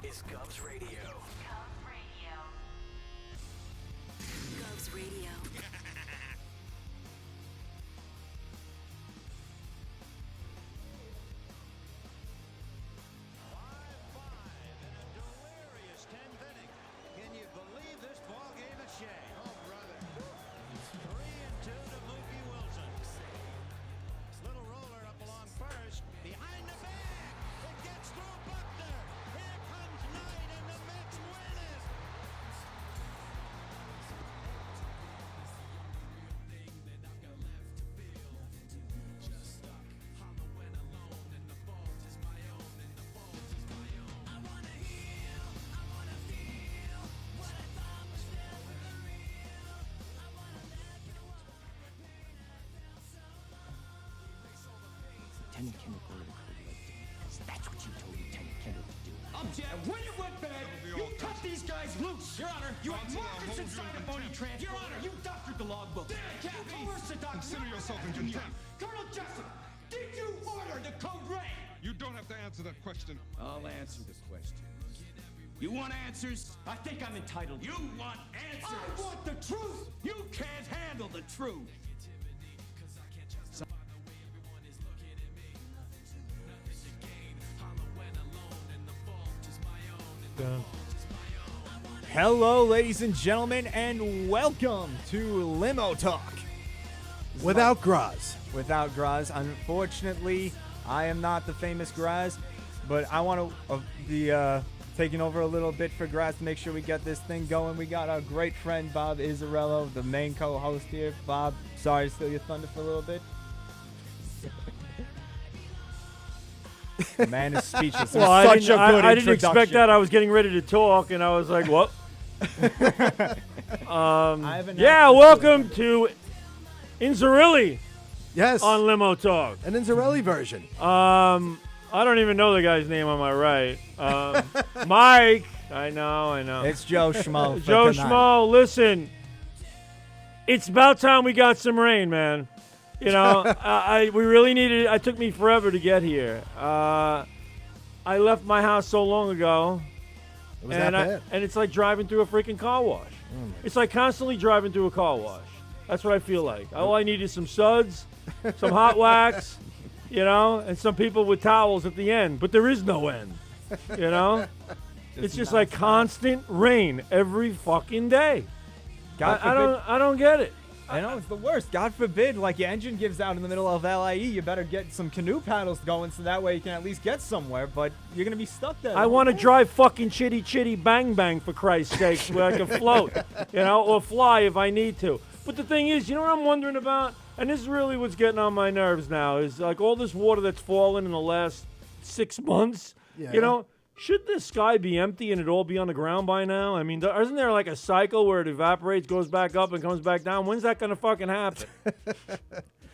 is Govs Radio. Govs Radio. Lieutenant Kendall go to the code like because that's what you told Lieutenant Kendall to do. And when it went bad, you cut these guys loose. Your Honor, you had markets inside a phony transfer. Your Honor, you doctored the logbook. You coerced the doc. Consider yourself in contempt. Colonel Jessup, did you order the code red? You don't have to answer that question. I'll answer the question. You want answers? I think I'm entitled. You want answers? I want the truth. You can't handle the truth. Hello, ladies and gentlemen, and welcome to Limo Talk. Without Graz. Without Graz. Unfortunately, I am not the famous Graz, but I want to be taking over a little bit for Graz to make sure we get this thing going. We got our great friend, Bob Izzarello, the main co-host here. Bob, sorry to steal your thunder for a little bit. The man is speechless. Well, I didn't expect that. I was getting ready to talk, and I was like, what? Welcome to Inzarelli. Yes. On Limo Talk. An Inzarelli version. I don't even know the guy's name on my right. Mike. I know. It's Joe Schmo. Joe Schmo, listen. It's about time we got some rain, man. You know, we really needed it. It took me forever to get here. I left my house so long ago. It was that bad? And it's like driving through a freaking car wash. It's like constantly driving through a car wash. That's what I feel like. All I need is some suds, some hot wax, you know, and some people with towels at the end. But there is no end, you know? It's just like constant rain every fucking day. I don't get it. I know, it's the worst. God forbid, like, your engine gives out in the middle of LIE, you better get some canoe paddles going so that way you can at least get somewhere, but you're going to be stuck there. I want to drive fucking chitty chitty bang bang, for Christ's sake, where I can float, you know, or fly if I need to. But the thing is, you know what I'm wondering about? And this is really what's getting on my nerves now, is like all this water that's fallen in the last 6 months, you know, should the sky be empty and it all be on the ground by now? I mean, isn't there like a cycle where it evaporates, goes back up, and comes back down? When's that going to fucking happen?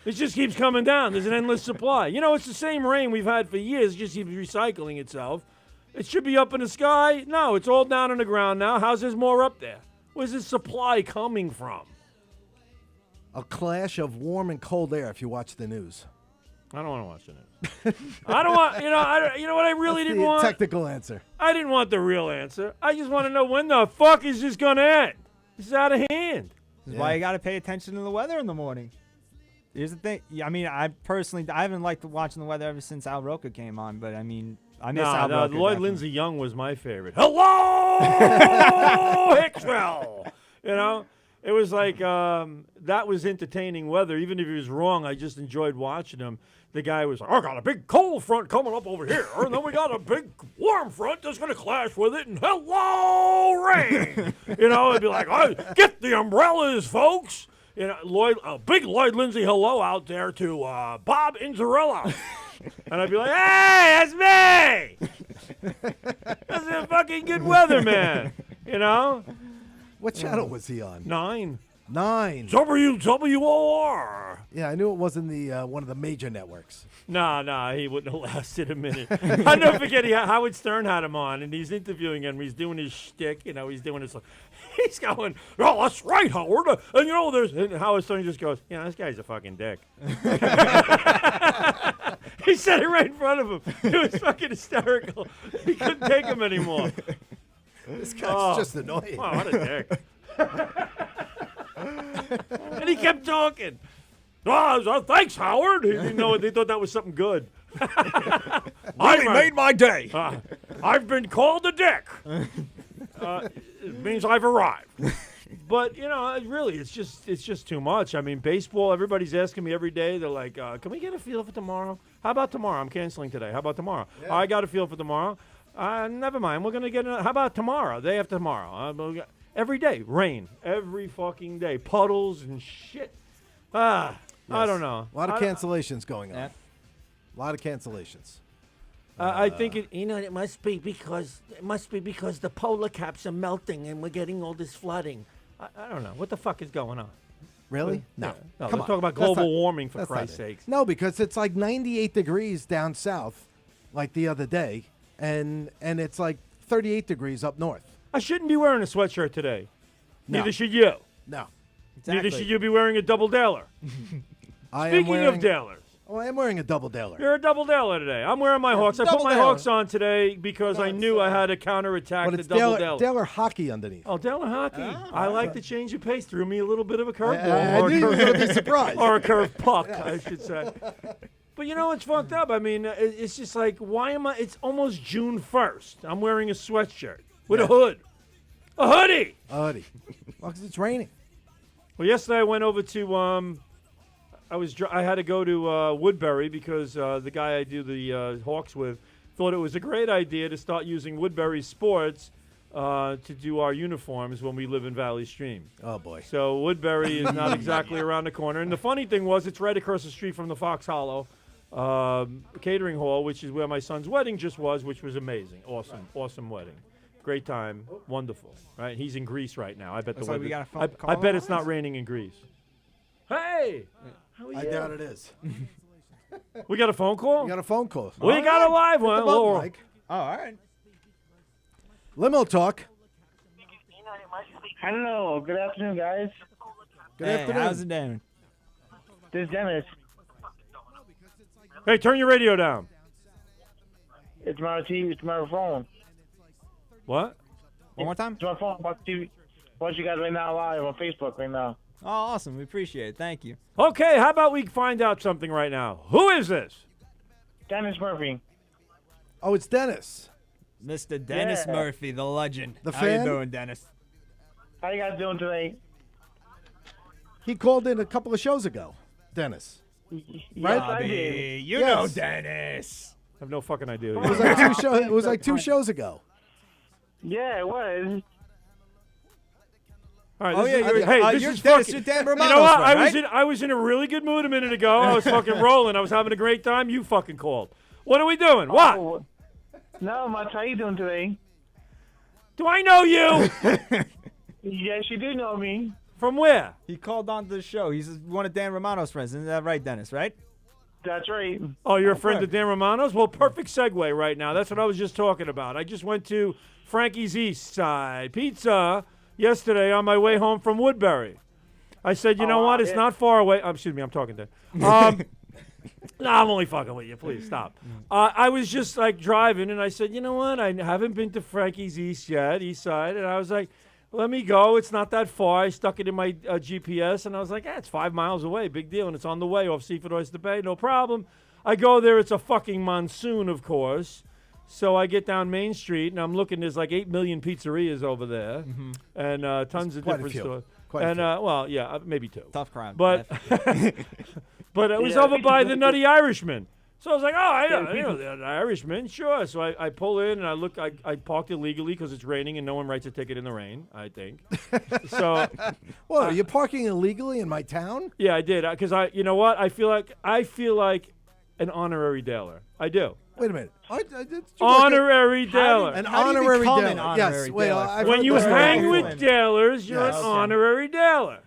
It just keeps coming down. There's an endless supply. You know, it's the same rain we've had for years. It just keeps recycling itself. It should be up in the sky. No, it's all down on the ground now. How's there more up there? Where's this supply coming from? A clash of warm and cold air if you watch the news. I don't want to watch the news. I don't want, you know what I really didn't want? Technical answer. I didn't want the real answer. I just want to know when the fuck is this going to end? This is out of hand. This is why you got to pay attention to the weather in the morning. Here's the thing. I mean, I haven't liked watching the weather ever since Al Roker came on, but I mean, I miss Al Roker. Lloyd Lindsay Young was my favorite. Hello, Hicksville. You know? It was like that was entertaining weather. Even if he was wrong, I just enjoyed watching him. The guy was like, I got a big cold front coming up over here, and then we got a big warm front that's going to clash with it, and hello, rain. You know, it'd be like, oh, get the umbrellas, folks. You know, big Lloyd Lindsay hello out there to Bob Inzarello. And I'd be like, hey, that's me. That's a fucking good weather, man. You know? What channel was he on? 9. WWOR. Yeah, I knew it wasn't the one of the major networks. Nah, he wouldn't have lasted a minute. I'll never forget, Howard Stern had him on, and he's interviewing him. He's doing his shtick, you know, he's doing his, he's going, oh, that's right, Howard. And, you know, and Howard Stern just goes, yeah, this guy's a fucking dick. He said it right in front of him. It was fucking hysterical. He couldn't take him anymore. This guy's just annoying. Wow, what a dick. And he kept talking. Oh, thanks, Howard. He didn't know. They thought that was something good. Really made my day. I've been called a dick. It means I've arrived. But really, it's just too much. I mean, baseball. Everybody's asking me every day. They're like, "Can we get a feel for tomorrow? How about tomorrow? I'm canceling today. How about tomorrow? Yeah. I got a feel for tomorrow. Never mind. We're gonna get. How about tomorrow? Day after tomorrow? Every day, rain. Every fucking day, puddles and shit. Yes. I don't know. A lot of cancellations going on. A lot of cancellations. I think it must be because the polar caps are melting and we're getting all this flooding. I don't know what the fuck is going on. Really? No. Yeah. No, Come let's on. talk about global warming for Christ's sakes. No, because it's like 98 degrees down south, like the other day, and it's like 38 degrees up north. I shouldn't be wearing a sweatshirt today. No. Neither should you. No. Exactly. Neither should you be wearing a double dailer. Speaking of dailers. Oh, I am wearing a double dailer. You're a double dailer today. I'm wearing my Hawks. I put my Hawks on today because I knew I had to counterattack but the it's double dailer. Dailer hockey underneath. Oh, Dailer hockey. I like the change of pace. Threw me a little bit of a I curveball. knew you were going to be surprised. Or a curved puck, I should say. But it's fucked up. I mean, it's just like, why am I? It's almost June 1st. I'm wearing a sweatshirt with a hood. A hoodie. A hoodie. Well, because it's raining. Well, yesterday I went over to I had to go to Woodbury because the guy I do the Hawks with thought it was a great idea to start using Woodbury Sports to do our uniforms when we live in Valley Stream. Oh, boy. So Woodbury is not exactly around the corner. And the funny thing was it's right across the street from the Fox Hollow catering hall, which is where my son's wedding just was, which was amazing. Awesome wedding. Great time. Wonderful. Right? He's in Greece right now. I bet the weather. We got a I bet it's not raining in Greece. Hey! How are you? I doubt it is. We got a phone call? We got a phone call. We got a live one. Hit the button, Mike. Oh, all right. Limo Talk. Hello, good afternoon, guys. Good Hey, afternoon. how's it doing? This is Dennis. Hey, turn your radio down. It's my TV. It's my phone. What? One more time? It's my phone. Watch TV. Watch you guys right now live on Facebook right now. Oh, awesome. We appreciate it. Thank you. Okay, how about we find out something right now? Who is this? Dennis Murphy. Oh, it's Dennis. Mr. Dennis Yeah. Murphy, the legend. The How fan? you doing, Dennis? How you guys doing today? He called in a couple of shows ago. Dennis. Yes, I did. You Yes. know Dennis. I have no fucking idea. It was like two shows. It was like 2 shows ago. Yeah, it was. All right, Oh, this yeah. is- You're, hey, this you're is Dennis. fucking. You're Dan You Romano's know what? friend, I was in a really good mood a minute ago. I was fucking rolling. I was having a great time. You fucking called. What are we doing? What? Oh, no, much. How you doing today? Do I know you? Yes, you do know me. From where? He called on to the show. He's one of Dan Romano's friends. Isn't that right, Dennis, right? That's right. Oh, you're a friend of Dan Romano's? Well, perfect segue right now. That's what I was just talking about. I just went to Frankie's East Side Pizza yesterday on my way home from Woodbury. I said, you know what? It's not far away. Excuse me, I'm talking to. No, I'm only fucking with you. Please stop. I was just like driving, and I said, you know what? I haven't been to Frankie's East yet, East Side, and I was like, let me go. It's not that far. I stuck it in my GPS, and I was like, it's 5 miles away. Big deal, and it's on the way off Seafood Oyster Bay. No problem. I go there. It's a fucking monsoon, of course. So I get down Main Street, and I'm looking. There's like 8 million pizzerias over there, and tons of quite a different few. stores. Quite a And few. well, yeah, maybe 2. Tough crime. But but it was over by the Nutty Irishman. So I was like, I know the Irishman, sure. So I pull in and I look. I parked illegally because it's raining and no one writes a ticket in the rain, I think. So Well, are you parking illegally in my town? yeah, I did because you know what? I feel like an honorary Daler. I do. Wait a minute. Honorary Daler. An How do you honorary become Daler. an honorary Yes. Wait, Daler? I've When heard you this hang before. with Dalers, you're Yes. an Okay. honorary Daler.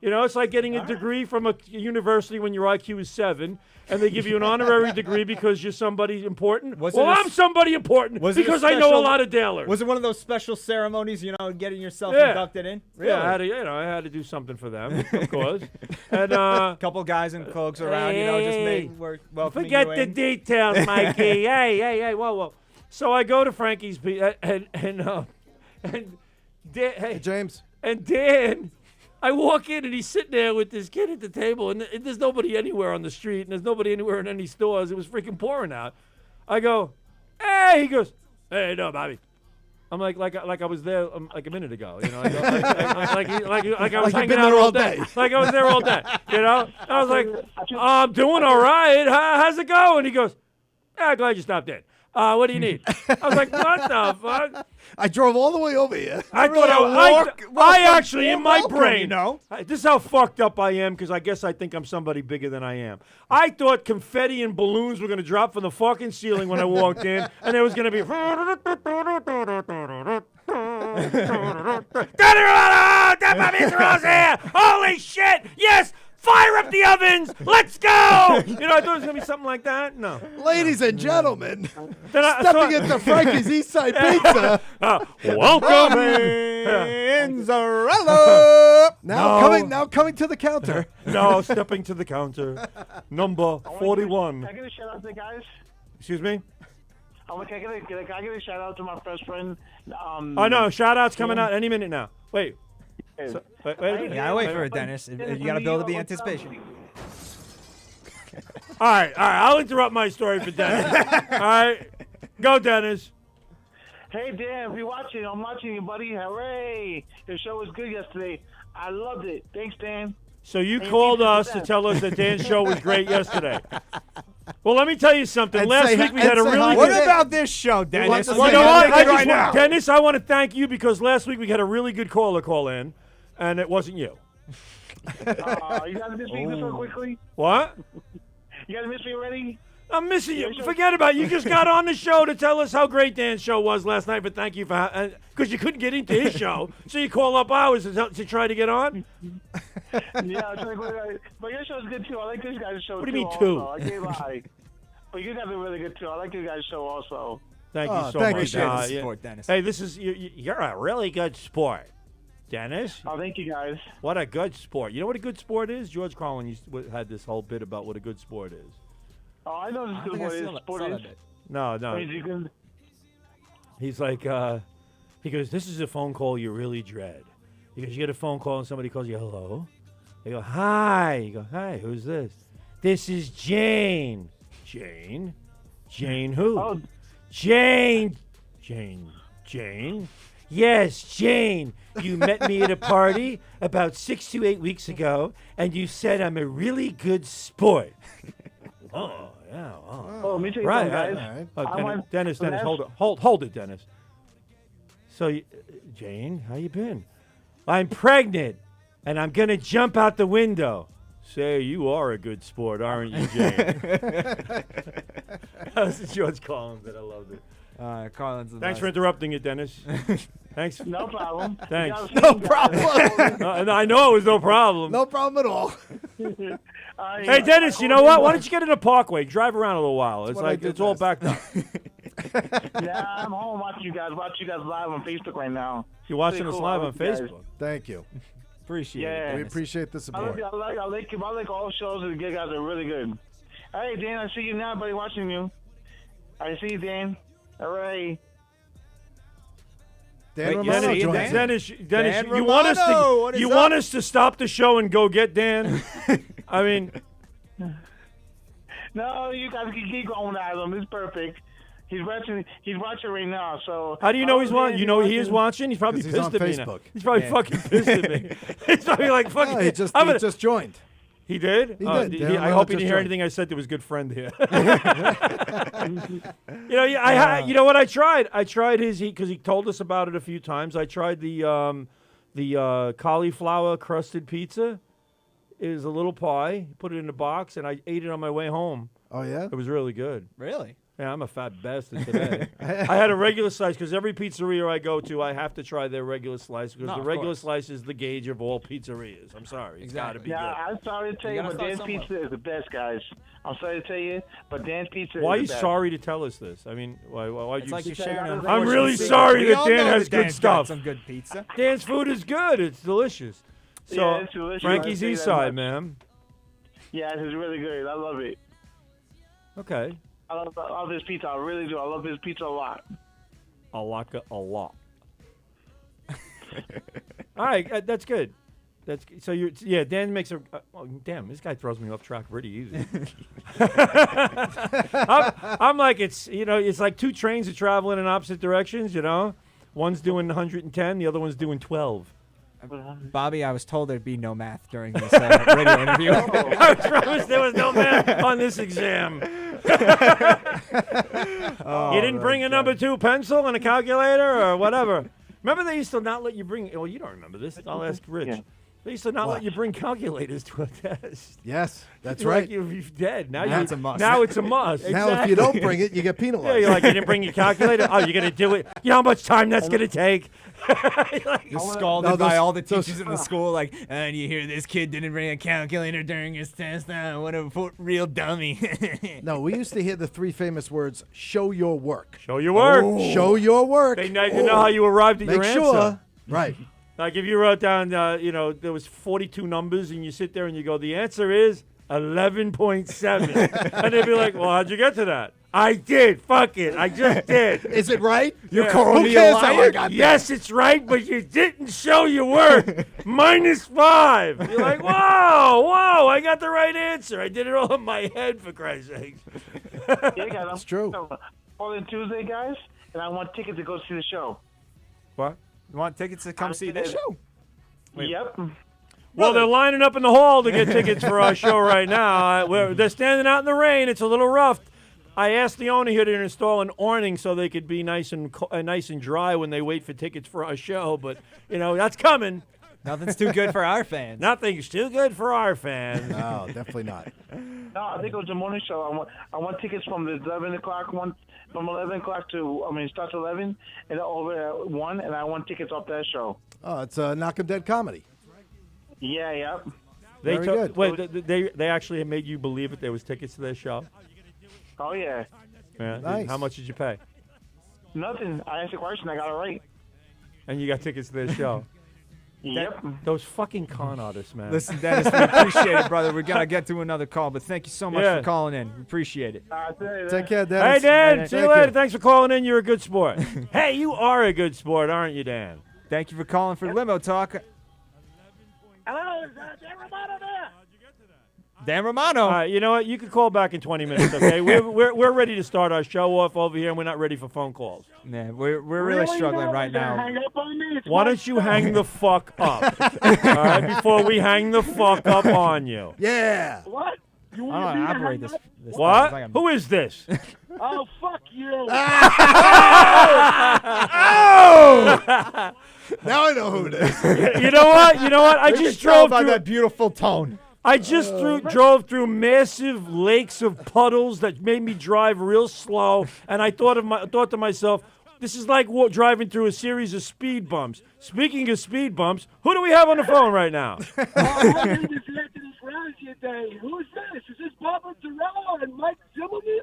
You know, it's like getting a degree from a university when your IQ is 7, and they give you an honorary degree because you're somebody important. I'm somebody important because I know a lot of Dalers. Was it one of those special ceremonies, getting yourself inducted in? Really? Yeah, I had to do something for them, of course. And a couple guys in cloaks around, just welcoming forget you the in. details, Mikey. hey, whoa. So I go to Frankie's and Hey, James. And Dan, I walk in and he's sitting there with this kid at the table, and there's nobody anywhere on the street, and there's nobody anywhere in any stores. It was freaking pouring out. I go, hey, he goes, hey, no, Bobby. I'm like I was there like a minute ago, I go, like I was hanging out all day, like I was there all day, I was like, I'm doing all right. How's it going? He goes, yeah, glad you stopped in. What do you need? I was like, what the fuck? I drove all the way over here. I thought I actually, in my brain, this is how fucked up I am, because I guess I think I'm somebody bigger than I am. I thought confetti and balloons were going to drop from the fucking ceiling when I walked in, and there was going to be... Holy shit! Yes! Fire up the ovens! Let's go! I thought it was going to be something like that. No. Ladies and gentlemen, stepping into Frankie's Eastside Pizza. Welcome in Zarello. Now coming to the counter. No, stepping to the counter. Number 41. Can I give a shout out to the guys? Excuse me? Can I give a shout out to my best friend? Oh, no. Shout out's coming out any minute now. Wait. Wait wait for it, Dennis. You got to build up the anticipation. All right. I'll interrupt my story for Dennis. All right. Go, Dennis. Hey, Dan, if you're watching, I'm watching you, buddy. Hooray. Your show was good yesterday. I loved it. Thanks, Dan. So you called us to tell us that Dan's show was great yesterday. Well, let me tell you something. Last week we had a really What good... about this show, Dennis? You know what? Dennis, I want to thank you because last week we had a really good caller call in, and it wasn't you. You guys miss me this one quickly? What? You guys miss me already? I'm missing you. Forget about it. You just got on the show to tell us how great Dan's show was last night, but thank you for... Because you couldn't get into his show, so you call up ours to try to get on? Yeah, but your show's good, too. I like this guy's show, What do you mean, also. too? I can't lie. But you guys are really good, too. I like this guy's show, also. Thank you so thank much. you, Appreciate the support, Dennis. Hey, you're a really good sport. Dennis? Oh, thank you, guys. What a good sport. You know what a good sport is? George Carlin had this whole bit about what a good sport is. Oh, I know this is good sport is. No. He's like, he goes, this is a phone call you really dread. He goes, you get a phone call and somebody calls you, hello? They go, hi. You go, hi, who's this? This is Jane. Jane? Jane who? Oh. Jane. Yes, Jane. You met me at a party about 6 to 8 weeks ago, and you said I'm a really good sport. Oh, yeah. Oh, me too, Right. guys. Dennis, hold it, Dennis. So, Jane, how you been? I'm pregnant, and I'm going to jump out the window. Say, you are a good sport, aren't you, Jane? That was George Collins, and I loved it. Carlin's the Thanks best. for interrupting it, Dennis. Thanks. No problem. Thanks. No problem. I know it was no problem. No problem at all. Hey, Dennis, you know what? Why don't you get in the Parkway? Drive around a little while. It's what I like do it's all best. backed up. Yeah, I'm home watching you guys live on Facebook right now. You're watching Pretty us cool. live I on like you guys. Facebook. Thank you. Appreciate Yeah. it, We Dennis. appreciate the I support. like all shows and you guys are really good. Hey, Dan, I see you now, buddy, watching you. I see you, Dan. All right. Dan Wait, Romano you see joins. Dennis, Dan you want us Romano, what to is you up? want us to stop the show and go get Dan? I mean, No, you guys can keep going without him. It's perfect. He's watching right now. So how do you know he's watching? You know he is watching. He's probably 'Cause pissed he's on at me now. Facebook. He's probably Yeah. fucking pissed at me. He's probably like fucking. No, he just joined. He did? He did. Dan I Romano hope he just didn't hear joined. anything I said to his good friend here. You know what I tried? I tried his because he told us about it a few times. I tried the cauliflower crusted pizza. It was a little pie. Put it in a box, and I ate it on my way home. Oh yeah. It was really good. Really? Yeah, I'm a fat bastard today. I had a regular slice because every pizzeria I go to, I have to try their regular slice because the of regular course. slice is the gauge of all pizzerias. I'm sorry. It's got to be Yeah, good. I'm sorry to tell you, gotta but start Dan's somewhere. Pizza is the best, guys. I'm sorry to tell you, but Dan's Pizza Why are is you the best. sorry to tell us this? I mean, why It's you... like you're sharing an I'm unfortunate really secret. sorry We that all Dan know has that good Dan's got stuff. some good pizza. Dan's food is good. It's delicious. So, Yeah, it's delicious. Frankie's I say East that Side, much. man. Yeah, it's really good. I love it. Okay. I love his pizza. I really do. I love his pizza a lot. A lot. All right, that's good. So Dan makes a. Oh, damn, this guy throws me off track pretty easy. I'm like it's like two trains are traveling in opposite directions. One's doing 110, the other one's doing 12. Bobby, I was told there'd be no math during this radio interview. I promised there was no math on this exam. You didn't bring a number 2 pencil and a calculator or whatever. Remember they used to not let you bring. Well, you don't remember this. I'll ask Rich. Yeah. They used to not What? let you bring calculators to a test. Yes, that's You're right. Like you're dead. Now Now it's a must. Now it's a must. Now, if you don't bring it, you get Yeah, penalized. you're like, you didn't bring your calculator? Oh, you're going to do it? You know how much time that's going to take? You're scalded No, by those- all the those- teachers in the school, like, and you hear this kid didn't bring a calculator during his test. What a real dummy. No, we used to hear the 3 famous words, show your work. Show your work. Show your work. They know, you know how you arrived at Make your sure. answer. Right. Like if you wrote down, there was 42 numbers, and you sit there and you go, the answer is 11.7. And they'd be like, well, how'd you get to that? I did. Fuck it. I just did. Is it right? You're calling me a liar? Yes, it's right, but you didn't show your work. -5. You're like, whoa, I got the right answer. I did it all in my head, for Christ's sake. Yeah, guys, It's true. On Tuesday, guys, and I want tickets to go see the show. What? You want tickets to come see this show? Yep. Well, they're lining up in the hall to get tickets for our show right now. They're standing out in the rain. It's a little rough. I asked the owner here to install an awning so they could be nice and dry when they wait for tickets for our show. But, that's coming. Nothing's too good for our fans. Nothing's too good for our fans. No, definitely not. No, I think it was a morning show. I want tickets from the 11 o'clock one, from 11 o'clock to, starts at 11 and over at 1, and I want tickets off that show. Oh, it's a Knock 'em Dead comedy. Yeah, yeah. They Very took- good. Wait, they actually made you believe that there was tickets to their show? Oh, yeah. Yeah. Nice. How much did you pay? Nothing. I asked a question. I got it right. And you got tickets to their show? Yep. Those fucking con artists, man. Listen, Dennis, we appreciate it, brother. We got to get to another call, but thank you so much Yeah. for calling in. We appreciate it. Take care, Hey, Dennis. Dan. See you Thank later. Thanks for calling in. You're a good sport. Hey, you are a good sport, aren't you, Dan? Thank you for calling for Limo Talk. Hello, is Dan Romano there? Dan Romano. All right, you know what? You can call back in 20 minutes, okay? we're ready to start our show off over here, and we're not ready for phone calls. Yeah, we're really struggling right now. Hang up on me? It's Why don't you hang the fuck up, all right, before we hang the fuck up on you? Yeah. What? You I want don't me know, to operate hang this. up? this What? It's like Who is this? Oh, fuck you. Now I know who it is. You know what? I just drove by through. that beautiful tone. I just drove through massive lakes of puddles that made me drive real slow, and I thought to myself, this is like driving through a series of speed bumps. Speaking of speed bumps, who do we have on the phone right now? My name is Anthony Franzi Day. Who's this? Is this Barbara Durrell and Mike Zimmerman?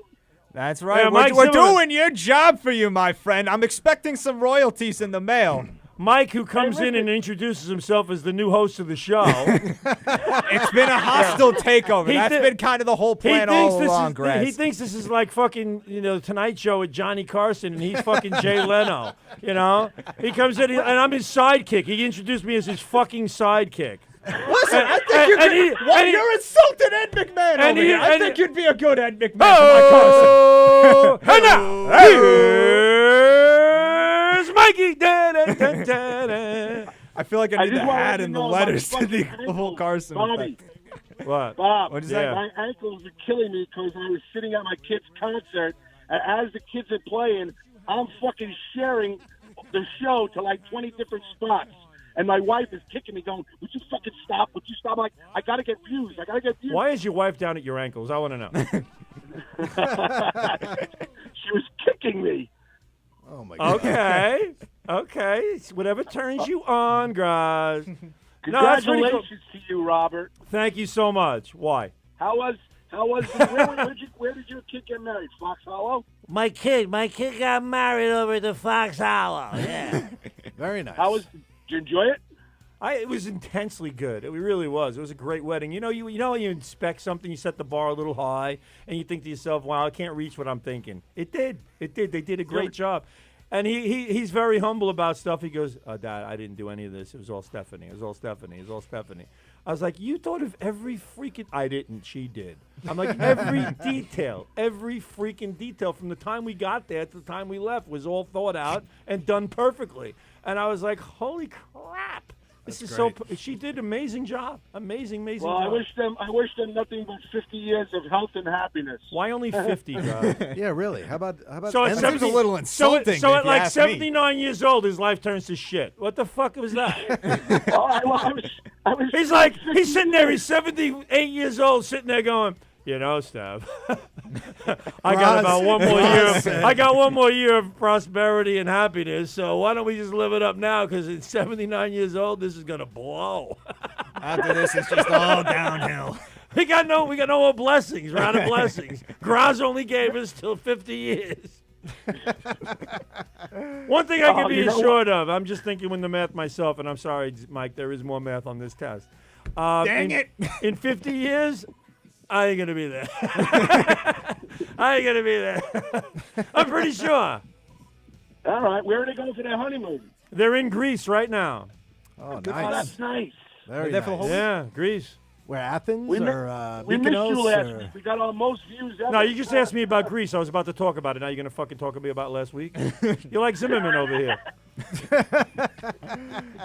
That's right. Yeah, we're Mike we're Zimmerman. doing your job for you, my friend. I'm expecting some royalties in the mail. Mike, who comes in and introduces himself as the new host of the show. It's been a hostile takeover. He That's thi- been kind of the whole plan all along, Graz. he thinks this is like fucking, Tonight Show with Johnny Carson, and he's fucking Jay Leno. He comes in, and I'm his sidekick. He introduced me as his fucking sidekick. Listen, I think you could. You're insulting Ed McMahon and over he- here. I and think he- you'd be a good Ed McMahon for my Carson. Oh, and now, here's Mikey. Da-da-da-da-da. I feel like I I need the just wanted hat to and the know letters my to the fucking whole ankles. Carson Bobby, effect. What? Bob, What is Yeah. that? my ankles are killing me because I was sitting at my kid's concert. And as the kids are playing, I'm fucking sharing the show to like 20 different spots. And my wife is kicking me, going, would you fucking stop? Would you stop? I'm like, I got to get views. I got to get views. Why is your wife down at your ankles? I want to know. She was kicking me. Oh my God. Okay. Okay. It's whatever turns you on, Graz. No, that's pretty cool. Congratulations to you, Robert. Thank you so much. Why? How was where did your kid get married? Fox Hollow? My kid got married over at the Fox Hollow. Yeah. Very nice. Did you enjoy it? It was intensely good. It really was. It was a great wedding. You know when you inspect something, you set the bar a little high, and you think to yourself, "Wow, I can't reach what I'm thinking." It did. It did. They did a great job. And he's very humble about stuff. He goes, Dad, I didn't do any of this. It was all Stephanie. It was all Stephanie. It was all Stephanie. I was like, you thought of every freaking... I didn't. She did. I'm like, every freaking detail from the time we got there to the time we left was all thought out and done perfectly. And I was like, holy crap. This is great. She did an amazing job. Amazing Well, job. I wish them nothing but 50 years of health and happiness. Why only 50, guys? Yeah, really. How about? So at That seems a little insulting. So if at you like ask me. 79 years old, his life turns to shit. What the fuck was that? I was He's sitting there. He's 78 years old, sitting there going, you know, Steph, I got about one more year. I got one more year of prosperity and happiness. So why don't we just live it up now? Because at 79 years old, this is gonna blow. After this, it's just all downhill. we got no more blessings. We're out of blessings. Graz only gave us till 50 years. One thing I can be assured of, I'm just thinking when the math myself, and I'm sorry, Mike, there is more math on this test. Dang it. In 50 years, I ain't going to be there. I ain't going to be there. I'm pretty sure. All right, where are they going for their honeymoon? They're in Greece right now. Oh, Oh, nice. that's nice. Very there for the nice. whole Yeah, Greece. Where Athens We or We missed Mykonos you last or- week. We got our most views ever. No, you just asked me about Greece. I was about to talk about it. Now you're going to fucking talk to me about last week? You're like Zimmerman over here.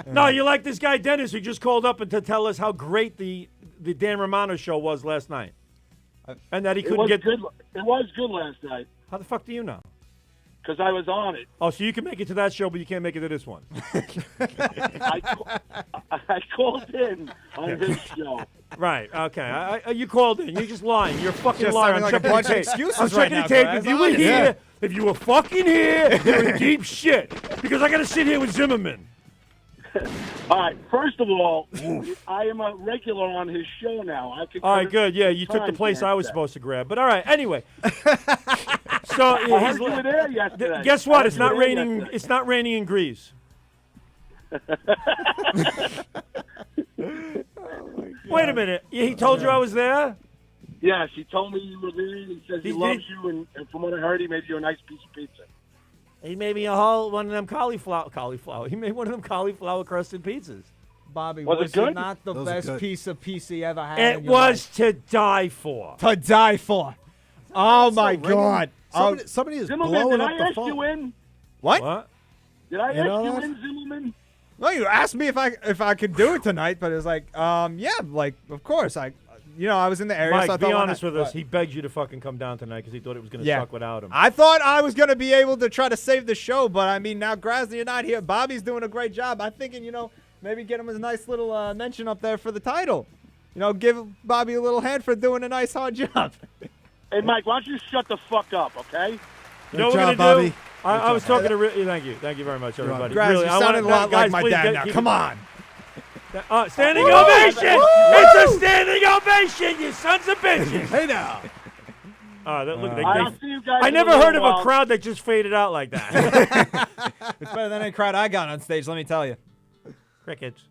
No, you're like this guy Dennis who just called up and to tell us how great the Dan Romano show was last night. And that he It couldn't was get... good. It was good last night How the fuck do you know? because I was on it. Oh, so you can make it to that show, but you can't make it to this one. I called in on his show. Right, okay. You called in. You're just lying. You're a fucking Just liar. sounding like a checking bunch the of tape. excuses I'm right checking now, the tape. Graz. If you were Yeah. here, if you were fucking here, you're in deep shit. Because I got to sit here with Zimmerman. All right. First of all, I am a regular on his show now. I can. All right, good. Yeah, you took the place I was supposed to grab. But all right, anyway. So I heard you were there yesterday. guess what? I It's heard not you were there raining. yesterday. It's not raining in Greece. Wait a minute. He told you I was there? Yes, he told me you were there. He says he He loves did? you, and from what I heard, he made you a nice piece of pizza. He made me one of them cauliflower. He made one of them cauliflower crusted pizzas. Bobby, Was it was good? not the Those are best good. piece of pizza you ever had? It in your was to die for. life? To die for. Oh my God! Somebody is Zimmerman, blowing did up I the ask phone. you in? What? What? Did I You know ask you that? in, Zimmerman? No, you asked me if I could do it tonight, but it was like, yeah, like of course I was in the area. Mike, so I be thought, why honest not? with us. What? He begged you to fucking come down tonight because he thought it was going to Yeah. suck without him. I thought I was gonna be able to try to save the show, but I mean now Graz, you're not here. Bobby's doing a great job. I'm thinking, maybe get him a nice little mention up there for the title. Give Bobby a little hand for doing a nice hard job. Hey, Mike, why don't you shut the fuck up, okay? You know what Good we're job, going to Bobby. do? I was talking to Thank you. Thank you very much, everybody. Graz, really, you I sounded a wanna- lot guys, like my please dad get- now. keep Come it- on. Standing ovation! It's a standing ovation, you sons of bitches! Hey now. Look, I'll see you guys I in never little heard of a while. crowd that just faded out like that. It's better than any crowd I got on stage. Let me tell you. Crickets.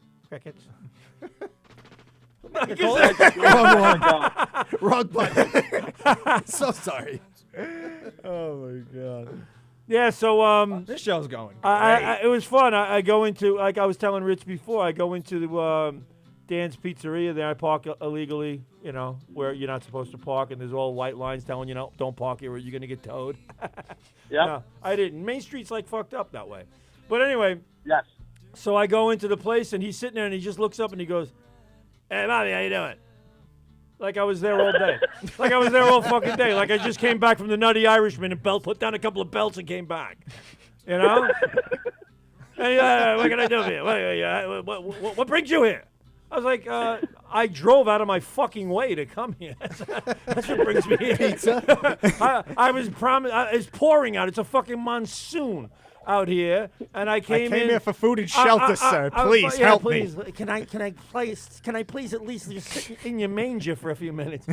Wrong one. Wrong button. So sorry. Oh my God. Yeah, so This show's going. it was fun. I go into, like I was telling Rich before, I go into Dan's Pizzeria. There I park illegally, where you're not supposed to park, and there's all white lines telling you, no, don't park here or you're going to get towed. Yeah. No, I didn't. Main Street's like fucked up that way. But anyway, Yes. so I go into the place, and he's sitting there, and he just looks up, and he goes, "Hey, Bobby, how you doing?" Like I was there all day. Like I was there all fucking day. Like I just came back from the Nutty Irishman and put down a couple of belts and came back. You know? Hey, what can I do for you? What brings you here? I was like, I drove out of my fucking way to come here. That's what brings me here. Pizza. I was promised. It's pouring out. It's a fucking monsoon out here, and I came in here for food and shelter, sir. Please help me. Can I please at least just sit in your manger for a few minutes?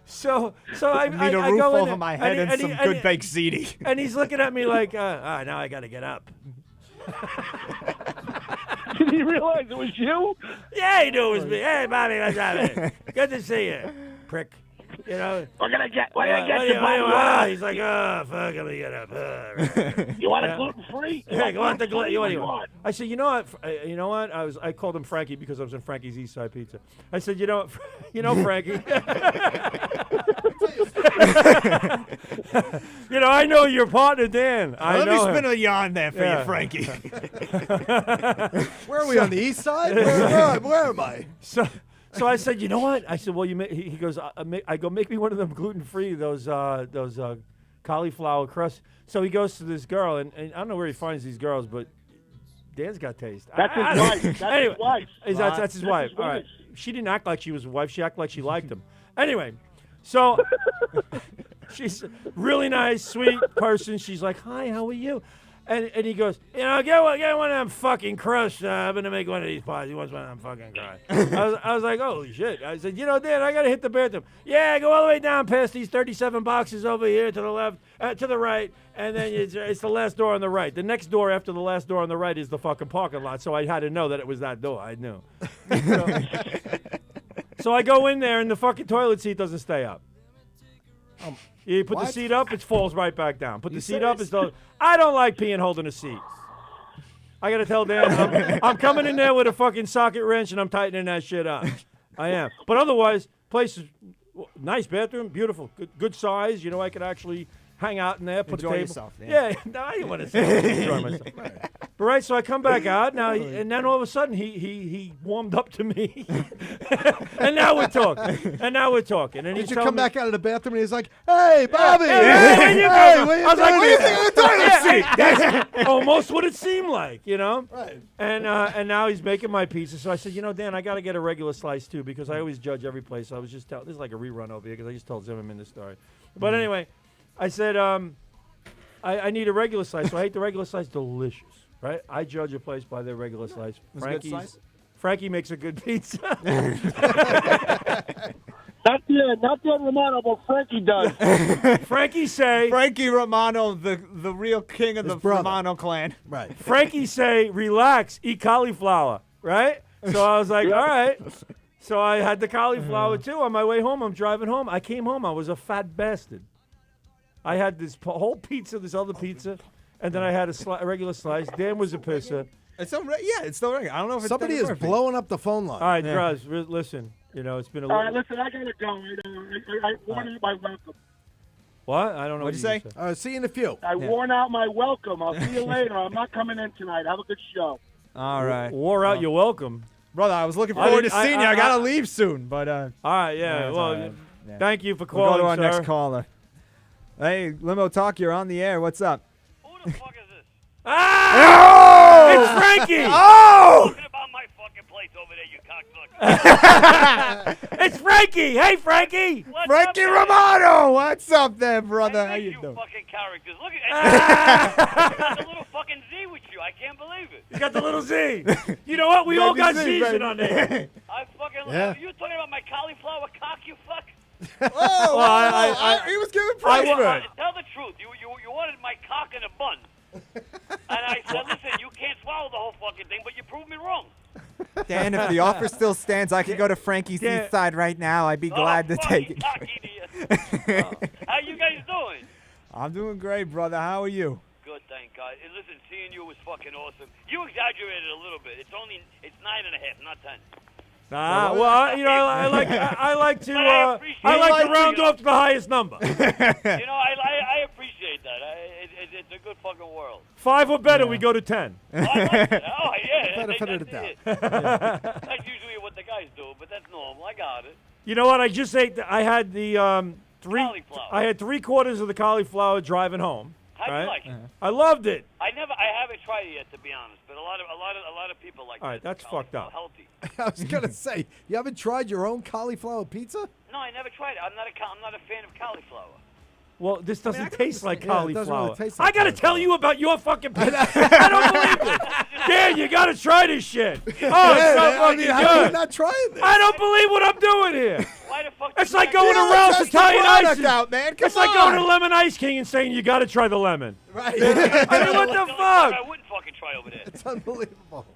So I Need a I roof go in over there, my head and some good baked ziti. And he's looking at me like, now I got to get up. Did he realize it was you? Yeah, he knew it was me. Hey, Bobby, what's happening? Good to see you, prick. You know. We're gonna get you, He's like, oh, fuck, I'm gonna get up. You want a gluten-free? Yeah, you want the gluten? What do you want? want? I said, you know what? I called him Frankie because I was in Frankie's East Side Pizza. I said, you know Frankie. I know your partner Dan. Let me spin a yarn there for you, Frankie. Where are we on the east side? Where am I? So I said, you know what? I said, well, he goes, I go, make me one of them gluten-free, those cauliflower crusts. So he goes to this girl, and I don't know where he finds these girls, but Dan's got taste. That's his wife. That's his wife. That's his wife. All right. She didn't act like she was a wife. She acted like she liked him. Anyway, so she's a really nice, sweet person. She's like, hi, how are you? And he goes, get one of them fucking crusts. I'm going to make one of these pies. He wants one of them fucking crusts. I was like, holy shit. I said, Dan, I got to hit the bathroom. Yeah, go all the way down past these 37 boxes over here to the left, to the right, and then it's the last door on the right. The next door after the last door on the right is the fucking parking lot, so I had to know that it was that door. I knew. So I go in there, and the fucking toilet seat doesn't stay up. You put the seat up, it falls right back down. Put the seat up, it's I don't like peeing holding a seat. I got to tell Dan, I'm coming in there with a fucking socket wrench and I'm tightening that shit up. I am. But otherwise, place is nice bathroom, beautiful, good size. I could actually hang out in there, put Enjoy a table. yourself, yeah. No, I didn't want to enjoy myself. But right, so I come back out now, and then all of a sudden he warmed up to me, and now we're talking. And Did you come back out of the bathroom and he's like, "Hey, Bobby, hey, what you think of the toilet seat?" That's almost what it seemed like, Right. And now he's making my pizza. So I said, Dan, I got to get a regular slice too because I always judge every place. So I was just telling. This is like a rerun over here because I just told Zimmerman this story. But anyway, I said I need a regular slice. So I ate the regular slice, delicious. Right? I judge a place by their regular slice. Frankie makes a good pizza. Not the Romano, but Frankie does. Frankie Romano, the real king of the Romano clan. Right. Frankie say, relax, eat cauliflower. Right? So I was like, all right. So I had the cauliflower too. On my way home, I'm driving home. I came home. I was a fat bastard. I had this whole pizza, this other pizza. And then I had a regular slice. Dan was a pisser. It's still ringing. I don't know if Somebody is perfect. blowing up the phone line. All right, Graz, listen. It's been a little... All right, listen, I got to go. I worn out my welcome. What? I don't know. What'd you say? See you in a few. I worn out my welcome. I'll see you later. I'm not coming in tonight. Have a good show. All right. Wore out your welcome. Brother, I was looking forward to seeing you. I got to leave soon, but... all right, yeah. Well, all right. Thank you for We'll calling, go to our sir. next caller. Hey, Limo Talk, you're on the air. What's up? Who the fuck is this? Ah! It's Frankie! Oh! Talking about my fucking place over there, you cocksucker. It's Frankie! Hey, Frankie! What's Frankie up, man? Romano! What's up there, brother? How I you you doing? fucking characters. Look at you got the little fucking Z with you. I can't believe it. You got the little Z. You know what? We all got Z's in on there. I fucking Yeah. you talking about my cauliflower cock, you fuck? Well, he was giving praise for it. Tell the truth. You wanted my cock in a bun. And I said, listen, you can't swallow the whole fucking thing, but you proved me wrong. Dan, if the offer still stands, I could go to Frankie's Dan. East Side right now. I'd be glad to take it. Cock idiot. How you guys doing? I'm doing great, brother. How are you? Good, thank God. And listen, seeing you was fucking awesome. You exaggerated a little bit. It's 9.5, not 10. Well, I like to round off to the highest number. I appreciate that. It's a good fucking world. 5 or better, we go to 10. I like that. Oh, yeah. Benefit of the doubt. That's usually what the guys do, but that's normal. I got it. You know what? I just ate. I had the Cauliflower. I had 3/4 of the cauliflower driving home. How'd you like it? I loved it. I haven't tried it yet, to be honest. But a lot of people like. All right, that's fucked up. Healthy. I was gonna say, you haven't tried your own cauliflower pizza? No, I never tried it. I'm not a fan of cauliflower. Well, this doesn't I can taste like understand- yeah, it doesn't cauliflower. really taste like I gotta cauliflower. tell you about your fucking pizza. I don't believe it. Dan, you gotta try this shit. Oh, it's so fucking how can you good. not try this? I don't believe what I'm doing here. Why the fuck? It's did like you going to not- Ralph's Test the Italian product Ice. out, man. Come It's like on. going to Lemon Ice King and saying you gotta try the lemon. Right. I mean, what the I fuck? wouldn't fucking try over there. It's unbelievable.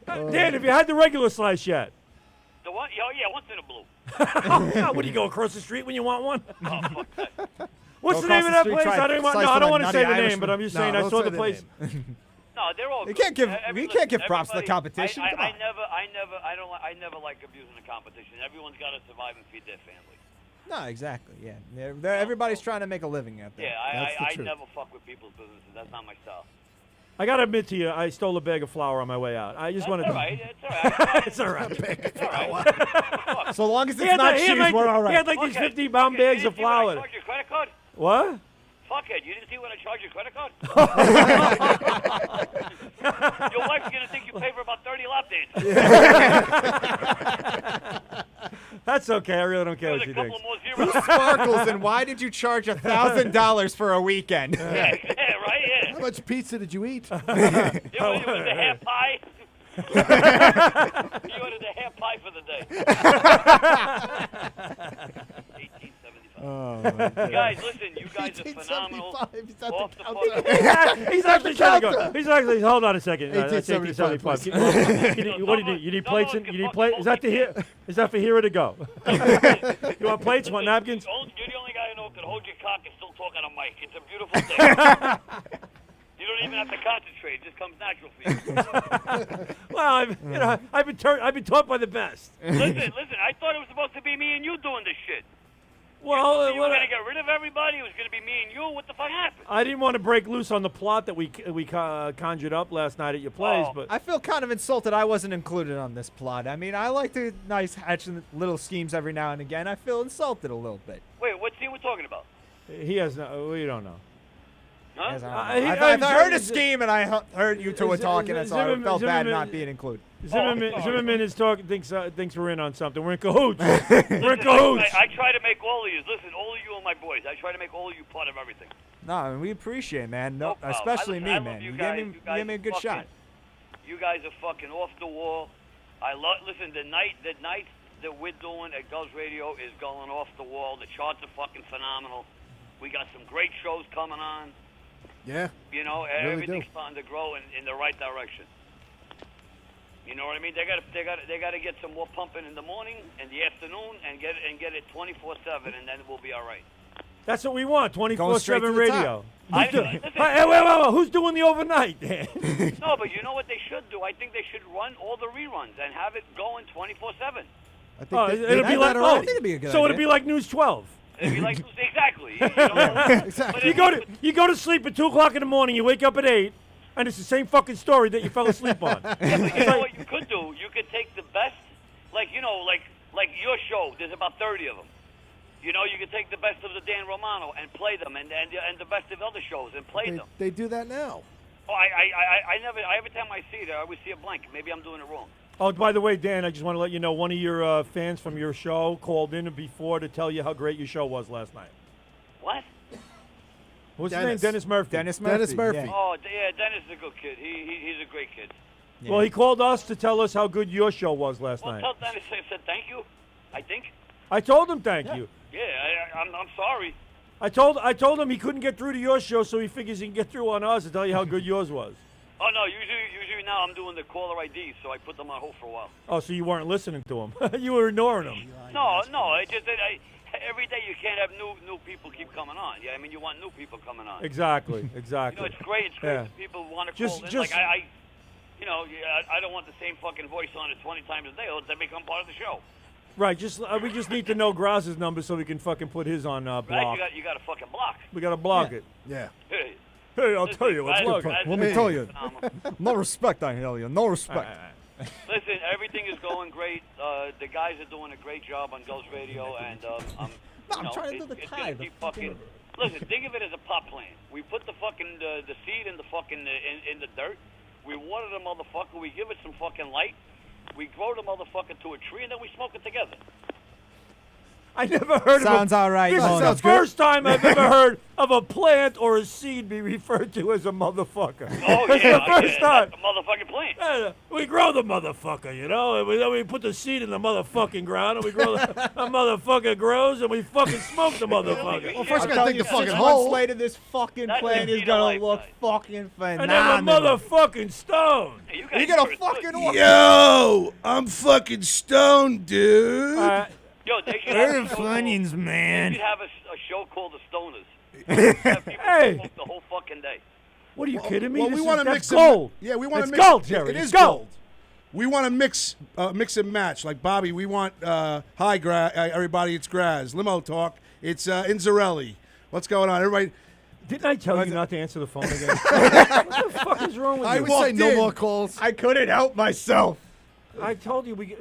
Dan, have you had the regular slice yet? The one? Oh yeah, once in a blue. Oh, what do you go across the street when you want one? Oh fuck that. What's Go the name of across the that street, place? try I don't want. slice No, I with don't a want to say nutty the name, Irishman. but I'm just No, saying I don't saw say the the place. No, they're all. You good. can't give- Every- we can't give listen, props to the everybody- competition. Come I on. never like abusing the competition. Everyone's got to survive and feed their family. No, exactly. Yeah, everybody's trying to make a living out there. Yeah, That's the I truth. never fuck with people's businesses. That's not my style. I gotta admit to you, I stole a bag of flour on my way out. I just That's want all to. right. It's all right. It's all right. It's all right. So long as He it's had not like- he had cheese, like- we're all He right. had like these Okay, 50-pound okay, bags you of didn't see when I flour. charged your credit card? What? Fuckhead, you didn't see when I charged your credit card? Your wife's gonna think you paid for about 30 lap dances. That's okay. I really don't care There's what a you couple think. more zeros. Sparkles, and why did you charge $1,000 for a weekend? Yeah, right. Yeah. How much pizza did you eat? It was the half pie. You ordered the half pie for the day. 1875. Oh, my God. Guys, listen, you guys are phenomenal. 1875. He's at Off the the counter. fucking. He's actually trying to go. He's actually. Hold on a second. That's 1875, 1875. What do you need? You need plates? You need plates? Is that to here? Is that for here or to go? You want plates? Want napkins? You're the only guy I know who can hold your cock and still talk on a mic. It's a beautiful thing. You don't even have to concentrate. It just comes natural for you. Well, I've been taught by the best. Listen, I thought it was supposed to be me and you doing this shit. Well, You were going to get rid of everybody. It was going to be me and you. What the fuck happened? I didn't want to break loose on the plot that we conjured up last night at your place, Oh. but I feel kind of insulted I wasn't included on this plot. I mean, I like the nice hatching little schemes every now and again. I feel insulted a little bit. Wait, what scene we're talking about? he has no. We don't know. Huh? Yes, I don't Uh, know. he- I've heard a Z- scheme, and I heard you two were talking, and so I felt bad not being included. Zimmerman is talking. Thinks we're in on something. We're in cahoots. We're in Listen, cahoots. I try to make all of you. Listen, all of you are my boys. I try to make all of you part of everything. No, I mean, we appreciate it, man. No, No problem. especially I me, love man. you You guys. gave You me guys a good fucking- shot. You guys are fucking off the wall. Listen, the nights that we're doing at Guz Radio is going off the wall. The charts are fucking phenomenal. We got some great shows coming on. Yeah. You know, Really everything's do. starting to grow in the right direction. You know what I mean? They got to get some more pumping in the morning and the afternoon and get it 24/7, and then we'll be all right. That's what we want. Going straight to 24/7 the radio. I- Wait, listen- wait. Who's doing the overnight? No, but you know what they should do? I think they should run all the reruns and have it going 24/7. I think Oh, they it'll be did like. that Oh, already. it'd be a good so it'll idea. be like News 12. It'd be like exactly. You know? Exactly. You go to sleep at 2:00 in the morning. You wake up at 8, and it's the same fucking story that you fell asleep on. Yeah, but you know what you could do? You could take the best, like your show. There's about 30 of them. You know, you could take the best of the Dan Romano and play them, and the best of other shows and play them. They do that now. Oh, I never. Every time I see it, I always see a blank. Maybe I'm doing it wrong. Oh, by the way, Dan, I just want to let you know one of your fans from your show called in before to tell you how great your show was last night. What? What's Dennis. his name? Dennis Murphy. Dennis Murphy. Dennis Murphy. yeah. Oh, yeah. Dennis is a good kid. He's a great kid. Well, he called us to tell us how good your show was last Well, night. tell Dennis I said thank you. I think. I told him thank you. Yeah, I'm sorry. I told him he couldn't get through to your show, so he figures he can get through on us to tell you how good yours was. Oh no, usually now I'm doing the caller ID, so I put them on hold for a while. Oh, so you weren't listening to him. You were ignoring him. No, I just every day you can't have new people keep coming on. Yeah, I mean you want new people coming on. Exactly. You know, Exactly. it's great. It's great Yeah. that people want to Just- call in. just- Like I don't want the same fucking voice on it 20 times a day. They become part of the show. Right. We just need to know Graz's number so we can fucking put his on Right? block. You got a fucking block. We got to block it. Yeah. Hey, Hey, I'll tell you. Graz- Let's Graz- Let me tell you. phenomenal. No respect, I tell you. No respect. Listen, everything is going great. The guys are doing a great job on Ghost Radio, and No, I'm trying to do the it's tie, gonna the keep fucking. Listen, think of it as a pot plant. We put the fucking the seed in the fucking in the dirt. We water the motherfucker. We give it some fucking light. We grow the motherfucker to a tree, and then we smoke it together. I never heard Sounds of a, all right, This is Mona. the first time I've ever heard of a plant or a seed be referred to as a motherfucker. Oh, That's yeah. the first time. That's a motherfucking plant. Yeah, we grow the motherfucker, you know, and then we put the seed in the motherfucking ground, and we grow the motherfucker grows, and we fucking smoke the motherfucker. Well, first you I'm gotta dig telling the you, fucking 6 hole. months later, this fucking That's plant the is key to gonna life, look guys. fucking And then phenomenal. a motherfucking stone. Hey, you You guys get a are fucking good. organ. Yo, I'm fucking stoned, dude. Yo, they should have a show called- Funyuns, They man. should have a show called The Stoners. Have people Hey. smoke the whole fucking day. What are you kidding me? Well, This we is- want to that's mix gold. Yeah, we want It's to mix. gold, Jerry. It It's is gold. gold. We want to mix and match. Like Bobby, we want hi, everybody. It's Graz Limo Talk. It's Inzarelli. What's going on, everybody? Didn't I tell you not to answer the phone again? What the fuck is wrong with I you? would say walked no in. more calls. I couldn't help myself. I told you we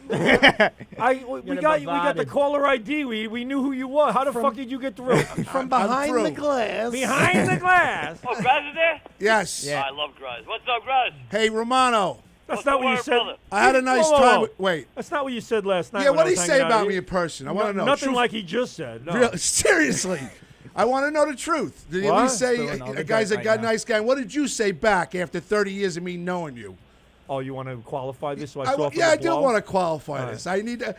got the caller ID. We knew who you were. How the fuck did you get through? From behind through. the glass. Behind the glass. Oh, Graz is there? Yes. Yeah. I love Graz. What's up, Graz? Hey, Romano. That's What's not the what you word, said. brother? I had a nice Whoa, whoa, time. whoa. Wait. That's not what you said last night. Yeah, when what I did he was say hanging out about with me you. in person? I want to know. Nothing Truth- like he just said. No. Real, seriously. I want to know the truth. Did you at What? least say, Spilling all the guy's a dirt right now. nice guy? What did you say back after 30 years of me knowing you? Oh, you want to qualify this? So I saw I do want to qualify this. I need to.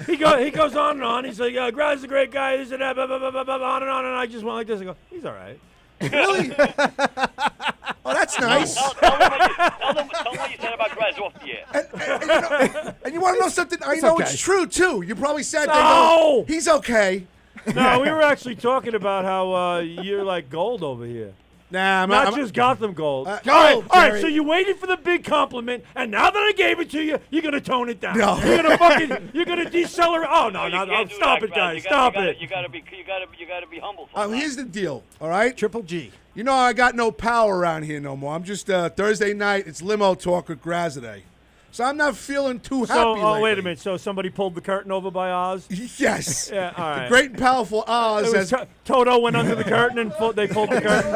He goes on and on. He's like, Graz is a great guy. This and that, blah, blah, blah, blah, blah, on and on. And I just went like this. I go, he's all right. Really? Oh, that's nice. Tell them what you said about Graz off the air. And you want to know something? I know it's true too. You probably said No! he's okay. No, we were actually talking about how you're like gold over here. Nah, I'm Not I'm- just Gotham gold. Gold, all right, Jerry. so you waited for the big compliment, and now that I gave it to you, you're gonna tone it down. No. You're gonna decelerate. Oh no, You no, can't do stop that, it, Graz. guys, stop it. You gotta be humble. Sometimes. Here's the deal. All right. Triple G. You know I got no power around here no more. I'm just Thursday night. It's Limo Talk with Graz today. So I'm not feeling too happy. So, lately. wait a minute. So somebody pulled the curtain over by Oz? Yes. Yeah, all right. The great and powerful Oz. It was Toto went under the curtain and they pulled the curtain.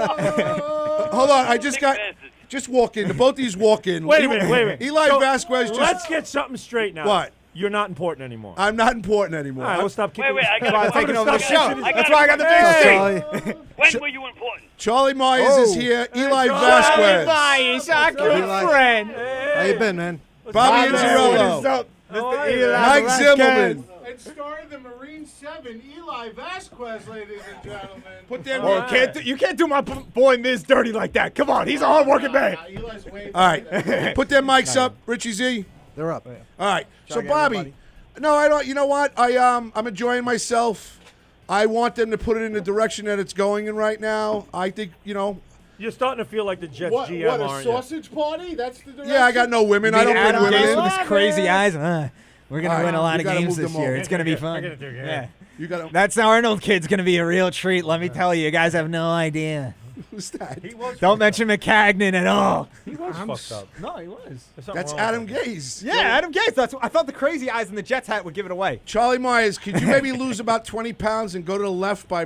Hold on. I just walk in. The both of these walk in. Wait a minute. Eli So, Vasquez just. Let's get something straight now. What? You're not important anymore. I'm not important anymore. All right, we'll stop kicking. Wait, I I'm got gonna taking over the stop show. kicking That's his- why I got the big Hey! seat. When were you important? Charlie Myers is here. Eli Charlie Vasquez. He's our good Eli? friend. How you been, man? Bobby What is Inzarello. up, How Mr. are you? Eli Mike Vasquez? Zimmerman. And starring the Marine 7, Eli Vasquez, ladies and gentlemen. Put them. Oh, you can't do my boy Miz dirty like that. Come on, he's a hard-working man. Eli's way All right. Put their mics up, Richie Z. They're up. All right. So again, Bobby, everybody. no, I don't. You know what? I'm enjoying myself. I want them to put it in the direction that it's going in right now. I think You're starting to feel like the Jets What, GM, what, a aren't you? sausage party? That's the direction? Yeah, I got no women. I don't bring Adam women Gase in. with his crazy eyes. We're gonna All right, win a lot you of gotta games move this them year. over. It's gonna be I fun. gotta do it, Yeah. You got to. That's Arnold kid's gonna be a real treat. Let me tell you, you guys have no idea. Who's that? Don't mention McCagnon at all. He was fucked up. No, he was. There's something That's wrong with Adam him. Gase. Yeah, Adam Gase. I thought the crazy eyes in the Jets hat would give it away. Charlie Myers, could you maybe lose about 20 pounds and go to the left by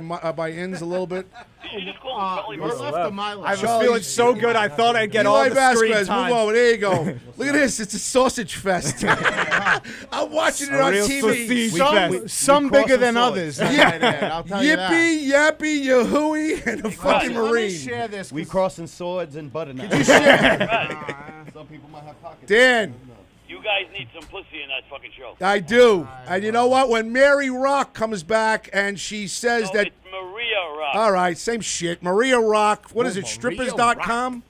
ends a little bit? Did you just call him Charlie Your Murphy? left or my I left? was Charlie- feeling so good. I thought I'd get all Eli the screen Vasquez, time. move over. There you go. Look at this. It's a sausage fest. I'm watching it A on real TV. sausage Some bigger than others. Yeah. I'll tell you that. Yippee, yappy, yahooey, and a fucking Let me Marine. share this. We crossing swords and butter You knives. share. Some people might have pockets. Dan, You guys need some pussy in that fucking show. I do. And you know what? When Mary Rock comes back and she says No, that. it's Maria Rock. All right, same shit. Maria Rock. What is it? Strippers.com?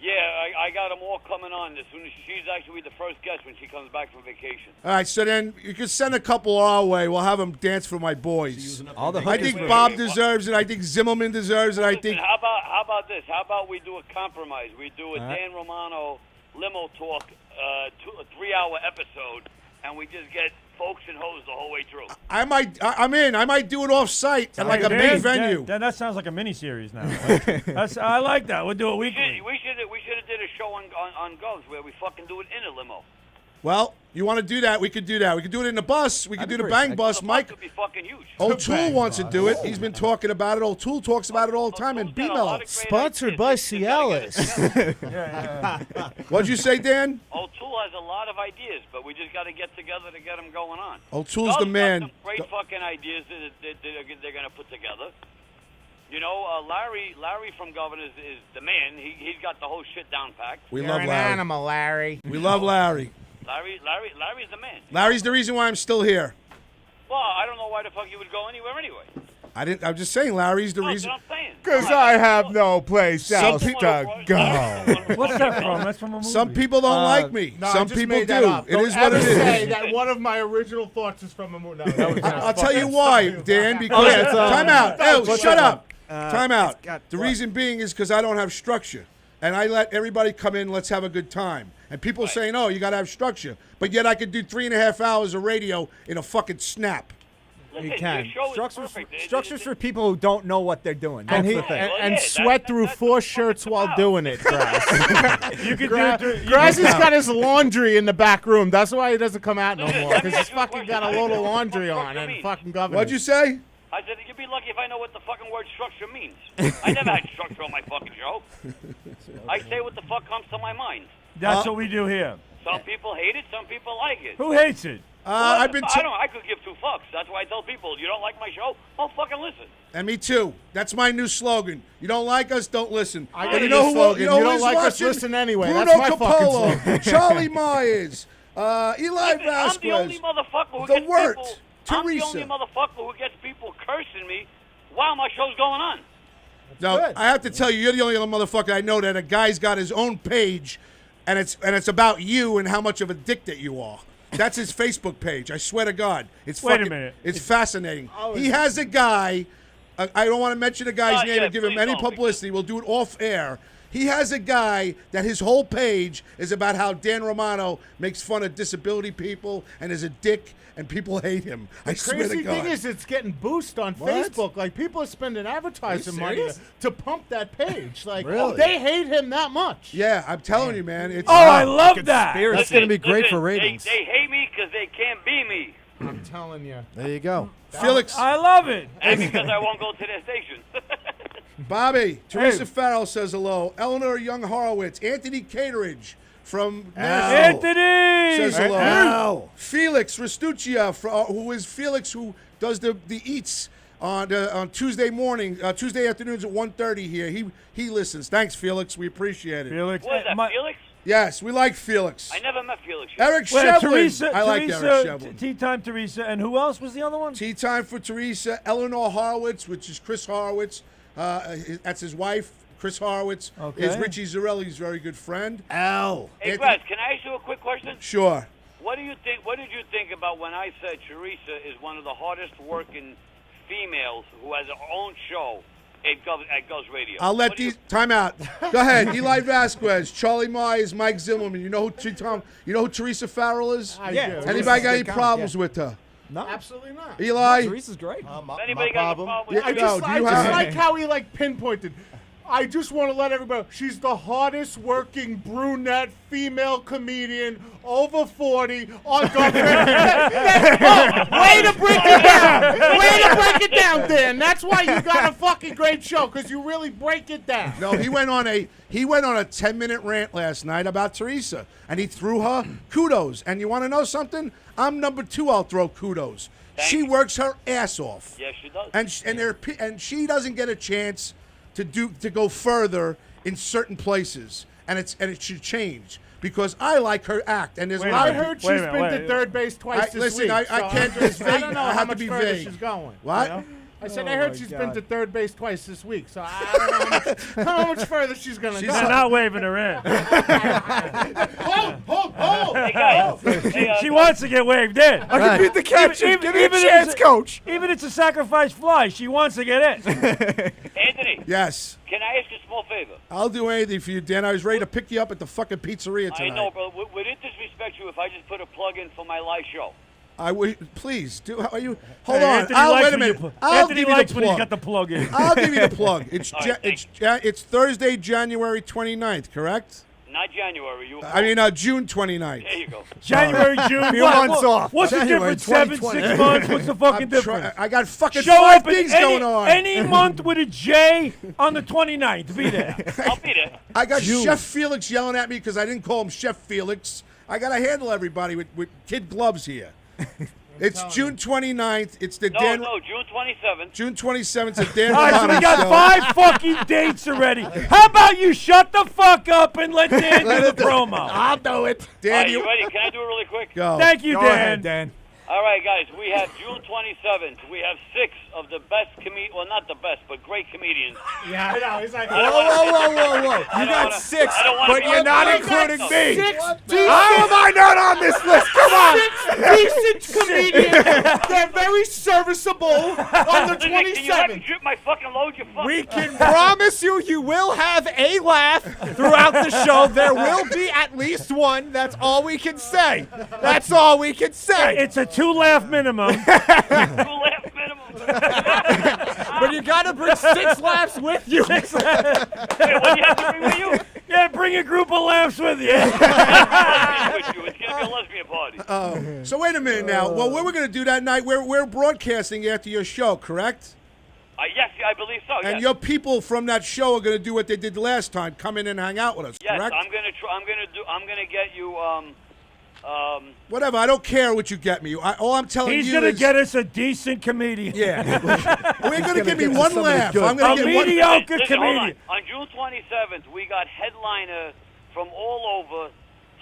Yeah, I got them all coming on as soon as she's actually the first guest when she comes back from vacation. All right, so then you can send a couple our way. We'll have them dance for my boys. All the I hookers think were- Bob deserves it. I think Zimmerman deserves it. I Listen, think. how about this? How about we do a compromise? We do a Dan Romano Limo Talk 3-hour episode, and we just get folks and hoes the whole way through. I'm in. I might do it off site at like a big venue. That sounds like a mini-series now. I like that. We'll do it weekly. We should have did a show on Govs where we fucking do it in a limo. Well, you want to do that? We could do that. We could do it in the bus. We could do the bang bus. Mike Could be fucking huge. O'Toole wants to do it. He's been talking about it. O'Toole talks about it all the time. And B-Mellow. Sponsored by Cialis. What'd you say, Dan? O'Toole has a lot of ideas, but we just got to get together to get them going on. O'Toole's the Doug's got man. some great fucking ideas that they're going to put together. You know, Larry from Governors is the man. He's got the whole shit down packed. We love Larry. animal, Larry. We love Larry. Larry's the man. Larry's the reason why I'm still here. Well, I don't know why the fuck you would go anywhere anyway. I'm just saying Larry's the reason. That's what I'm saying. Because I have no place else to go. What's that from? That's from a movie. Some people don't like me. No, Some I just people made that do. up. It Don't is what it ever say is. that one of my original thoughts is from a movie. I'll tell you why, Dan. Because time out. Oh, shut up. Time out. The reason being is because I don't have structure, and I let everybody come in. Let's have a good time. And people saying, "Oh, you got to have structure," but yet I could do 3.5 hours of radio in a fucking snap. You Listen, can. your show is Structures, perfect. structures for people who don't know what they're doing. That's the thing. And sweat through 4 shirts while doing it, Graz. You can do it. Graz has got his laundry in the back room. That's why he doesn't come out no more. Because he's fucking got a load of laundry on and fucking Governors. What'd you say? I said, you'd be lucky if I know what the fucking word structure means. I never had structure on my fucking show. I say what the fuck comes to my mind. That's what we do here. Some people hate it, some people like it. Who hates it? I've been. I could give 2 fucks. That's why I tell people, you don't like my show? Don't fucking listen. And me too. That's my new slogan. You don't like us, don't listen. I And got you a know new who? slogan. You know You who don't is like us, watching? listen anyway. Bruno That's my fucking Capolo, slogan. Charlie Myers, Eli I'm the only Vasquez. motherfucker who The gets Wort, people. Teresa. I'm the only motherfucker who gets people cursing me while my show's going on. No, good. I have to tell you, you're the only other motherfucker I know that a guy's got his own page, and it's about you and how much of a dick that you are. That's his Facebook page. I swear to God, it's Wait a fucking, minute. It's fascinating. He has a guy. I don't want to mention the guy's name and give him please any don't, publicity. We'll do it off air. He has a guy that his whole page is about how Dan Romano makes fun of disability people and is a dick, and people hate him. I swear to Crazy God. thing is, it's getting boost on What? Facebook. Like, people are spending advertising money serious? to pump that page. Like, Really? they hate him that much. Yeah, I'm telling you, man. It's Oh, I love that. That's going to be great for Listen, ratings. They hate me because they can't be me. I'm telling you. There you go. Felix, I love it. And because I won't go to their station. Bobby, Teresa Farrell says hello. Eleanor Young Horowitz, Anthony Cateridge from Nashville Anthony says hello. Ow. Felix Restuccia, who is Felix, who does the eats on Tuesday morning, Tuesday afternoons at 1:30 here. He listens. Thanks, Felix. We appreciate it. Felix. What is that, Felix? Yes, we like Felix. I never met Felix yet. Eric Wait, Shevlin. Teresa. I like Teresa, Eric Shevlin. Tea Time Teresa. And who else was the other one? Tea time for Teresa. Eleanor Horowitz, which is Chris Horowitz. That's his wife. Chris Horowitz is Okay. Richie Zarelli's very good friend. Ow. Hey, Graz, can I ask you a quick question? Sure. What do you think? What did you think about when I said Teresa is one of the hardest working females who has her own show at GovsRadio? I'll let these time out. Go ahead. Eli Vasquez, Charlie Myers, Mike Zimmerman. You know who Teresa Farrell is? I Yeah. do. Anybody got any problems with her? No. Absolutely not. Eli? Teresa's great. If anybody got a problem with Yeah, I Teresa, just, do I you just have- like how he like pinpointed. I just want to let everybody know she's the hardest working brunette female comedian over 40 on way to break it down. Way to break it down, Dan. That's why you got a fucking great show, because you really break it down. No, he went on a 10-minute rant last night about Teresa, and he threw her kudos. And you want to know something? I'm number 2. I'll throw kudos. She works her ass off. yes, she does. And she doesn't get a chance to go further in certain places, and it should change because I like her act. And there's a lot I of heard Wait a she's minute, been wait, to third base twice this listen, week. I so can't I'm just I vague. don't know I how have to much be further vague. she's going. What? You know? I said Oh I heard my she's God. been to third base twice this week, so I don't know how much further she's going to go. They're not waving her in. Hey, guys. Hey, She wants to get waved in. I can beat the catch. Give me a if chance, it's coach. Even it's a sacrifice fly. She wants to get in. Anthony, Yes. can I ask you a small favor? I'll do anything for you, Dan. I was ready to pick you up at the fucking pizzeria tonight. I know, but would it disrespect you if I just put a plug in for my live show? I would. Please do. How are you? Hold Hey, on. Anthony I'll likes wait a when you minute. pl- I'll Anthony give you likes the when he's plug. got the plug in. I'll give you the plug. It's All right, it's Thursday, January 29th, correct? not January. June 29th. There you go. January, June. Few months off. What's the January difference? 7, 6 months? What's the fucking difference? I got fucking Show 5 up at things going on. any month with a J on the 29th. Be there. I'll be there. I got Chef Felix yelling at me because I didn't call him Chef Felix. I got to handle everybody with kid gloves here. It's June 29th. It's the No, June 27th. June 27th. It's the Dan All right, so Romano we got show. 5 fucking dates already. How about you shut the fuck up and let Dan do the promo? I'll do it. Dan, Are you ready? Can I do it really quick? Go. Thank you, Go Dan. ahead, Dan. All right, guys. We have June 27th. We have 6 of the best well, not the best, but great comedians. Yeah, I know. He's like, Whoa. You got 6, I don't wanna but be you're on not the including list. me. 6 How am I not on this list? Come on. decent comedians. They're very serviceable on the Listen, can you let me 27th. drip my fucking load, you fucking... We can promise you will have a laugh throughout the show. There will be at least one. That's all we can say. That's all we can say. It's a 2-laugh minimum. 2 laugh minimum. But you got to bring 6 laughs with you. Hey, what do you have to bring with you? Yeah, bring a group of laughs with you. Lesbian with you. It's going to be a lesbian party. So wait a minute now. Well, what we're going to do that night, we're broadcasting after your show, correct? Yes, I believe so. And yes. your people from that show are going to do what they did last time, come in and hang out with us, Yes, correct? I'm gonna get you. Whatever, I don't care what you get me. All I'm telling He's you going to is... get us a decent comedian. Yeah. We're going to give me get one somebody laugh. good. I'm going A to get one... mediocre Listen, hold comedian. on June 27th, we got headliner from all over,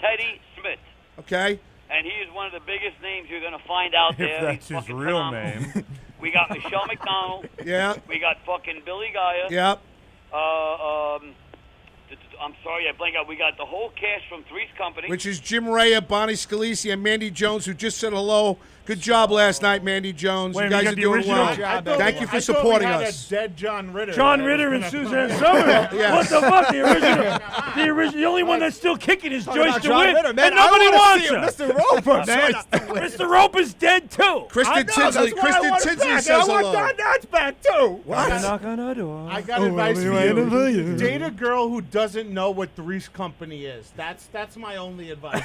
Teddy Smith. Okay? And he is one of the biggest names you're going to find out there. If that's He's his fucking real phenomenal. name. We got Michelle McDonald. Yeah. We got fucking Billy Gaia. Yep. I'm sorry, I blanked out. We got the whole cast from Three's Company. Which is Jim Raya, Bonnie Scalisi, and Mandy Jones, who just said hello. Good job last night, Mandy Jones. Wait, you we guys got are the doing original well. job. Thank you for I thought supporting we had us. A dead John Ritter. John that Ritter was and gonna Suzanne come. Summers. Yes. What the fuck? The original. The only one that's still kicking is Talking Joyce about John DeWitt, Ritter, man. and nobody I wants wanna her. see Mr. Roper, man. Mr. Roper's dead too. Kristen Tinsley says I hello. want Don Knotts back, too. What? Knock on our door. I got advice for you. Date a girl who doesn't know what Three's Company is. That's my only advice.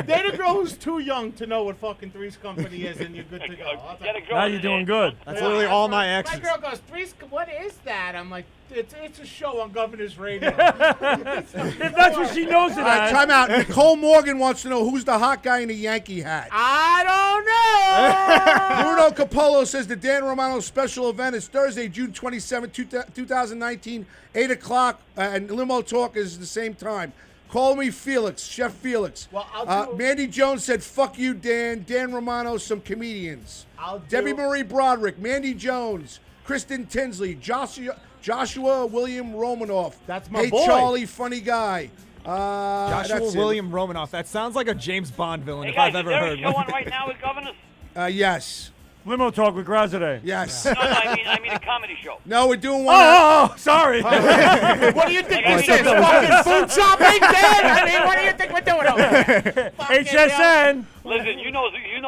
Date a girl who's too young to know what fucking Three's Company is, and you're good to go. Get a girl Now in you're there. doing good. That's literally all my exes. My girl goes, Three's, what is that? I'm like, it's a show on Governor's Radio. If that's what she knows it All right, as. time out. Nicole Morgan wants to know who's the hot guy in the Yankee hat. I don't know. Bruno Capolo says the Dan Romano special event is Thursday, June 27, 2019, 8 o'clock, and Limo Talk is the same time. Call me Felix, Chef Felix. Well, I'll do- Mandy Jones said, fuck you, Dan. Dan Romano, some comedians. I'll do- Debbie Marie Broderick, Mandy Jones, Kristen Tinsley, Joshua William Romanoff. That's my hey, boy. Charlie, funny guy. Joshua that's it. William Romanoff. That sounds like a James Bond villain Hey if guys, I've ever is there heard a show one. on right now with Governors? Yes. Limo Talk with Graz today. Yes. No, I mean a comedy show. No, we're doing one. Oh, sorry. What do you think this is? Fucking food shopping, Dan? I mean, what do you think we're doing over here? HSN. Listen, you know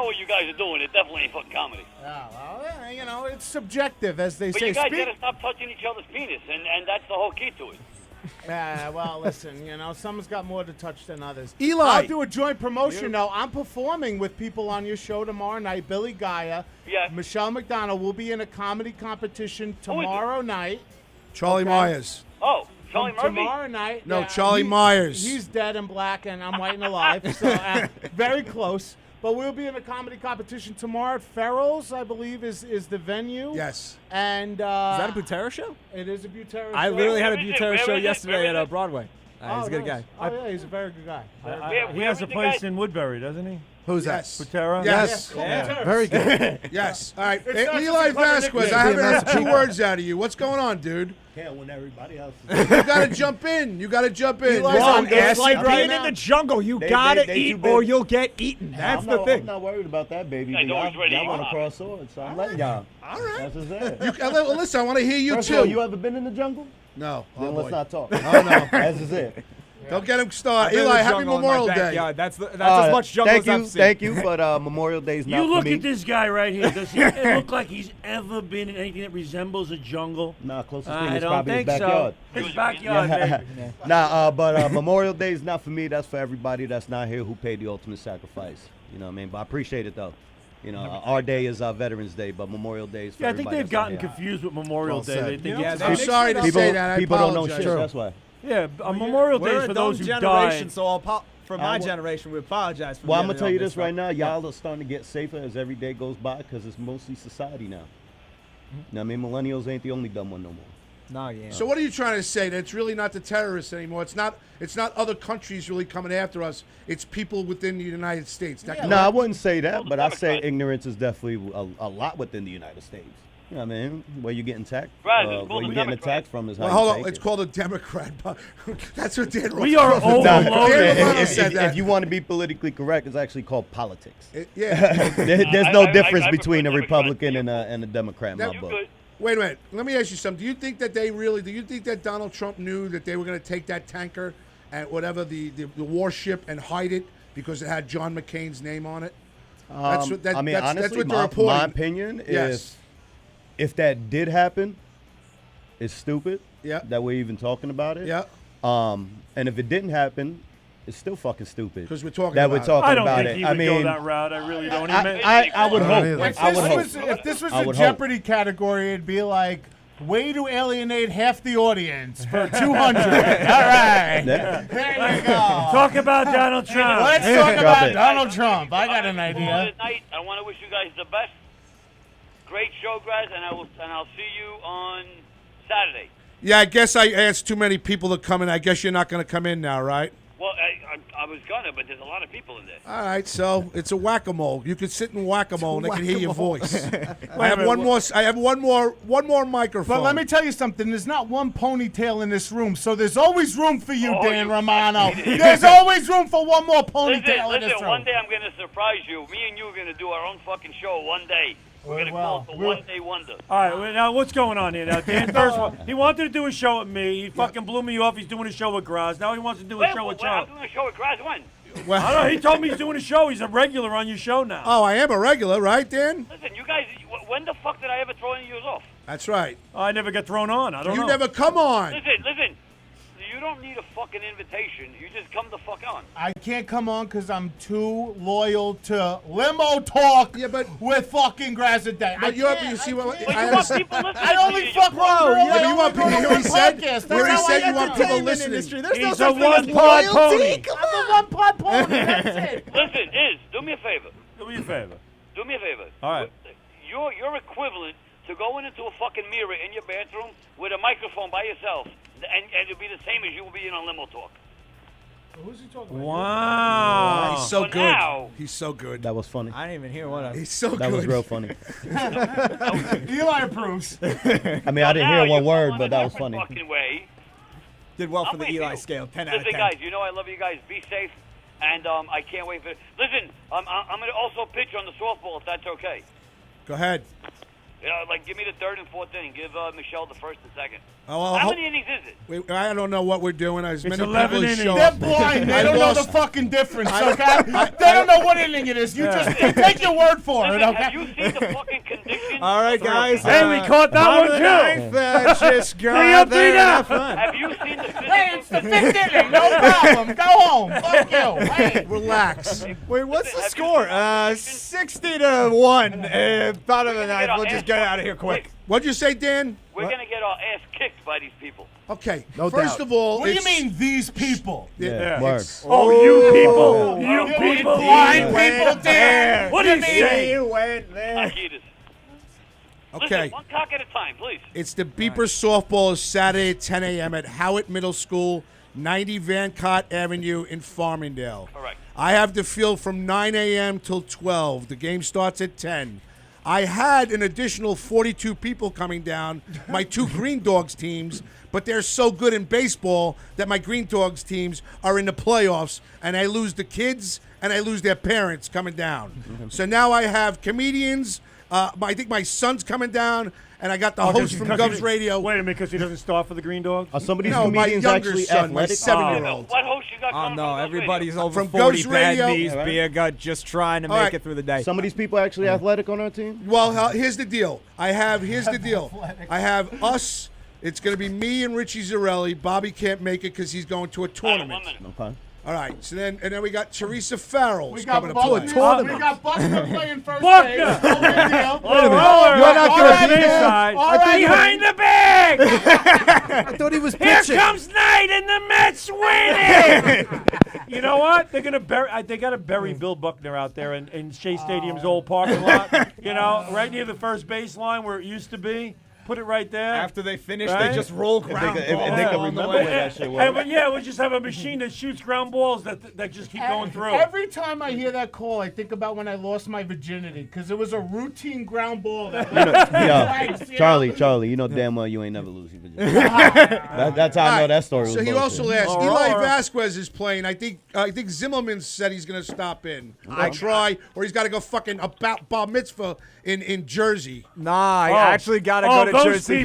what you guys are doing. It definitely ain't fucking comedy. Well, you know, it's subjective, as they But say. you guys gotta stop touching each other's penis, and that's the whole key to it. Well, listen, you know, someone's got more to touch than others. Eli. I'll do a joint promotion, though. I'm performing with people on your show tomorrow night. Billy Gaia. Yeah. Michelle McDonald will be in a comedy competition Who is it? tomorrow night. Charlie Okay. Myers. Oh, Charlie Murphy. Tomorrow night. No, Charlie Myers. He's dead and black, and I'm white and alive. So very close. But we'll be in a comedy competition tomorrow at Farrell's, I believe, is the venue. Yes. And Is that a Butera show? it is a Butera I show. literally had a Where is it? Butera Where show is it? yesterday Where at is it? Broadway. He's a good nice. guy. Oh, yeah, he's a very good guy. He has a place in Woodbury, doesn't he? Who's Yes. Butera? Yes. Yeah. Very good. Yes. All right. It's not Eli just a clever Vasquez, nickname. I haven't Yeah, heard 2 words out of you. What's going on, dude? Yeah, when everybody else You got to jump in. You got to jump in. Eli's Wrong on ass. It's like right being now. in the jungle. You They- gotta they eat too big. or you'll get eaten. That's I'm the not, thing. I'm not worried about that, baby. Yeah, Y'all, always ready to y'all want go. to cross swords, so I'm letting y'all. All right. That's just it. Listen, I want to hear you, First too. of all, you ever been in the jungle? No. Then Oh, let's boy. not talk. Oh, no. That's just it. Don't get him started. I've been in Eli, the happy jungle in my Memorial Day. backyard. That's as much jungle as I've seen. Thank you, but Memorial Day's not You for look me. at this guy right here. Does he look like he's ever been in anything that resembles a jungle? Nah, closest thing I is don't probably his think backyard. so. His backyard, baby. But Memorial Day is not for me. That's for everybody that's not here who paid the ultimate sacrifice. You know what I mean? But I appreciate it, though. You know, our day is Veterans Day, but Memorial Day is for Yeah, I think everybody they've that's not gotten here. confused with Memorial Day. They think Yeah, it's I'm sorry to say that. I People don't know apologize. shit. That's why. Yeah, Memorial Day We're is a for dumb those who generation, died. so for my generation, we apologize for Well, I'm getting gonna tell you all this right stuff. now. Y'all are starting to get safer as every day goes by because it's mostly society now. Now, I mean, millennials ain't the only dumb one no more. No, yeah. So what are you trying to say? That it's really not the terrorists anymore. It's not other countries really coming after us. It's people within the United States. No, I wouldn't say that, but I say ignorance is definitely a lot within the United States. You know what I mean? Where you getting attacked, Right, it's where called you a getting Democrat. attacked from is how Well, you hold on. take It's it. called a Democrat. But that's what Dan We are Romano- overloaded. Dan Romano if, said that. if you want to be politically correct, it's actually called politics. Yeah. There's no I difference prefer between a Democrat. Republican and a Democrat in Now, my you book. Good. Wait a minute. Let me ask you something. Do you think that Donald Trump knew that they were going to take that tanker and whatever the warship and hide it because it had John McCain's name on it? I mean, honestly, that's what they're my reporting. opinion Yes. is if that did happen, it's stupid Yeah. that we're even talking about it. Yeah. And if it didn't happen, it's still fucking stupid. 'Cause we're talking that about we're it. talking I don't about think it. he I would go mean, that route. I really don't. I would hope. I would hope. If this was I a would hope. Jeopardy category, it'd be like, way to alienate half the audience for 200. All right. Yeah. There you go. Talk about Donald Trump. Let's talk about Donald Trump. I got an idea. Tonight, I want to wish you guys the best. Great show, guys, and I'll see you on Saturday. Yeah, I guess I asked too many people to come in. I guess you're not going to come in now, right? Well, I was gonna, but there's a lot of people in there. All right, so it's a whack-a-mole. You could sit in whack-a-mole and they can hear your voice. I have one more microphone. But let me tell you something. There's not one ponytail in this room, so there's always room for you, Dan Romano. There's always room for one more ponytail in this room. One day I'm gonna surprise you. Me and you are gonna do our own fucking show one day. We're gonna call it the One Day Wonder. All right, well, now what's going on here? Now, Dan, first of all, he wanted to do a show with me. He fucking blew me off. He's doing a show with Graz. Now he wants to do a show with I'm Trump. doing a show with Graz when? I don't know. He told me he's doing a show. He's a regular on your show now. Oh, I am a regular, right, Dan? Listen, you guys, when the fuck did I ever throw any of yours off? That's right. I never get thrown on. I don't know. You never come on. Listen. You don't need a fucking invitation. You just come the fuck on. I can't come on because I'm too loyal to Limo Talk with fucking Graz Day. But you see what I only fuck one girl. Yeah, but you want people. He said you want people listening. He's a one-pod pony. I'm a one-pod pony. That's it. Listen, do me a favor. Do me a favor. Do me a favor. All right. You're equivalent to going into a fucking mirror in your bathroom with a microphone by yourself, and it'll be the same as you will be in a Limo Talk. Who's he talking about? Wow. He's so But good. now- He's so good. That was funny. I didn't even hear one of them. He's so good. That was real funny. Eli approves. I mean, I didn't hear one word, but that was funny. Fucking way. Did well for I'll the wait Eli you. scale. 10 out of Listen, 10. guys, you know I love you guys. Be safe, and I can't wait for it. Listen, I'm going to also pitch on the softball, if that's okay. Go ahead. Like, give me the third and fourth inning. Give Michelle the first and second. Oh, well, How many innings is it? Wait, I don't know what we're doing. As many 11 people as innings. show They're up. blind. They I don't know lost- the fucking difference, okay? They don't know what inning it is. You just take your word for it, Listen, okay? have you seen the fucking conditions? All right, guys. Hey, we caught that bottom one, of the too. ninth, just go Three out up, three there and down. have fun. Have you seen the physical? Hey, it's the fifth inning. No problem. Go home. Fuck you. Hey. Relax. Wait, what's the Have you score? seen 60-1. Bottom of the ninth. We'll just get out of here quick. What'd you say, Dan? We're going to get our ass kicked by these people. Okay. No First doubt. of all, What do you it's- mean, these people? Yeah, Yeah. word. Oh, you people. You You people. blind went people, Dan. What do you say? You went there. Taquitos. Okay. Listen, one cock at a time, please. It's the Beeper softball is Saturday at 10 a.m. at Howitt Middle School, 90 Van Cott Avenue in Farmingdale. Correct. I have the field from 9 a.m. till 12. The game starts at 10. I had an additional 42 people coming down, my two Green Dogs teams, but they're so good in baseball that my Green Dogs teams are in the playoffs, and I lose the kids and I lose their parents coming down. So now I have comedians, I think my son's coming down, and I got the host from Govs Radio. Wait a minute, because he doesn't start for the Green Dogs? Are some of these No, my comedians younger actually son, my athletic? 7-year-old. What host you got Oh coming no, from Govs everybody's Radio? over From 40, Ghost bad Radio. knees, beer gut, just trying to All make right. it through the day. Some of these people actually athletic on our team? Well, here's the deal. I have us. It's going to be me and Richie Zarelli. Bobby can't make it because he's going to a tournament. Okay. All right. So then we got Teresa Farrell's We got coming to play. Buckner. We got Buckner playing first Buckner! base. No big deal. Wait a minute. You're not gonna be there? All right. Behind the bag! I thought he was Here pitching. comes Knight and the Mets winning! You know what? They're gonna bury. They gotta bury Bill Buckner out there in Shea Stadium's old parking lot. You know, right near the first baseline where it used to be. Put it right there. After they finish, Right? they just roll ground If they balls can along the remember way. where that shit was. We just have a machine that shoots ground balls that just keep going through. Every time I hear that call, I think about when I lost my virginity because it was a routine ground ball. Charlie, you know damn well you ain't never lose your virginity. That's how I know that story was So he bullshit. also asked. Eli Vasquez is playing. I think Zimmerman said he's going to stop in. I'll try, or he's got to go fucking about bar mitzvah in Jersey. Nah, I actually got to go to Jersey.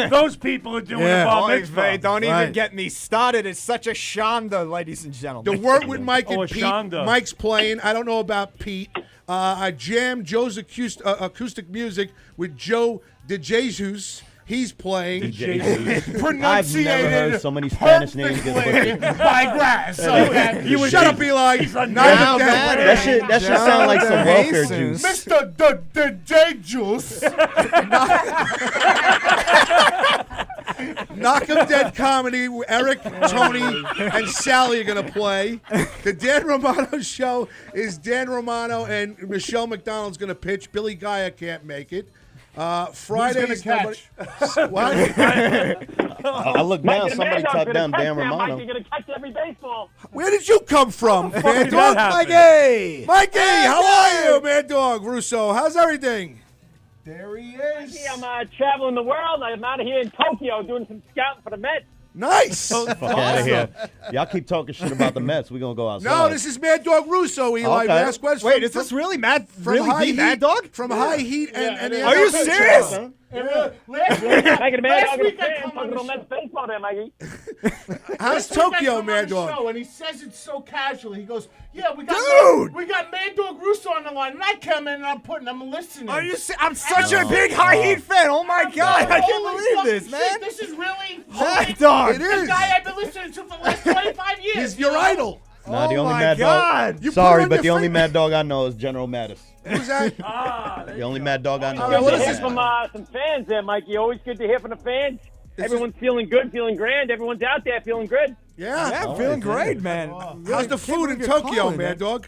Those people are doing a bar mitzvah. Don't even get me started. It's such a shanda, ladies and The gentlemen. work with Mike and a Pete. shanda. Mike's playing. I don't know about Pete. I jammed Joe's acoustic music with Joe DeJesus. He's playing. I've never Pronunciated heard so many Spanish names get perfectly butchered. by Graz. So Shut up, Eli. Now, That shit sound like some welfare juice. Mr. The J Juice. Knock 'em Dead comedy. Eric, Tony, and Sally are going to play. The Dan Romano show is Dan Romano and Michelle McDonald's going to pitch. Billy Gaia can't make it. Friday Who's gonna catch? What? I look down, somebody typed down Dan Romano. You're going to catch every baseball. Where did you come from, man did dog? that happen? Mikey! Mikey, how are you, man dog? Russo, how's everything? There he is. I'm traveling the world. I'm out of here in Tokyo doing some scouting for the Mets. Nice. Fuck out of here. Y'all keep talking shit about the Mets. We're going to go outside. No, this is Mad Dog Russo, Eli Okay. Vasquez. Wait, is this really Mad? Really the Mad Dog? From High Heat and the Are you NFL serious? show. Last week I come on the Mets baseball there, Mikey. How's Tokyo, Mad Dog? And he says it so casually. He goes, "Yeah, we got Mad Dog Russo on the line." And I come in and I'm listening. Are you? I'm such a big High Heat fan. Oh my God, I can't Holy believe fucking this, shit, man. This is really Mad Dog. It the is. guy I've been listening to for the last 25 years. He's your idol. Nah, the Oh only my Mad God. Dog. You put Sorry, it on but your the only freak- Mad Dog I know is General Mattis. Who's that? The only Mad Dog I know. right, what Good is to this? hear from some fans there, Mikey. Always good to hear from the fans. Everyone's feeling good, feeling grand. Everyone's out there feeling good. Yeah. Yeah, I'm feeling great, man. How's the food in Tokyo, Mad Dog?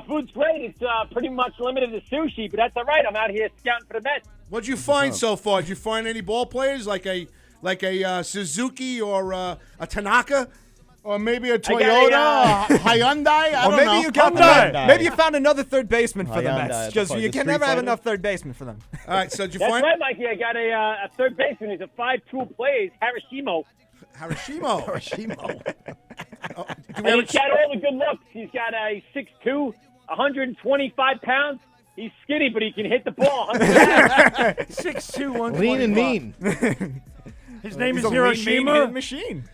Food's great. It's pretty much limited to sushi, but that's all right. I'm out here scouting for the Mets. What'd you find so far? Did you find any ball players like a Suzuki or a Tanaka? Or maybe a got a, Toyota, Hyundai. I Or don't maybe know. you got Hyundai. maybe you found another third baseman for the Hyundai, Mets. the Just you fucking can Street never have Fighter. enough third basemen for them. All right, so did you That's find right, Mikey. I got a third baseman. He's a 5'2" player. He's Harashimo. Hiroshima? And he's got all the good looks. He's got a 6'2", 125 pounds. He's skinny, but he can hit the ball. 6'2", 125. Lean and mean. His name He's is a lean, mean, Hiroshima. hitting machine.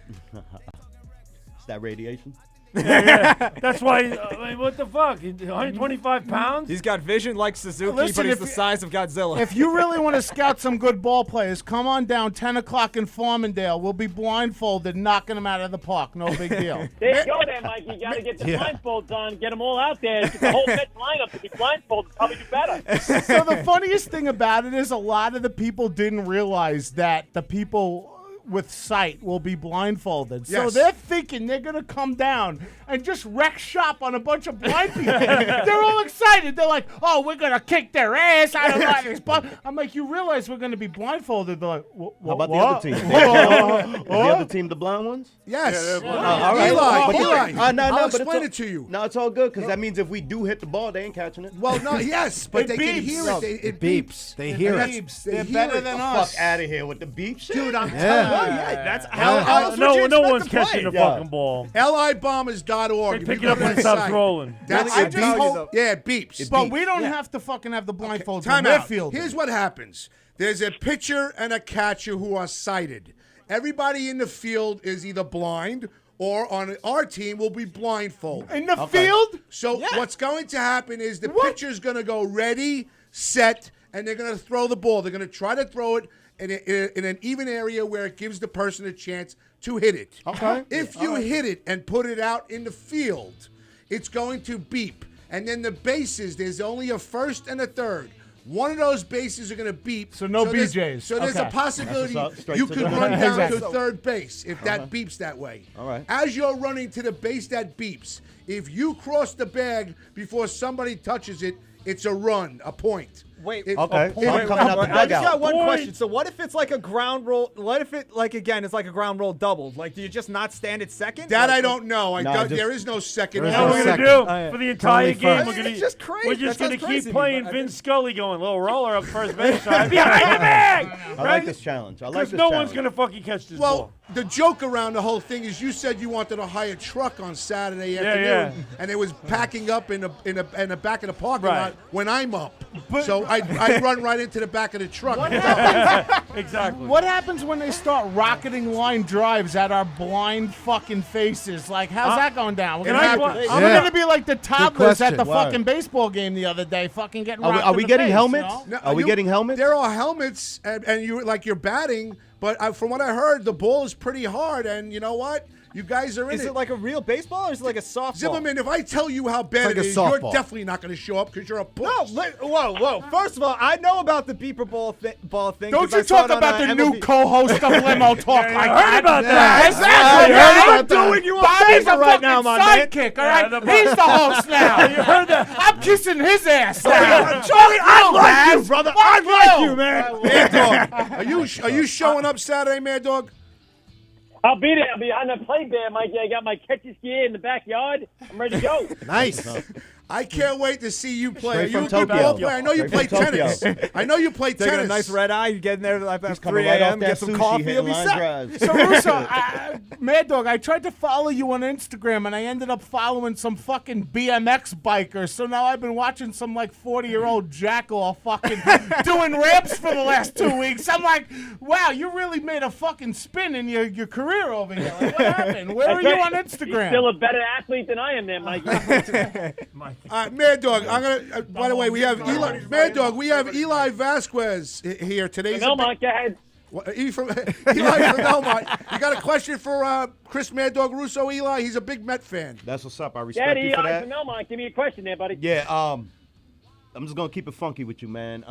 Is that radiation? That's why. What the fuck? 125 pounds? He's got vision like Suzuki, Listen, but he's if the you- size of Godzilla. If you really want to scout some good ball players, come on down 10 o'clock in Farmingdale. We'll be blindfolded, knocking them out of the park. No big deal. There you go there, Mikey. You got to get the blindfolds on, get them all out there. Get the whole Mets lineup to be blindfolded. Probably do better. So the funniest thing about it is a lot of the people didn't realize that the people with sight will be blindfolded. So Yes. they're thinking they're going to come down and just wreck shop on a bunch of blind people. They're all excited. They're like, oh, we're going to kick their ass. I don't like this. I'm like, you realize we're going to be blindfolded. They're like, How about the other team? Is the other team the blind ones? Yes. All right. Eli. No, I'll but it's explain all- it to you. No, it's all good because that means if we do hit the ball, they ain't catching it. Well, no, yes, but It they can beeps. hear No, it. It beeps. They hear it. They They're hear better it. than Fuck us. out of here with the beep shit. Dude, I'm Yeah. telling yeah. That's how else would you no expect one's to play? catching the fucking ball. libombers.org. They pick it up when it stops rolling. That's I it. just hope- Yeah, it beeps. But we don't have to fucking have the blindfolds Time when we're out. fielding. Here's what happens. There's a pitcher and a catcher who are sighted. Everybody in the field is either blind or on our team will be blindfolded. In the field? So what's going to happen is the pitcher's going to go ready, set, and they're going to throw the ball. They're going to try to throw it in an even area where it gives the person a chance to hit it. Okay. If you hit it and put it out in the field, it's going to beep. And then the bases, there's only a first and a third. One of those bases are going to beep. So no there's- BJs. So there's a Okay. possibility Straight you to could the- run down to Exactly. third base if that beeps that way. All right. As you're running to the base that beeps, if you cross the bag before somebody touches it, it's a run, a point. Wait, If- Okay. if- So I'm coming out the I just dugout. got one Point. question. So what if it's like a ground roll? What if it, like, again, it's like a ground roll double? Like, do you just not stand at second? That Like, I don't know. No, just- There is no second. There is You know no what we're second. gonna do Oh, yeah. for the entire only game? first. We're gonna It's just crazy. We're That just gonna sounds keep crazy to me, playing but I Vince think- Scully going little roller up first base side behind the bag. I like this challenge. I like Because this no challenge. one's gonna fucking catch this Well, ball. the joke around the whole thing is you said you wanted to hire a truck on Saturday afternoon, yeah. and it was packing up in the back of the parking Right. lot when I'm up. So I'd run right into the back of the truck. Exactly. What happens when they start rocketing line drives at our blind fucking faces? Like, how's that going down? We're It gonna, happens. I'm Yeah. gonna be like the toddlers at the question. fucking baseball game the other day, fucking getting Are we- rocked are in we the getting face, helmets? You know? Now, Are we getting helmets? There are helmets, and you like you're batting, but from what I heard, the ball is pretty hard, and you know what? You guys are in Is it like a real baseball or is it like a softball? Zimmerman, if I tell you how bad like it a is, you're softball. definitely not going to show up because you're a puss. No, whoa. First of all, I know about the beeper ball thing. Don't 'cause you I saw talk it on, about the new MLB. co-host of Limo Talk like I that. heard about that. Exactly. I heard I'm about that. doing you a Bobby's favor a right now, fucking my man. sidekick, All Yeah, right, the- he's the host now. You heard that? I'm kissing his ass now. Charlie, I like you, Baz. brother. Fuck I like you. you, man. Mad Dog, are you showing up Saturday, Mad Dog? I'll be there. I'll be on the play bear, Mike. I got my catcher's gear in the backyard. I'm ready to go. Nice. I can't wait to see you play. Straight Are you from a good Tokyo. ball player? I know you play Straight from tennis. Tokyo. I know you play Taking tennis. a nice red eye, you get in there like He's about coming 3 right off a.m., that get some sushi, coffee, hitting you'll be line set. drives. So, Russo, Mad Dog, I tried to follow you on Instagram, and I ended up following some fucking BMX bikers. So now I've been watching some, like, 40-year-old jackal fucking doing ramps for the last 2 weeks. I'm like, wow, you really made a fucking spin in your career over here. Like, what happened? Where are you on Instagram? He's still a better athlete than I am there, Mike. Mad Dog, I'm gonna. By the way, we have Eli. Mad Dog, we have Eli Vasquez here today. No, Mike, go ahead. Eli from Belmont. You got a question for Chris Mad Dog Russo? Eli, he's a big Met fan. That's what's up. I respect Daddy, you for Eli that. from Belmont, give me a question there, buddy. Yeah, I'm just gonna keep it funky with you, man.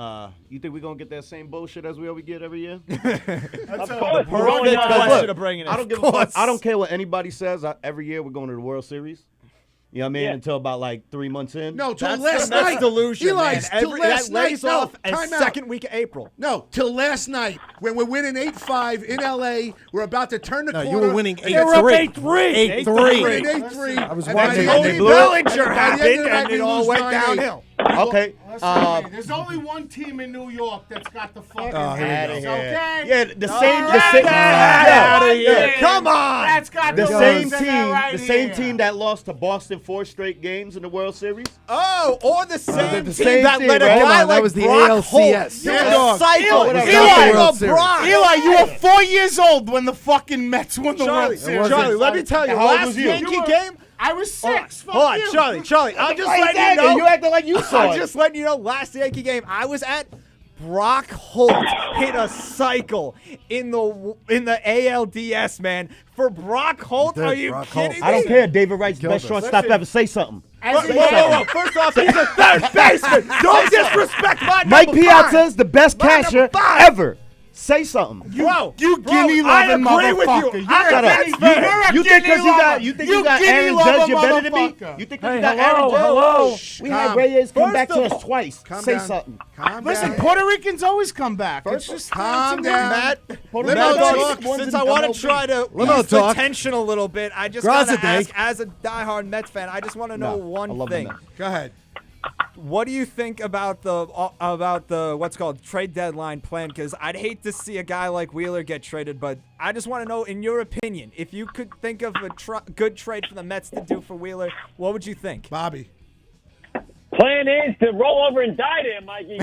You think we're gonna get that same bullshit as we always get every year? Of course. We're only Look, question of bringing it. I don't give a fuck. I don't care what anybody says. Every year we're going to the World Series. You know what I mean? Yeah. Until about like 3 months in. No, till That's last night. That's delusion, Eli, man. till last that night. lays No, off at time out. second week of April. No, till last night when we're winning 8-5 in LA. We're about to turn the No, corner. you were winning They were up 8-3. 8-3. 8-3. Winning 8-3. I was And by watching the it. end of They the blew it. night- Bellinger by the end of happened, the night, and we it all lose went 9-8. downhill. Okay. There's only one team in New York that's got the fucking Outta hands, here. okay? Yeah, the All same. right, The same. get outta here. Come on. That's got The the same losers team, right the same here. team that lost to Boston 4 straight games in the World Series. Oh, or the same the team same that team, let a right? guy That like was the Brock ALCS. Holt. Mad Dog. Cycle. Whatever. Eli, World Series. Eli, you were 4 years old when the fucking Mets won the Charlie, World Series. Charlie, let me tell you, How old last was you? Yankee game. I was 6. Fuck Hold on, you. Charlie. I'm just letting you Exactly. know. You acting like you saw I'm it. just letting you know. Last Yankee game, I was at. Brock Holt hit a cycle in the ALDS, man. For Brock Holt, are you kidding me? I don't care. David Wright's Killed best us. shortstop ever. Say something. Whoa. First off, he's a third baseman. Don't disrespect my Mike number Piazza's the best My number catcher 5. ever. Say something. Bro, You guinea I loving agree with motherfucker. you. You're I a Shut up. guinea- you're a You think guinea because you lover. got guinea Aaron lover Judge, you're better than me? motherfucker. You think Hey, because you got Aaron hello, Judge? hello. We had Reyes come First back to of us twice. Calm Say down. something. Calm Listen, down. Puerto Ricans always come back. It's just Calm it's down. Matt, Puerto Limo Rico Talk. ones since in I want MLB. to try to Limo ease the Talk. tension a little bit, I just Graz gotta Day. ask, as a diehard Mets fan, I just want to know No, I one love thing. them. Go ahead. what do you think about the what's called trade deadline plan? Because I'd hate to see a guy like Wheeler get traded, but I just want to know, in your opinion, if you could think of a good trade for the Mets to do for Wheeler, what would you think? Bobby. Plan is to roll over and die there, Mikey.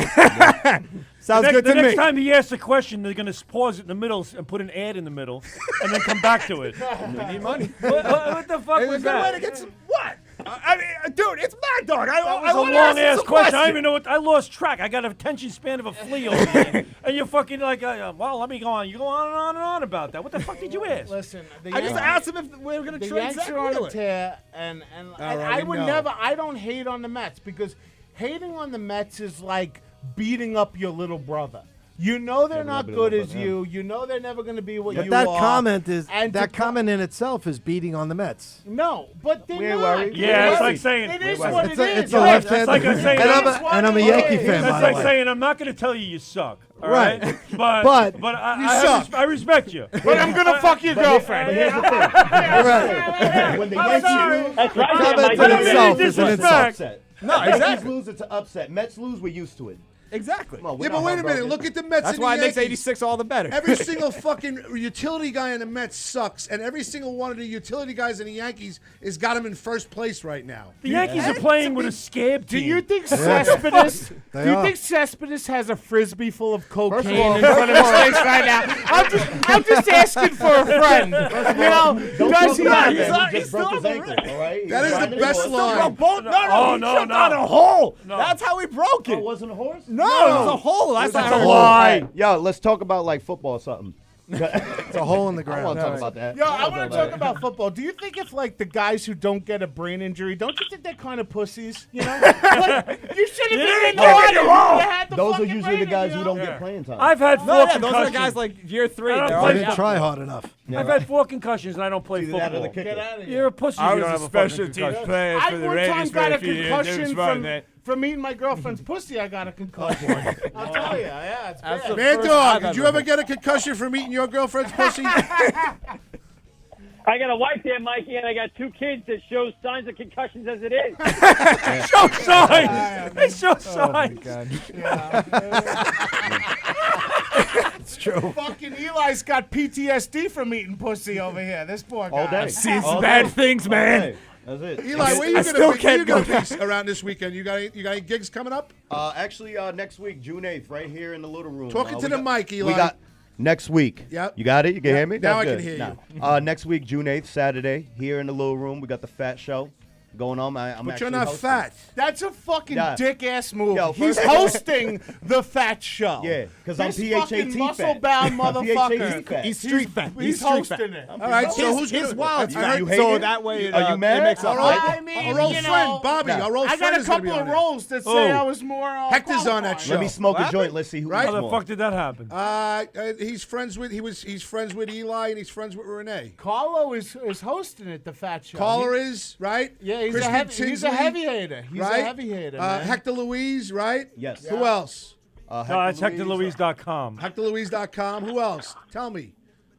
Sounds good to me. The next time he asks a question, they're going to pause it in the middle and put an ad in the middle, and then come back to it. We need money. What the fuck was that? Way to get some, what? I mean, dude, it's Mad Dog. That was a long-ass question. I don't even know what. I lost track. I got an attention span of a flea over here. And you're fucking like, well, let me go on. You go on and on and on about that. What the fuck did you ask? Listen, I just asked him if we were going to trade Yanks Zach are on Wheeler. a tear, and right, I would no. never. I don't hate on the Mets because hating on the Mets is like beating up your little brother. You know they're not good as you. You know they're never going to be what But you that are. comment is And that to- comment in itself is beating on the Mets. No, but they're We're not. worried. Yeah, it's like saying It is what it is. It's a Right. left That's hand. like I'm saying. And I'm a Yankee fan, by That's the like way. saying I'm not going to tell you suck. All Right. right. But I respect you. But I'm going to fuck your girlfriend. But here's the thing. Right. When the I'm Yankees sorry. lose, That's right, Comment there, in Mikey. itself is an Disrespect. insult. upset. No, Yankees exactly. lose, it's an upset. Mets lose, we're used to it. Exactly. Come on, we're Yeah, but not wait a minute. heartbroken. Look at the Mets That's and why it the makes Yankees. 86 all the better. Every single fucking utility guy in the Mets sucks, and every single one of the utility guys in the Yankees has got him in first place right now. The Yankees are playing with a scab Do team. you think Cespedes? They Do you are. think Cespedes has a frisbee full of cocaine all- in front of his face right now? I'm just asking for a friend. You know, Don't does talk he about have him. it? He just broke his ankle, all right? That is the best line. Oh, He no, tripped no. on a hole. No. That's how he broke Oh, it. it wasn't a horse? No, it was a hole. That's That's not a a lie. Hey, yo, let's talk about like football or something. It's a hole in the I want ground. to talk about that. Yo, I want to talk about football. Do you think if like the guys who don't get a brain injury, don't you think they're kind of pussies? You know, like, you should have been in the water. You had the Those are fucking usually the brain guys injury, who don't Yeah. get playing time. I've had four No, yeah, those concussions. are the guys like year 3. I don't They're play I all didn't try hard enough. I've had 4 concussions and I don't play Either that or the football. kicker. Get out of here. You're a pussy. I if was you don't a have a special fucking team concussion. player I for the one Raiders time for got a a few years. It was concussion fun, man. from eating my girlfriend's pussy. I got a concussion. I'll tell you. Yeah, it's That's bad. the Mad first Dog, I've did you ever ever get a concussion from eating your girlfriend's pussy? I got a wife there, Mikey, and I got 2 kids that show signs of concussions as it is. Show signs. They show signs. It's true. Fucking Eli's got PTSD from eating pussy over here. This poor guy. All day. Seen All some bad day. things, All man. day. That's it. Eli, where I you still gonna be? can't You gonna go. be around this weekend? You got any gigs coming up? Actually, next week, June 8th, right here in the Little Room. Talking to we the got- mic, Eli. We got next week. Yep. You got it? You can hear me? Now That's I can good. hear Nah. Next week, June 8th, Saturday, here in the Little Room. We got the Fat Show going on. I'm But actually you're not hosting. fat. That's a fucking Yeah. dick-ass move. Yo, He's first- hosting the Fat Show. Yeah, because I'm This PHAT fucking fat. muscle-bound motherfucker. fat. He's street fat. He's hosting it. All right, so who's his gonna? wild I fat. heard- You hate So it? that way it, Are you mad? it makes Our up. old, I mean, our old you friend know, Bobby. Nah. Our old I friend got a is gonna be couple on of there. roles that say Oh. I was more. Hector's on that qualified. show. Let me smoke What a joint. Let's see who Right? eats How the more. fuck did that happen? He's friends with he's friends with Eli and he's friends with Renee. Carlo is hosting it, the Fat Show. Caller is right. Yeah, he's Kristen a heavy Tinsley, hater. He's right? a heavy hater. Man. Hector Louise, right? Yes. Who else? No, that's HectorLouise.com. HectorLouise.com. Who else? Tell me.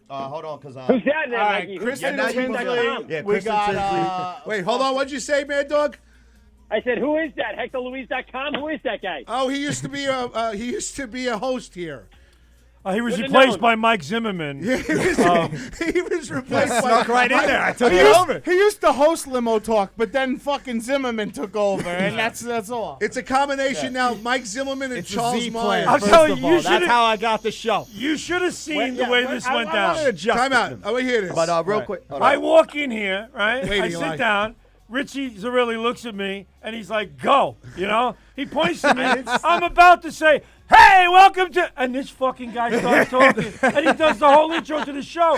Hold on, because Who's that there, All Mikey? right, Who's Kristen that? Tinsley. Yeah, We Kristen got. Tinsley. Wait, hold on. What'd you say, Mad Dog? I said, who is that? HectorLouise.com? Who is that guy? Oh, he used to be a host here. He was Would've replaced known. by Mike Zimmerman. He was replaced by Snuck right in there. I took He it over. used to host Limo Talk, but then fucking Zimmerman took over, and that's all. It's a combination now of Mike Zimmerman and It's a Charles Z Myers. plan. I'll First tell you, of you all, that's should've- how I got the show. You should have seen the way this went down. Time out. I want to hear this. But real quick. hold I on. walk in here, right? Wait, I Eli. sit down. Richie Zarilli looks at me and he's like, "Go!" You know? He points to me. I'm about to say, "Hey, welcome to," and this fucking guy starts talking, and he does the whole intro to the show,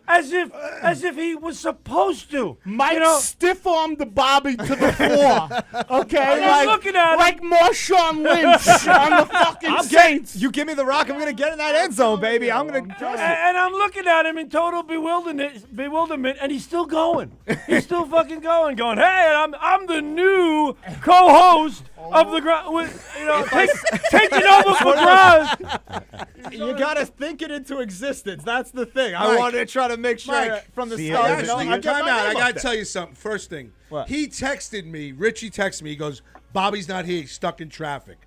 as if he was supposed to. Mike you know? stiff-armed the Bobby to the floor. Okay, I'm looking at him. like Marshawn Lynch on the fucking Saints. You give me the rock, I'm gonna get in that end zone, baby. I'm gonna trust it. And I'm looking at him in total bewilderment, and he's still going. He's still fucking going. Hey, I'm the new co-host of the ground. You know, take taking over for Graz. You gotta think it into existence. That's the thing. I Mike, wanted to try to make sure Mike, from the see start. it. you know, Actually, I get time my out. name I up gotta there. tell you something. First thing, What? he texted me. Richie texted me. He goes, "Bobby's not here. He's stuck in traffic.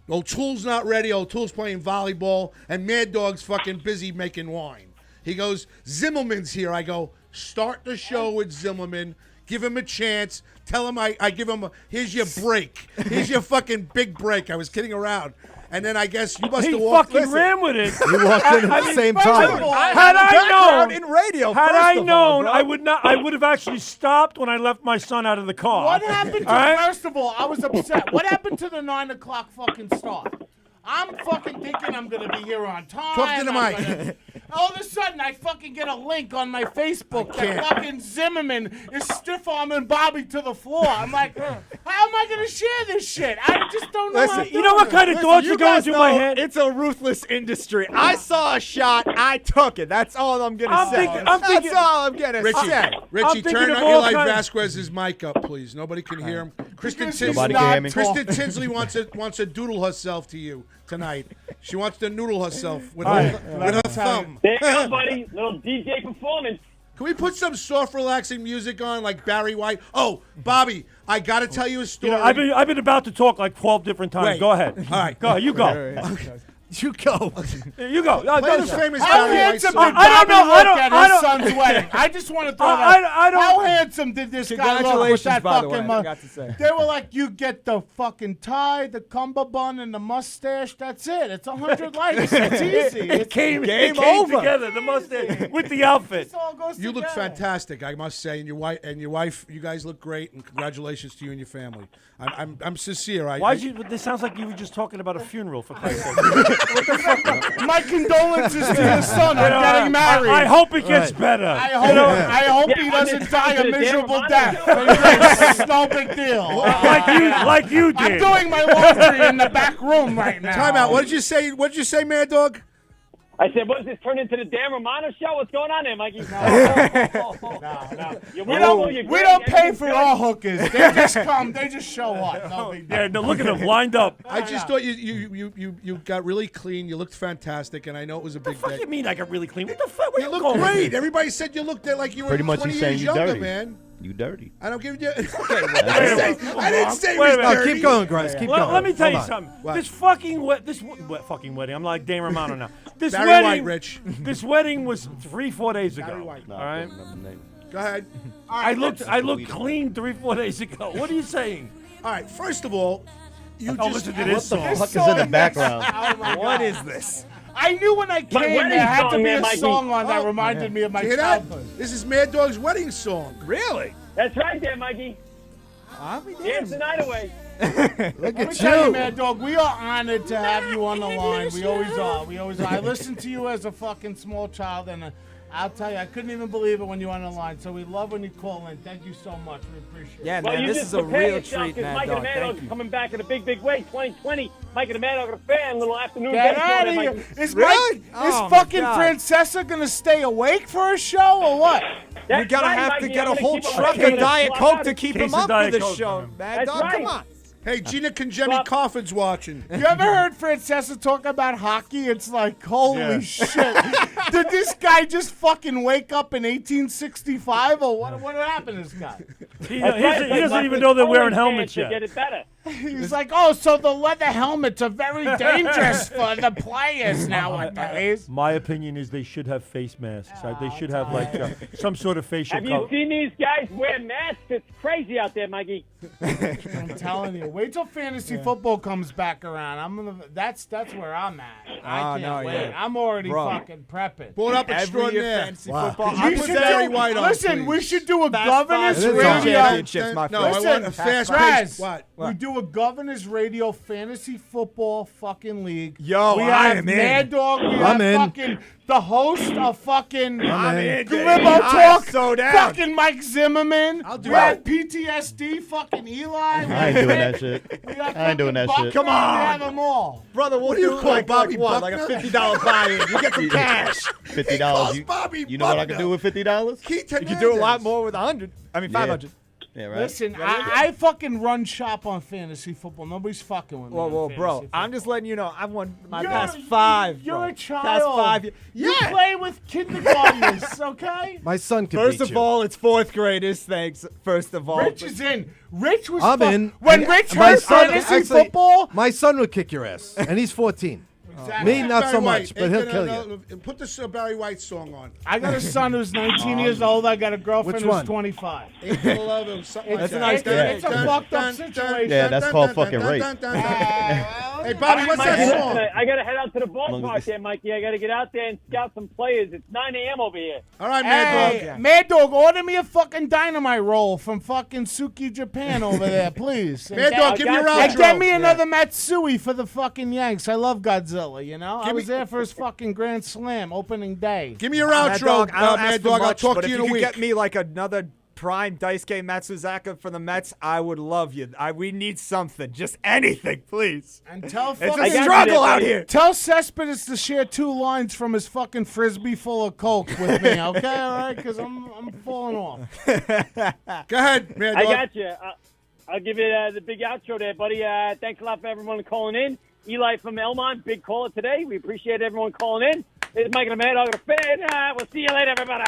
O'Toole's not ready. O'Toole's playing volleyball, and Mad Dog's fucking busy making wine." He goes, "Zimmerman's here." I go, "Start the show with Zimmerman. Give him a chance. Tell him I give him here's your break. Here's your fucking big break." I was kidding around. And then I guess you must He have walked. fucking ran with it. He walked in at the same time. Had I known in radio, had first I of all, known, bro. I would not. I would have actually stopped when I left my son out of the car. What happened to, All right? first of all, I was upset. What happened to the 9 o'clock fucking start? I'm fucking thinking I'm going to be here on time. Talk to the I'm mic. gonna- all of a sudden, I fucking get a link on my Facebook that can't. fucking Zimmerman is stiff-arming Bobby to the floor. I'm like, how am I going to share this shit? I just don't know how Listen, to You know what kind of Listen, thoughts you are going guys through my know head? It's a ruthless industry. I saw a shot. I took it. That's all I'm gonna I'm say. thinking- I'm thinking- That's all I'm gonna Richie, say. Richie, thinking turn of on all Eli kinds- Vasquez's mic up, please. Nobody can hear him. Kristen Because Tinsley, Nobody can hear me. Kristen Tinsley wants to doodle herself to you tonight. She wants to noodle herself with All her, right. with her thumb. There you go, buddy. Little DJ performance. Can we put some soft, relaxing music on, like Barry White? Oh, Bobby, I got to tell you a You story. know, I've been about to talk like 12 different times. Wait. Go ahead. All right. Go ahead. You go. You go. You go. Play the famous How Barry White handsome song. did Bobby look at I his don't- son's wedding? I just want to throw I that. don't- How handsome did this guy look with Congratulations, that by the way, fucking I forgot to say. They were like, you get the fucking tie, the cummerbund, and the mustache. That's it. It's 100 likes. It's easy. It It's came Game over. over. Together, the mustache with the outfit. It all goes You look together. fantastic, I must say, and your wife, you guys look great, and congratulations to you and your family. I'm sincere. Why'd you? This sounds like you were just talking about a funeral, for Christ's sake. My condolences to your son on getting married. I hope it gets better. I hope he doesn't die a miserable death. It's no big deal. like you I'm did. doing my laundry in the back room right now. Time out. What did you say? What did you say, Mad Dog? I said, what does this turn into the Dan Romano show? What's going on there, Mikey? We don't pay for our hookers. They just come. They just show up. No big deal. Yeah, no, look at them lined up. I just thought you got really clean. You looked fantastic, and I know it was a big What do day. you mean I got really clean? What the fuck? Where You you look going? great. Everybody said you looked like you were Pretty much 20 he's saying years you younger, dirty. man. You dirty. I don't give you. I Wait didn't say it a was minute. dirty. Keep going, Graz. Keep going. Let me tell you Hold on. something. What? This fucking wedding. I'm like Dan Romano now. This Barry wedding, White, Rich. This wedding was 3-4 days ago. Barry White. No, All I right. don't remember the name. Go ahead. I looked clean 3-4 days ago. What are you saying? All right. First of all, you Oh, just listen to this song. What the fuck is in the background? Oh my What God. is this? I knew when I came wedding there had to song, be man, a Mikey. song on that Oh, reminded me of my you hear that? childhood. This is Mad Dog's wedding song. Really? That's right there, Mikey. Dance the night away. Look Let me at tell you, you. Mad Dog, we are honored to have you on the line. We always are. We always are. I listened to you as a fucking small child, and I'll tell you, I couldn't even believe it when you were on the line. So we love when you call in. Thank you so much. We appreciate it. Yeah, Well, man, you this just is a prepare real yourself, treat, 'cause Mad Mike Dog. and the Mad Thank Dog you. coming back in a big, big way. 2020. Mike and the Mad Dog are a fan. Little afternoon Get dance out on of it, here. Mikey. Is Really? Mike, Oh, is my fucking God. Francesca going to stay awake for a show or what? That's We gotta right, have to Mikey. get I'm a gonna whole keep him truck awake. of Diet Coke to keep Case him of up for Diet this Coke, show. man. Mad That's Dog, come right. on. Hey, Gina Congemi Coffin's watching. You ever heard Francesca talk about hockey? It's like, holy shit. Did this guy just fucking wake up in 1865 or what happened to this guy? He doesn't even know they're wearing helmets yet. Get it better. He's like, oh, so the leather helmets are very dangerous for the players nowadays. My opinion is they should have face masks. They should have like some sort of facial Have you cover. seen these guys wear masks? It's crazy out there, Mikey. I'm telling you, wait till fantasy football comes back around. That's where I'm at. I can't no, wait. yeah. I'm already Bro. fucking prepping. Pull it up Every year extraordinaire. fantasy Wow. football. You I We put should Barry do- White on, Listen, please. we should do a Fast governor's five. This is all radio. championships, my No, friend. I want a Listen, fast Raz, pace. What? we do a governor's radio fantasy football fucking league. Yo, we I have am in. Mad Dog. We I'm have in. fucking the host of fucking I'm in. Limo I am Talk. so down. Fucking Mike Zimmerman. I'll do we have it. PTSD. Fucking Eli. I ain't doing that shit. We have I ain't doing fucking that Buckner. shit. Come on. We have them all. Brother, we'll What do you do call like Bobby what? Like a Buckner? $50 buy-in. You get some cash. $50. calls You, Bobby you know what I Buckner. can do with $50? Keith You can do a lot Hernandez. more with 100. I mean, 500. Yeah, right. Listen, I fucking run shop on fantasy football. Nobody's fucking with me. Whoa, on bro! fantasy I'm just letting you know I've won my You're- past 5. You're bro. a child. Past 5 years. You play with kindergartners, okay? My son can First beat of you. all, it's 4th graders. Thanks. First of all, Rich is in. Rich was I'm in. When And Rich my heard son- fantasy actually, football. My son would kick your ass, and he's 14. Exactly. Me, not Barry so White. much, but he'll kill you. Put this Barry White song on. I got a son who's 19 years old. I got a girlfriend Which who's one? 25. April 11, something like It's, that. it's a fucked up situation. Yeah, that's called fucking rape. Hey, Bobby, what's that Mikey, song? listen, I got to head out to the ballpark Long as there, Mikey. I got to get out there and scout some players. It's 9 a.m. over here. All right, Mad Hey, Dog. Mad Dog, order me a fucking dynamite roll from fucking Suki, Japan over there, please. Mad Dog, give me your And outro. get me another Matsui for the fucking Yanks. I love Godzilla, you know? I Give was me- there for his fucking Grand Slam opening day. Give me your Mad outro, Dog, I don't Mad ask for Dog. I'll much, talk but to you if in a you week. could get me like another prime Daisuke Matsuzaka for the Mets, I would love you. We need something, just anything, please. And tell It's fucking a struggle out here. Tell Cespedes to share 2 lines from his fucking frisbee full of coke with me, okay? All right, because I'm falling off. Go ahead, Mad I Dog. got you. I'll give you the big outro there, buddy. Thanks a lot for everyone calling in. Eli from Elmont, big caller today. We appreciate everyone calling in. This is Mike and the Mad Dog of the Fan. We'll see you later, everybody.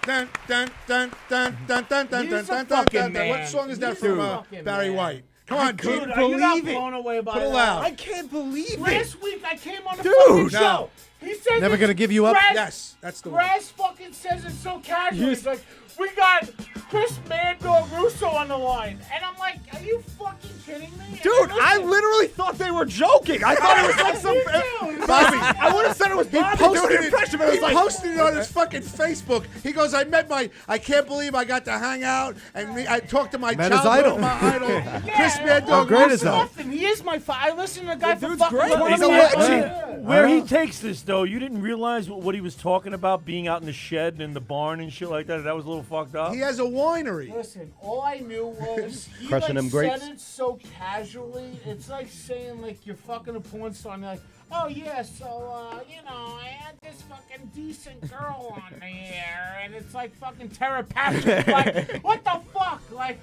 Dun, dun, dun, dun, dun, dun, dun, He's dun, a dun, fucking dun, dun. What man. song is that He's from a fucking Barry man. White? Come on, Dude, Gene. are you not blown away by Put it that? loud. I can't believe it. Last week I came on the Dude, fucking no. show. He says Never it's gonna give you up? Graz- Yes, that's the one. Graz fucking says it so casual. He's like, we got Chris Mad Dog Russo on the line. And I'm like, are you fucking kidding me? Dude, I literally thought they were joking. I thought it was like some. Bobby, I would have said it was Bobby posted doing an it. impression, but it He was like. posted it on his fucking Facebook. He goes, I can't believe I got to hang out and I talked to my Met his childhood, idol. my idol, Chris Mad How Dog. great Russo. is that? Nothing. He is my I listen to the guy for dude's fucking great. 20 He's a years. legend. Where he takes this, though, you didn't realize what he was talking about, being out in the shed and in the barn and shit like that. That was a little fucked up. He has a winery. Listen, all I knew was he Crushing them grapes. said it so casually. It's like saying like you're fucking a porn star and you're like, oh yeah, so I had this fucking decent girl on the air, and it's like fucking Tara Patrick. Like, what the fuck? Like,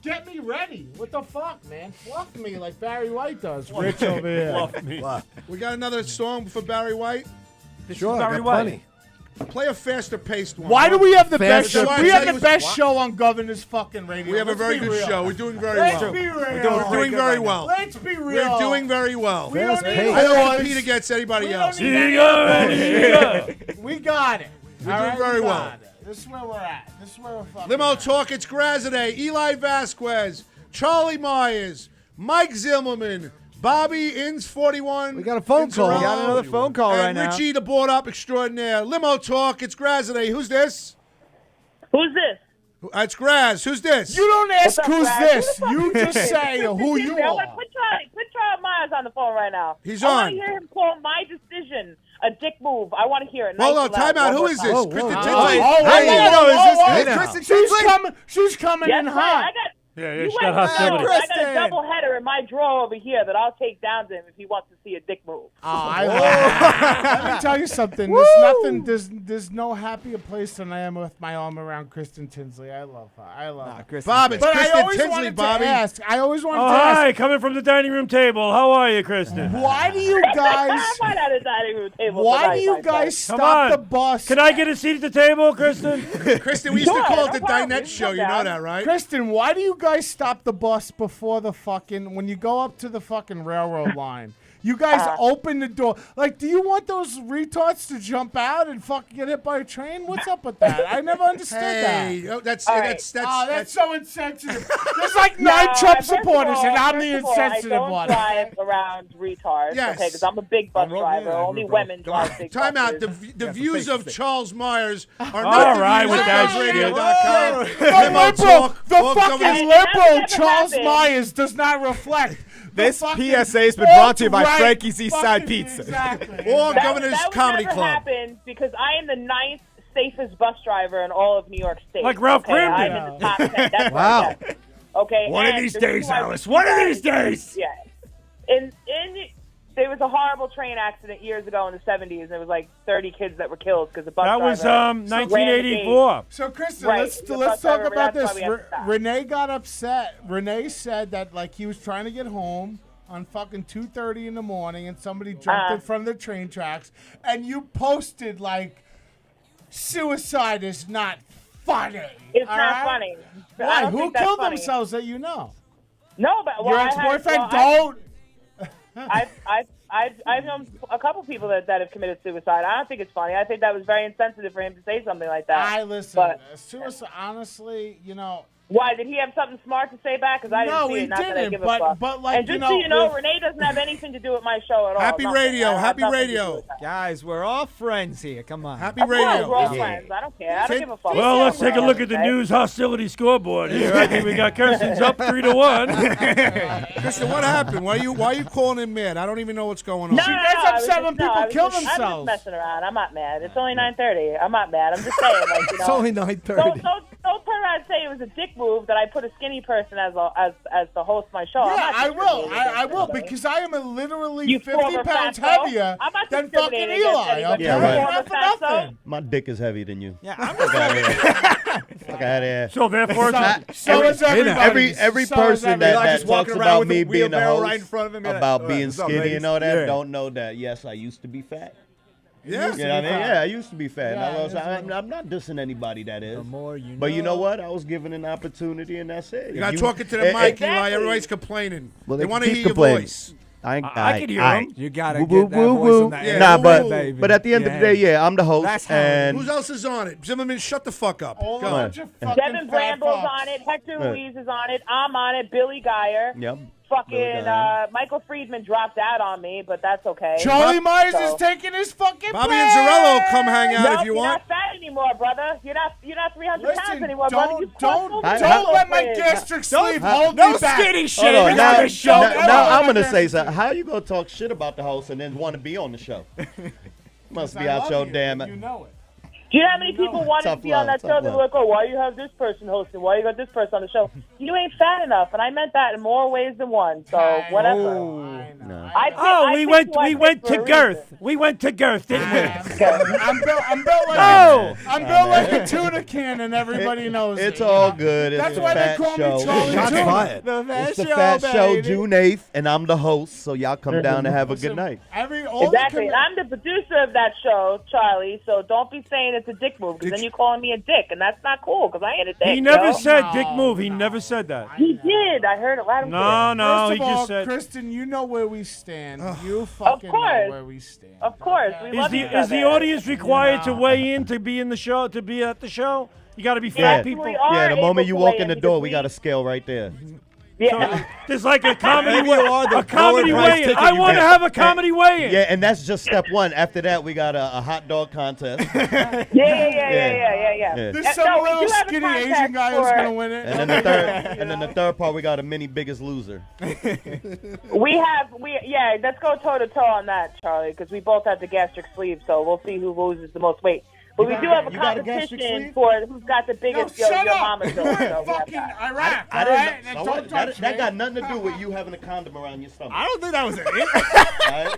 get me ready. What the fuck, man? Fluff me like Barry White does. Rich over here. Fluff me. We got another song for Barry White. Sure, Barry got White. plenty. Play a faster paced one. Why do we have the best Faster. show? We have the best show on Governor's fucking radio. We have a Let's very be good real. show. We're doing very Let's well. be real. We're doing very well. Let's be real. We're doing very well. We don't need pace. I don't awards. compete against anybody We don't else. need any awards. We got it. We're All doing right, very we well. got it. This is where we're at. This is where we're fucking Limo at. Talk, it's Graziday, Eli Vasquez, Charlie Myers, Mike Zimmerman, Bobby Inns 41. We got a phone call. We got another phone call right and now. Richie, the board up extraordinaire. Limo Talk, it's Graziday. Who's this? Who's this? It's Graz. Who's this? You don't ask What's up, who's Brad? this. You just say who you I'm are. like, put Charlie Myers on the phone right now. He's I on. want to hear him call my decision a dick move. I want to hear it. Hold nice on, and loud time out. one Who more is time. this? Whoa, Kristen whoa. Tinsley? Hey, now. She's coming Yes, in right. hot. Yeah, You she wait got to know. hostility. I got a double header in my drawer over here that I'll take down to him if he wants to see a dick move. I love it. Let me tell you something. There's nothing. There's no happier place than I am with my arm around Kristen Tinsley. I love her. I love her. Bob, it's But Kristen I always Tinsley, wanted Bobby. to ask. I always wanted Oh, to ask. hi, coming from the dining room table. How are you, Kristen? Why do you guys? I'm not at a dining room table. Why tonight, do you my guys Come stop on. the bus? Can I get a seat at the table, Kristen? Kristen, we used to Sure, call no it the problem. Dinette You Show. come You know down. that, right? Kristen, why do you guys stop the bus before the fucking when you go up to the fucking railroad line? You guys open the door. Like, do you want those retards to jump out and fucking get hit by a train? What's up with that? I never understood Hey, that. oh, that's All that's right. that's That's so insensitive. There's like No, 9 Trump first of supporters, all- and I'm first the of all, insensitive I don't one. drive around retards, Yes. okay? Because I'm a big bus driver. yeah, Only bro. women drive big Time out. buses. The views of Charles Myers are All not right the with views that of shit. GovsRadio.com. The Limo liberal, Talk, the Talk fucking Governors- liberal never Charles happened. Myers does not reflect. This the fucking PSA has been brought to you by alt-right Frankie's East Side fucking- Pizza. Exactly. Or That Governor's would Comedy never Club. happen because I am the ninth safest bus driver in all of New York State. Like Ralph okay? Cramden. I'm in the top 10. That's Wow. right, yes. Okay. One of and these the days, reason why Alice. you One of guys- these days. Yeah. In there was a horrible train accident years ago in the 70s, and it was like 30 kids that were killed because the bus That was driver 1984. So, Kristen, Right, let's the talk bus driver, about that's this. why we have to stop. Renee got upset. Renee said that like he was trying to get home on fucking 2:30 in the morning, and somebody jumped in front of the train tracks, and you posted like, "Suicide is not funny." It's all not right? funny. I Why? don't Who think that's killed funny. themselves that you know? No, but Your ex-boyfriend? Don't. I've known a couple people that have committed suicide. I don't think it's funny. I think that was very insensitive for him to say something like that. I listen. But Suicide, honestly, you know. why did he have something smart to say back? Because I didn't No, see he it. Not that I didn't, give but- a fuck. but, like, and just you know, so you know, with- Renee doesn't have anything to do with my show at all. Happy Nothing. radio, I have happy nothing to do radio. with that. Guys, we're all friends here. Come on. Happy Of course, radio. we're all friends. I don't care. I don't give a fuck. Well, let's take a look at the news hostility scoreboard here. I think we got Kirsten's up 3-1. Kristen, what happened? Why are you calling in mad? I don't even know what's going on. No, She no, gets no, I was upset just- when no, people I was kill just- I'm themselves. just messing around. I'm not mad. It's only 9:30. I'm not mad. I'm just saying, like, you know. It's only 9:30. Don't turn around and say it was a dick move that I put a skinny person as the host of my show. I'm Yeah, not I will. discriminating I against will anybody. because I am literally You 50 former pounds fatso. heavier I'm not than fucking discriminating against Eli. anybody. Okay, Yeah, right. Not for Former nothing. My dick is heavier than you. Yeah, I'm Fuck out of here. Fuck out of here. So therefore, So is everybody. Every So is person everybody. that just walking talks around about with a me being the wheelbarrow host, right in front of him, you're about like, being "What's up, skinny ladies?" and all that, Yeah. don't know that. Yes, I used to be fat. Yeah. You know what I mean? Yeah, I used to be fat. Yeah, I'm not dissing anybody that is. The more you know. But you know what? I was given an opportunity, and that's it. You got You- talking to the eh, mic, Exactly. Eli. Everybody's complaining. Well, they they want to keep hear complaining. your voice. I could hear him. You gotta Woo, get that woo, voice woo. on that. Yeah, Nah, woo, but woo. baby. but at the end of the day, yeah, I'm the host, That's how- and Who else is on it? Zimmerman, shut the fuck up. All Go. a bunch of fucking Devin fat Bramble's fucks. on it. Hector Yeah. Louise is on it. I'm on it. Billy Geyer. yep. Fucking Billy Geyer. Michael Friedman dropped out on me, but that's okay. Charlie Myers So- is taking his fucking Bobby place. Anzarello, come hang out No, if you you're want. not fat anymore, brother. You're not 300 pounds Listen, anymore, brother. You don't I- let my gastric sleeve hold No me back. skinny shit. Hold on, on now, the show. now I'm gonna say something. How you gonna talk shit about the host and then want to be on the show? Must be I out love your you, damn. and you know it. Do you know how many people wanted Tough to be on love, that show? tough They were love. like, oh, why you have this person hosting? Why you got this person on the show? You ain't fat enough. And I meant that in more ways than one. So, whatever. No. we went to girth. We went to girth, didn't we? I'm built like Oh! I'm built like a tuna can, and everybody knows It's it. all good. It's That's the why they fat call show. me Charlie Shots Tuna. fired. The fat It's the show, fat show, baby. June 8th, and I'm the host, so y'all come down and have a good night. Exactly. And I'm the producer of that show, Charlie, so don't be saying it's a dick move, because then you're calling me a dick, and that's not cool, because I ain't a dick. He never yo. said dick move. He never said that. He did. I heard it right. No, First he of all, just said. Kristen, you know where we stand. You fucking know course. where we stand. Of course. We Is love the each is the other. audience required to weigh in to be in the show? To be at the show? You got to be Yeah, fat people. yeah. The moment you able to walk weigh in in the door, because we got a scale right there. Yeah. There's like a comedy Maybe you are the a comedy lower price weigh-in. ticket I you want to get. have a comedy weigh-in. Yeah, and that's just step one. After that, we got a hot dog contest. Yeah. Yeah. There's No, some we little do have a skinny contest Asian guy who's for- gonna win it. And then the third part, we got a mini Biggest Loser. Yeah, let's go toe to toe on that, Charlie, because we both have the gastric sleeve, so we'll see who loses the most weight. But we do have a you got a gastric competition sleeve? for who's got the biggest No, shut your up. mama You're show. in So we have fucking that. Iraq, I all didn't right? know. Don't So what? touch That me. got nothing to do with you having a condom around your stomach. I don't think that was it. Right?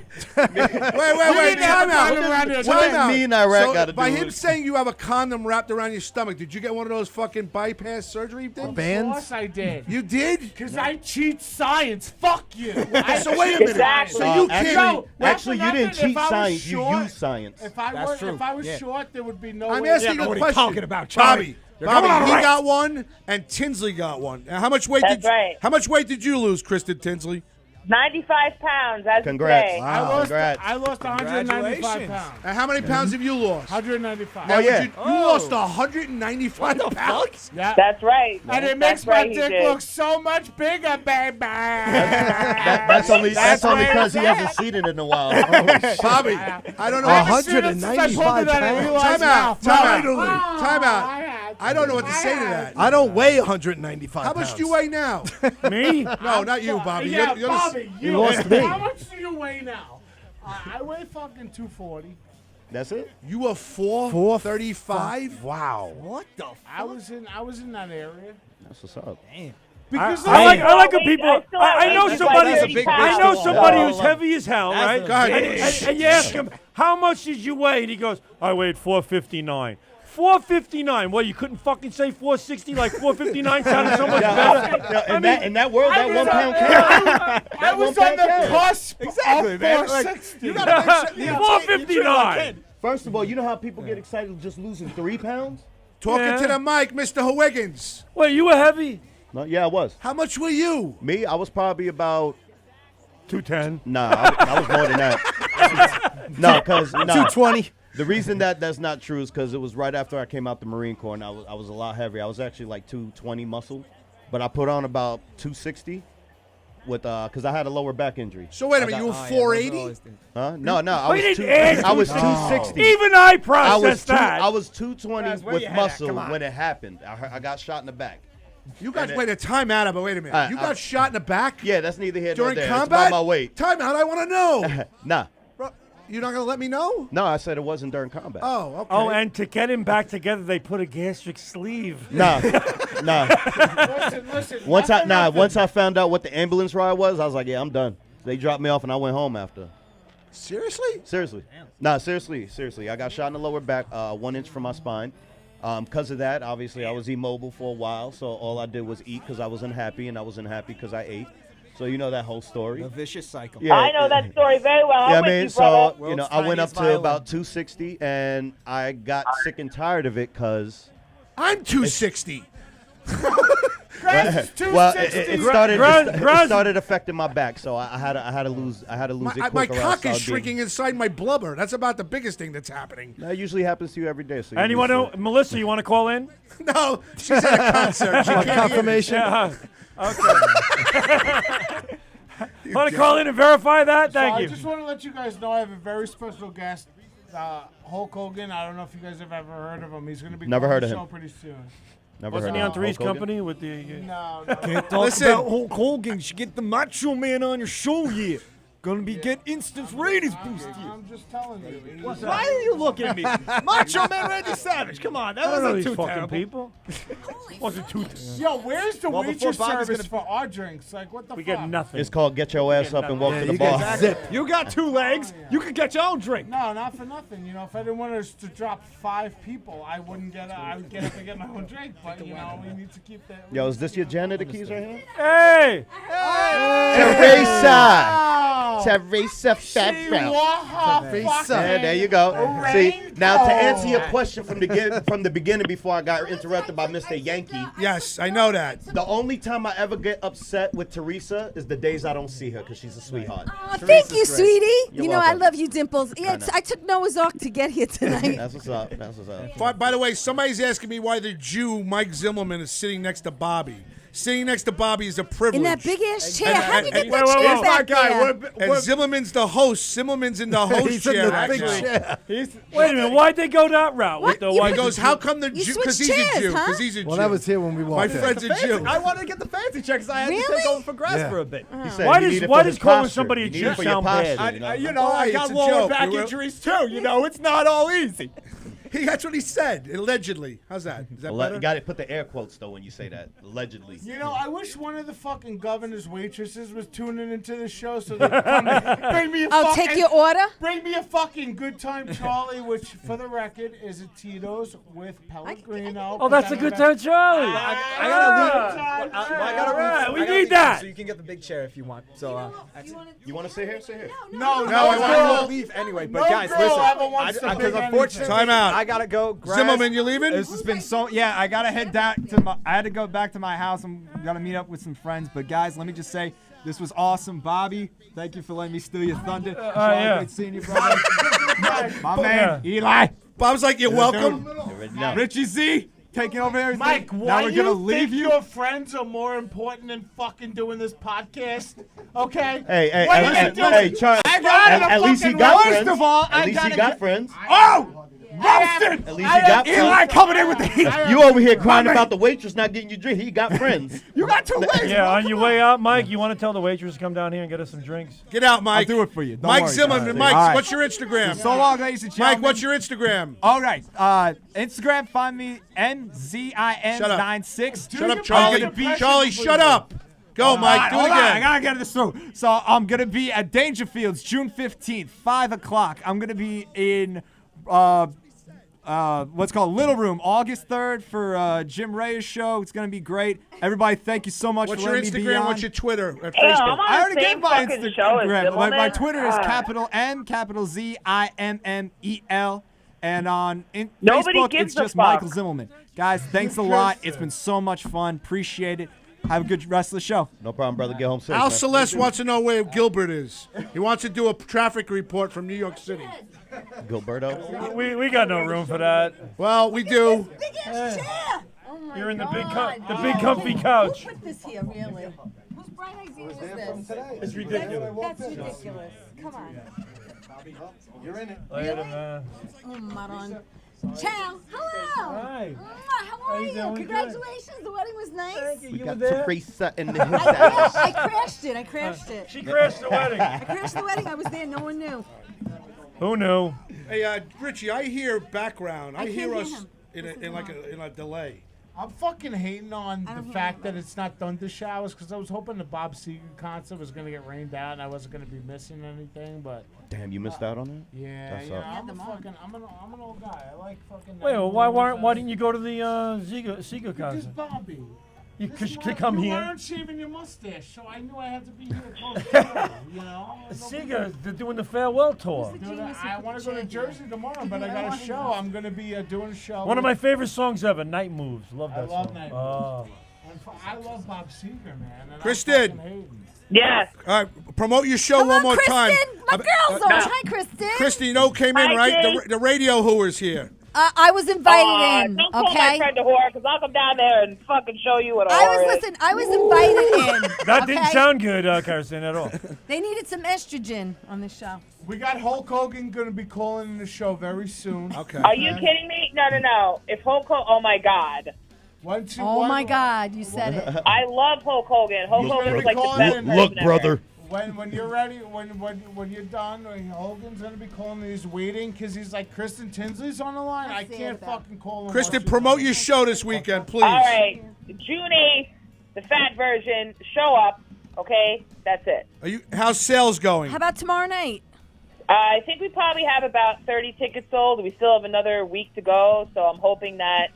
Wait, need to have time a out. condom around your Time neck. out. Me and Iraq So, gotta by do him it. saying you have a condom wrapped around your stomach, did you get one of those fucking bypass surgery things? Of Bands? course I did. You did? Because I cheat science. Fuck you. So wait a minute. Exactly. So you actually, can't. actually, you didn't If cheat I was science. You short- used science. If I That's was, true. if I was Yeah. short, there would be no I'm way. asking know a what he's question. talking about, Charlie. You're Bobby, coming on he right. got one, and Tinsley got one. Now, how much weight That's did you, right. How much weight did you lose, Kristen Tinsley? 95 pounds as Congrats. of today. I lost. Congrats. I lost 195 Congratulations. pounds. And how many pounds have you lost? 195. Now, yeah. you lost 195 pounds. Yeah. That's right. And it That's makes right, my he dick did. look so much bigger, baby. That's only because he hasn't seen it in a while. Bobby, I don't know. I haven't seen it since I pulled it out of 195 Eli's Time out. mouth. Time out. I don't know what to say to that. I don't weigh 195 How much do you weigh now? Me? No, not you, Bobby. Yeah, You're Bobby, You you. lost me. How much do you weigh now? I weigh fucking 240. That's it. You were 435. Wow. What the? I was in that area. That's what's up. Damn. Because I like when wait, people. I still have I know weight somebody. that's a big I know bitch. somebody Oh, who's heavy as hell, right? Go ahead. And you ask him, how much did you weigh? And he goes, I weighed 459. 459. Well, you couldn't fucking say 460 like 459 sounded so much better. In that world, that 1 pound counts. I was on the cusp Exactly, of man. 460. You gotta make sure. 459. First of all, you know how people get excited just losing 3 pounds? Talking to the mic, Mr. Higgins. Wait, you were heavy? No, yeah, I was. How much were you? Me, I was probably about 210. Nah, I was more than that. No, because 220. The reason that's not true is because it was right after I came out the Marine Corps, and I was a lot heavier. I was actually like 220 muscle, but I put on about 260 with because I had a lower back injury. So wait a minute, you were 480? Huh? No, I We was didn't ask I was you. 260. Even I processed that. I was 220 Guys, where with you head at? muscle Come on. when it happened. I got shot in the back. You got And wait a timeout, but wait a minute. You got shot in the back Yeah, that's neither here nor during there. combat. It's about my weight. Timeout. I want to know. Nah. Bro, you're not gonna let me know? No, I said it wasn't during combat. Oh, okay. Oh, and to get him back together, they put a gastric sleeve. Nah. Listen. Once I found out what the ambulance ride was, I was like, yeah, I'm done. They dropped me off and I went home after. Seriously? Seriously. Nah, seriously. I got shot in the lower back, 1 inch from my spine. Because of that, obviously, I was immobile for a while, so all I did was eat because I was unhappy, and I was unhappy because I ate. So you know that whole story. A vicious cycle. Yeah, I know that story very well. Yeah, I'm I with mean, you, so brother. I went up to about 260, and I got sick and tired of it because I'm 260. well, it started affecting my back, so I had to lose it My quicker. or else cock I is would be- shrinking inside my blubber. That's about the biggest thing that's happening. That usually happens to you every day. So you Anyone used know, to it. Melissa, you want to call in? No, she's at a concert. She can't Confirmation. Yeah. Okay. Want to call in and verify that? So Thank I you. just want to let you guys know I have a very special guest, Hulk Hogan. I don't know if you guys have ever heard of him. He's going to be Never on heard the of show him. pretty soon. Never Wasn't heard he of on Three's Hulk Hogan? Company with the? No. Can't talk Listen. about Hulk Hogan. You should get the Macho Man on your show here. Gonna be get instant ratings boost here. I'm just telling you. Why are you looking at me? Macho Man Randy Savage. Come on, that I don't know wasn't these too fucking terrible. people. Wasn't too. Yo, where's the Well, before waitress Bobby's service gonna- for our drinks? Like, what the We fuck? get nothing. It's called get your ass up and walk to the You bar. get zip. You got 2 legs. You could get your own drink. No, not for nothing. You know, if I didn't want us to drop 5 people, I would get up and get my own drink. But, you know, we need to keep that. Yo, is this your janitor keys right here? Hey! Teresa Fabro. Teresa. Yeah, there you go. See, now to answer your question from the beginning before I got interrupted by Mr. Yankee. Yes, I know that. The only time I ever get upset with Teresa is the days I don't see her because she's a sweetheart. Oh, thank you, sweetie. You're you know I welcome. love you, Dimples. Yeah, know. I took Noah's Ark to get here tonight. That's what's up. That's what's up. By the way, somebody's asking me why the Jew Mike Zimmerman is sitting next to Bobby. Sitting next to Bobby is a privilege. In that big ass chair. And- How do you and- get that chair back there? And Zimmerman's the host. Zimmerman's in the host He's in chair. the big actually. chair. Wait a minute. Why'd they go that route? With the You white He goes, how come the You Jew? Because switched he's a chairs, Jew. huh? Because he's a Jew. Well, that was here when we My walked in. friend's a Fancy. Jew. I wanted to get the fancy chair because I had to take Really? over for Grass Yeah. for a bit. He said Why he does- needed why for does his calling posture. somebody a You need Jew it for your sound posture, bad? I Why? got It's a lower joke. back You will- injuries too. You know, it's not all easy. That's what he said, allegedly. How's that? Is that You better? got to put the air quotes though when you say that. Allegedly. You know, I wish one of the fucking governor's waitresses was tuning into the show so they could come and bring me a I'll take your order. Bring me a fucking good time, Charlie, which, for the record, is a Tito's with Pellegrino. Oh, that's a good time, Charlie. I gotta leave. I gotta Right, leave. we I gotta need leave that. So you can get the big chair if you want. So, You want to sit here? Sit here. No, I girl. want to leave anyway. But No guys, girl listen. ever wants to Because bring unfortunately, Time out. I gotta go. Grass. Zimmerman, you leaving? This has been so. Yeah, I gotta head back to my. I had to go back to my house. I'm gonna meet up with some friends. But guys, let me just say, this was awesome, Bobby. Thank you for letting me steal your thunder. yeah. Great seeing you, brother. My man, Eli. Bob's like, you're welcome. No. Richie Z, taking over everything. Mike, now why we're do gonna you leave think you. your friends are more important than fucking doing this podcast? Okay? Hey, What are you doing? Charlie. I got At least he fucking got worst friends. of all, At I least he gotta got get- friends. Oh! Roasted. At least you got Eli coming in with the heat. You over here crying about the waitress not getting you drink. He got friends. You got 2 ways. Yeah, on your way out, Mike, you want to tell the waitress to come down here and get us some drinks? Get out, Mike. I'll do it for you. Don't Mike worry, Zimmerman. guys. Mike, All right. what's your Instagram? So long, ladies and gentlemen. Mike, what's your Instagram? All right. Instagram, find me MZIM96. Shut up, Charlie. Charlie, shut up. Go, Mike. Do it Hold on, I again. gotta get this through. So I'm gonna be at Dangerfields June 15th, 5 o'clock. I'm gonna be in what's called Little Room August 3rd for Jim Ray's show. It's gonna be great. Everybody, thank you so much What's for your letting me be Instagram? on. What's your Twitter? Or I'm Facebook? on I already the gave same my fucking show as Instagram. My Zimmerman. Twitter is Ah. capital M, capital ZIMMEL. And on Nobody Facebook, gives it's a just fuck. Michael Zimmelman. Guys, thanks a lot. It's been so much fun. Appreciate it. Have a good rest of the show. No problem, brother. Get home safe. Al man. Celeste wants to know where Gilbert is. He wants to do a traffic report from New York City. Gilberto. We got no room for that. Well, we do. You're in the big comfy couch. Who put this here, really? Whose bright idea was this? It's ridiculous. That's ridiculous. Come on. You're in it. Later, man. Oh, Maron. Ciao. Hello. Hi. How are you you? doing? Congratulations. The wedding was nice. We got Teresa in his I house. crashed it. I crashed it. She crashed the wedding. I crashed the wedding. I was there. No one knew. Who knew? Hey, Richie, I hear background. I can't hear hear us him. in a delay. I'm fucking hating on I don't the hear fact him. that it's not thunder showers because I was hoping the Bob Seger concert was gonna get rained out and I wasn't gonna be missing anything. But Damn, you missed out on that? yeah, That you know, sucks. I'm an old guy. I like fucking. Wait, well, why didn't you go to the Seeger Because concert? Bobby. Because you You could come here. weren't shaving your mustache, so I knew I had to be here close to you. You know. Seeger, they're doing the farewell tour. Dude, I want to go to Jersey tomorrow, but I got a show. I'm gonna be doing a show. One of my favorite songs ever, Night Moves. Love I that love song. Night Oh. I love Bob Seger, man. And Kristen. Yes. All right, promote your show one more time. My girl's on. Hi, Kristen. Kristen, you know who came in, Hi, right? Jay. The radio whooers here. I was invited in. Don't call my Okay. friend a whore, because I'll come down there and fucking show you what a I whore was is. listen. I was invited in. That didn't okay? sound good, Kirsten, at all. They needed some estrogen on this show. We got Hulk Hogan gonna be calling in the show very soon. Okay. Are you kidding me? No. If Hulk Hogan, oh my God. Oh my God, you said it. I love Hulk Hogan. Hulk Hogan is like the best person ever. When you're ready, when you're done, when Hogan's gonna be calling me, he's waiting because he's like, Kristen Tinsley's on the line. I can't fucking call him. Kristen, promote your show this weekend, please. All right, June 8th, the fat version. Show up, okay? That's it. How's sales going? How about tomorrow night? I think we probably have about 30 tickets sold. We still have another week to go, so I'm hoping that,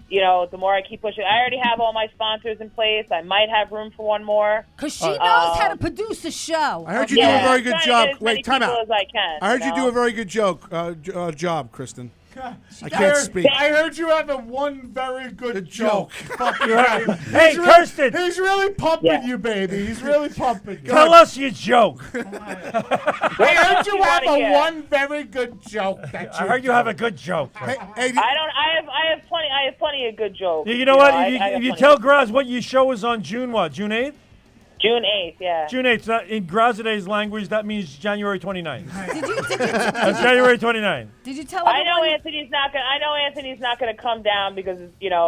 you know, the more I keep pushing. I already have all my sponsors in place. I might have room for one more. Because she knows how to produce a show. I heard you do a very good trying to job. get as many Wait, time people out. as I can, I heard you do know? a very good job, Kristen. I I can't heard, speak. I heard you have one very good joke. Fucking Right. right. Hey, Kirsten. He's really pumping you, baby. He's really pumping you. Tell us your joke. I heard you have wanna hear? one very good joke. That I heard you have a good joke. Hey, I have plenty of good jokes. You know what? I If have you plenty tell of- Graz what your show is on June what? June 8th? June 8th, yeah. June 8th. So in Grazaday's language, that means January 29th. Did you That's January 29th. Did you tell I know everyone? Anthony's not gonna. I know Anthony's not gonna come down because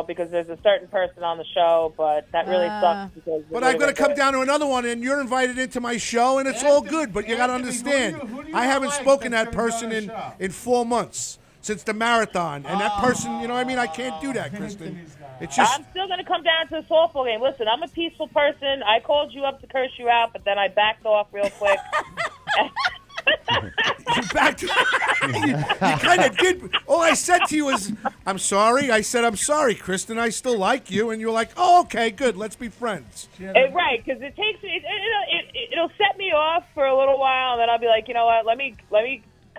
because there's a certain person on the show, but that really sucks because. But I'm going to come down to another one, and you're invited into my show, and it's all good. But you got to understand, who do you I haven't like spoken to that's that gonna be person on the show? in 4 months since the marathon, and that person, you know what I mean? I can't do that, Kristen. It's just I'm still gonna come down to the softball game. Listen, I'm a peaceful person. I called you up to curse you out, but then I backed off real quick. you backed. You kind of did. All I said to you was, "I'm sorry." I said, "I'm sorry, Kristen. I still like you," and you're like, "Oh, okay, good. Let's be friends." Right, because it takes me. It'll set me off for a little while, and then I'll be like, you know what? Let me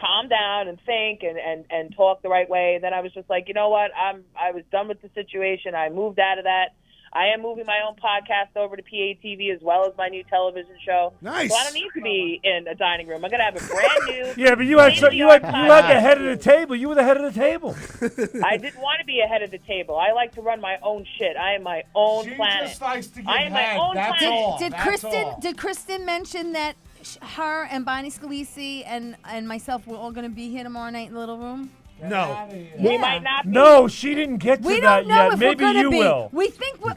calm down and think and talk the right way. Then I was just like, you know what? I was done with the situation. I moved out of that. I am moving my own podcast over to PATV as well as my new television show. Nice. So I don't need to be in a dining room. I'm gonna have a brand new. Yeah, but you had the head of the table. You were the head of the table. I didn't want to be ahead of the table. I like to run my own shit. I am my own planet. Just likes to get I am my head. own That's planet. all. Did That's Kristen? all. Did Kristen mention that her and Bonnie Scalisi and myself were all going to be here tomorrow night in the little room? No. We might not be. No, she didn't get to We that don't know yet. if Maybe we're gonna you be. will. We think. Well,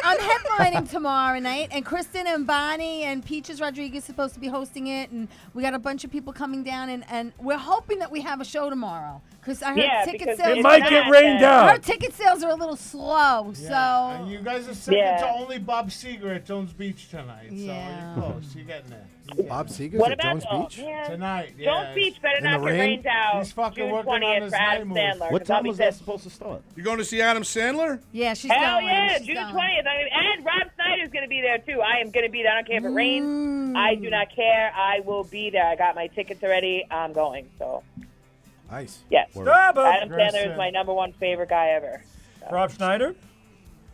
I'm headlining tomorrow night, and Kristen and Bonnie and Peaches Rodriguez is supposed to be hosting it, and we got a bunch of people coming down, and we're hoping that we have a show tomorrow because I heard ticket sales. It might get rained I heard out. ticket sales are a little slow, And so you guys are second Yeah. to only Bob Seger at Jones Beach tonight. Yeah. So you're close. You're getting there. Bob Seger's What at about Jones Beach? Tonight, yeah. Jones Beach better In not the get rain? rained out. He's fucking June working on 20th his for Adam night move. Sandler. What 'cause time I'll be was that pissed. supposed to start? You going to see Adam Sandler? yeah, she's Hell going. yeah, She's June going. 20th. And Rob Snyder's going to be there too. I am going to be there. I don't care if it rains. I do not care. I will be there. I got my tickets already. I'm going. So Nice. yes, Starbucks. Adam Sandler is my number one favorite guy ever. Rob Schneider?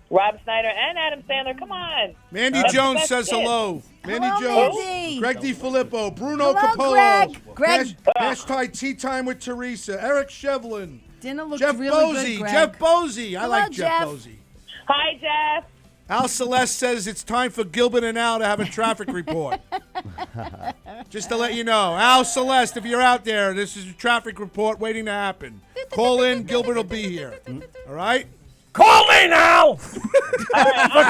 Rob Snyder and Adam Sandler. Come on. Mandy That's the Jones best says kid. hello. Mandy Hello, Jones. Mandy. Greg DiFilippo. Bruno Hello, Capolo. Greg. Hashtag Tea Time with Teresa. Eric Shevlin. Dinner looks Jeff really Bosey. good, Greg. Jeff Bosey. I Hello, like Jeff Jeff. Bosey. Hi, Jeff. Al Celeste says it's time for Gilbert and Al to have a traffic report. Just to let you know. Al Celeste, if you're out there, this is a traffic report waiting to happen. Call in. Gilbert will be here. All right? Call in, Al! For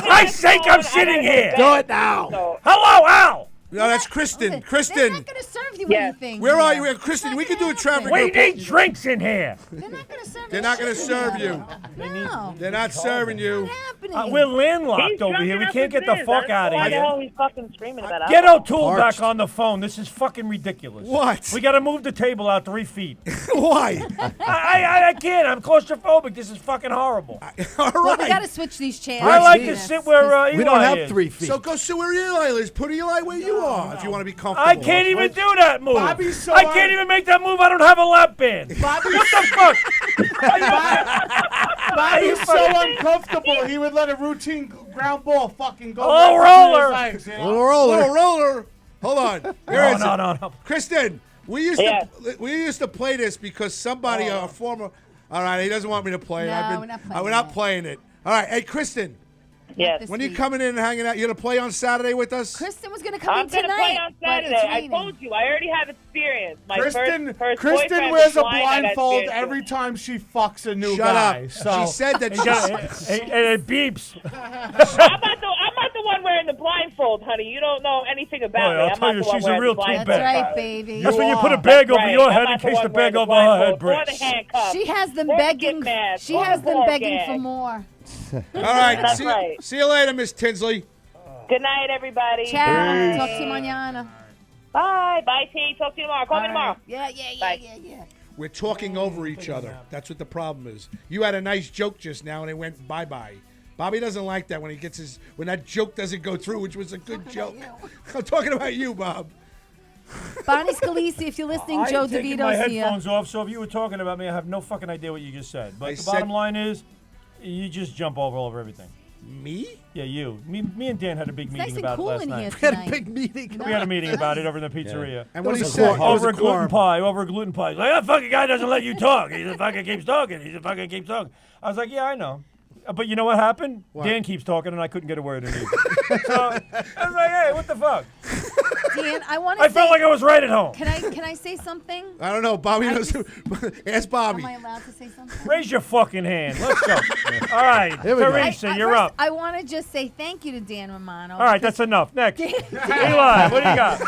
Christ's sake, I'm sitting here. Do it now. Hello, Al! No, that's Kristen. They're Kristen. not going to serve you Yes. anything. Where are here. you? Kristen, we can do a traffic We report. need drinks in here. They're not going to serve you. They're not going to serve you. No. They're not serving you. Happening. We're landlocked He's over here. drunk We enough can't as get it the is. fuck I don't know out of why the here. hell he's fucking screaming about Get alcohol. O'Toole Parched. back on the phone. This is fucking ridiculous. What? We got to move the table out 3 feet. Why? I can't. I'm claustrophobic. This is fucking horrible. All Well, we right. got to switch these chairs. I like to Yes. sit where Eli We don't have is. 3 feet. So go sit where Eli is. Put Eli where you are if you want to be comfortable. I can't even do that move. Bobby's so I can't even make that move. I don't have a lap band. Bobby's, What the fuck? Bobby's so uncomfortable, he would let a routine ground ball fucking go. Oh, right between roller. his legs, you know? Little roller. Little roller. Hold on. There is No. Kristen, we used to play this because somebody, Oh. a former. All right, he doesn't want me to play it. No, we're not playing we're not it. playing it. All right, hey Kristen, Yes. This when you week. coming in and hanging out, you gonna play on Saturday with us? Kristen was going to come I'm in going to tonight. play on but Saturday. it's I raining. told you. I already have experience. My Kristen first Kristen boyfriend wears was a blind. I got blindfold experience. every time she fucks a new Shut guy. up. So. She said that. And it beeps. I'm not the one wearing the blindfold, honey. You don't know anything about Boy, me. I'll I'm tell not you, the one she's a wearing real the blindfold. That's two-bag. right, baby. That's when you are. put a bag That's over right. your I'm head not in the case one the bag wearing the over her head blindfold. Or breaks. the handcuffs. She has them Or the begging. gift mask. She Or has the them ball begging gag. for more. All right. That's see, right. see you later, Miss Tinsley. Good night, everybody. Ciao. Talk to you mañana. Bye. Bye, T. Talk to you tomorrow. Call me tomorrow. Yeah. Bye. We're talking over each other. That's what the problem is. You had a nice joke just now, and it went bye-bye. Bobby doesn't like that when when that joke doesn't go through, which was a good joke. I'm talking about you, Bob. Bonnie Scalisi, if you're listening, Joe I'm taking my DeVito's here. headphones off, so if you were talking about me, I have no fucking idea what you just said. But the bottom line is, you just jump over everything. Me? Yeah, you. Me and Dan had a big It's meeting nice and about cool it last in here night. We had a tonight. big meeting. We had a meeting about it over in the pizzeria. And what did he There say? was a Over a quorum. gluten pie. Over a gluten pie. He's like, that fucking guy doesn't let you talk. He fucking keeps talking. He fucking keeps talking. I was like, yeah, I know. But you know what happened? What? Dan keeps talking, and I couldn't get a word in either. So I was like, hey, what the fuck? Dan, I want to I say. felt like I was right at home. Can I say something? I don't know. Bobby knows. Ask Bobby. Am I allowed to say something? Raise your fucking hand. Let's go. All right, Here we go. Teresa, you're first, up. I want to just say thank you to Dan Romano. All right, that's enough. Next. Eli, what do you got?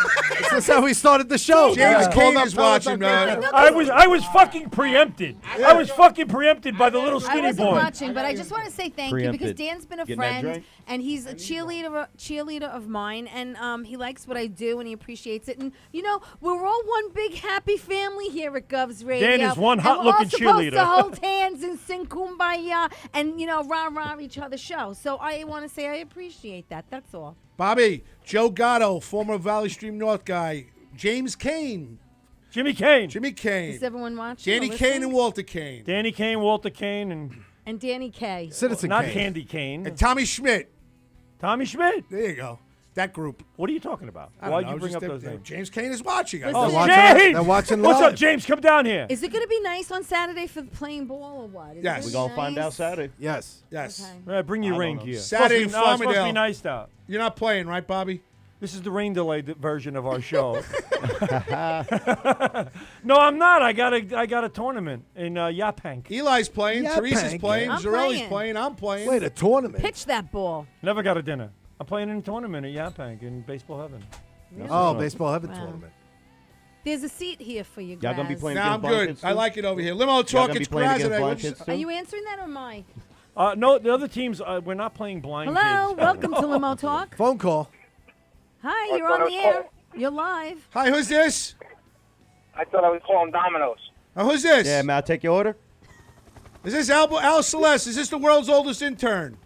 That's how we started the show. James Called Kane up is fellas watching, on man. Facebook. I was fucking preempted. I was fucking preempted by the little I skinny wasn't boy. watching, but I just want to say thank you because Preempted. Dan's been a Getting that friend drink? and he's a cheerleader of mine, and he likes what I do and he appreciates it. And you know, we're all one big happy family here at Govs Radio. Dan is one and we're all hot-looking supposed cheerleader. to hold hands and sing kumbaya and rah each other's show. So I want to say I appreciate that. That's all. Bobby, Joe Gatto, former Valley Stream North guy, James Kane, Jimmy Kane. Is everyone watching? Danny or Kane, listening? and Walter Kane, Danny Kane, Walter Kane, And Danny K. Citizen not Kane. Candy Kane. and Tommy Schmidt. Tommy Schmidt. There you go. That group. What are you talking about? I don't Why'd know, you it's bring just up that- those names? James Kane is watching. I Listen, think. James! They're watching What's live. up, James? Come down here. Is it going to be nice on Saturday for playing ball or what? Is it Yes. gonna We're be going to find nice? out Saturday. Yes. Yes. Okay. All right, bring your I ring don't know. gear. Saturday in It's supposed to be Farmingdale. nice out. You're not playing, right, Bobby? This is the rain delay version of our show. No, I'm not. I got a tournament in Yaphank. Eli's playing. Yaphank, Teresa's playing. I'm Zarelli's playing. playing. I'm playing. Wait, a tournament? Pitch that ball. Never got a dinner. I'm playing in a tournament at Yaphank in baseball heaven. Oh, baseball heaven Wow. tournament. There's a seat here for you, Y'all gonna be Graz. playing No, against I'm blind good. kids I too? like it over here. Limo Y'all Talk. gonna be It's playing Graz against and blind kids Are too? you answering that or am I? No, the other teams, we're not playing blind Hello, kids. welcome to Limo Talk. Phone call. Hi, you're on the air. You're live. Hi, who's this? I thought I was calling Domino's. Who's this? Yeah, may I take your order? Is this Al Celeste? Is this the world's oldest intern?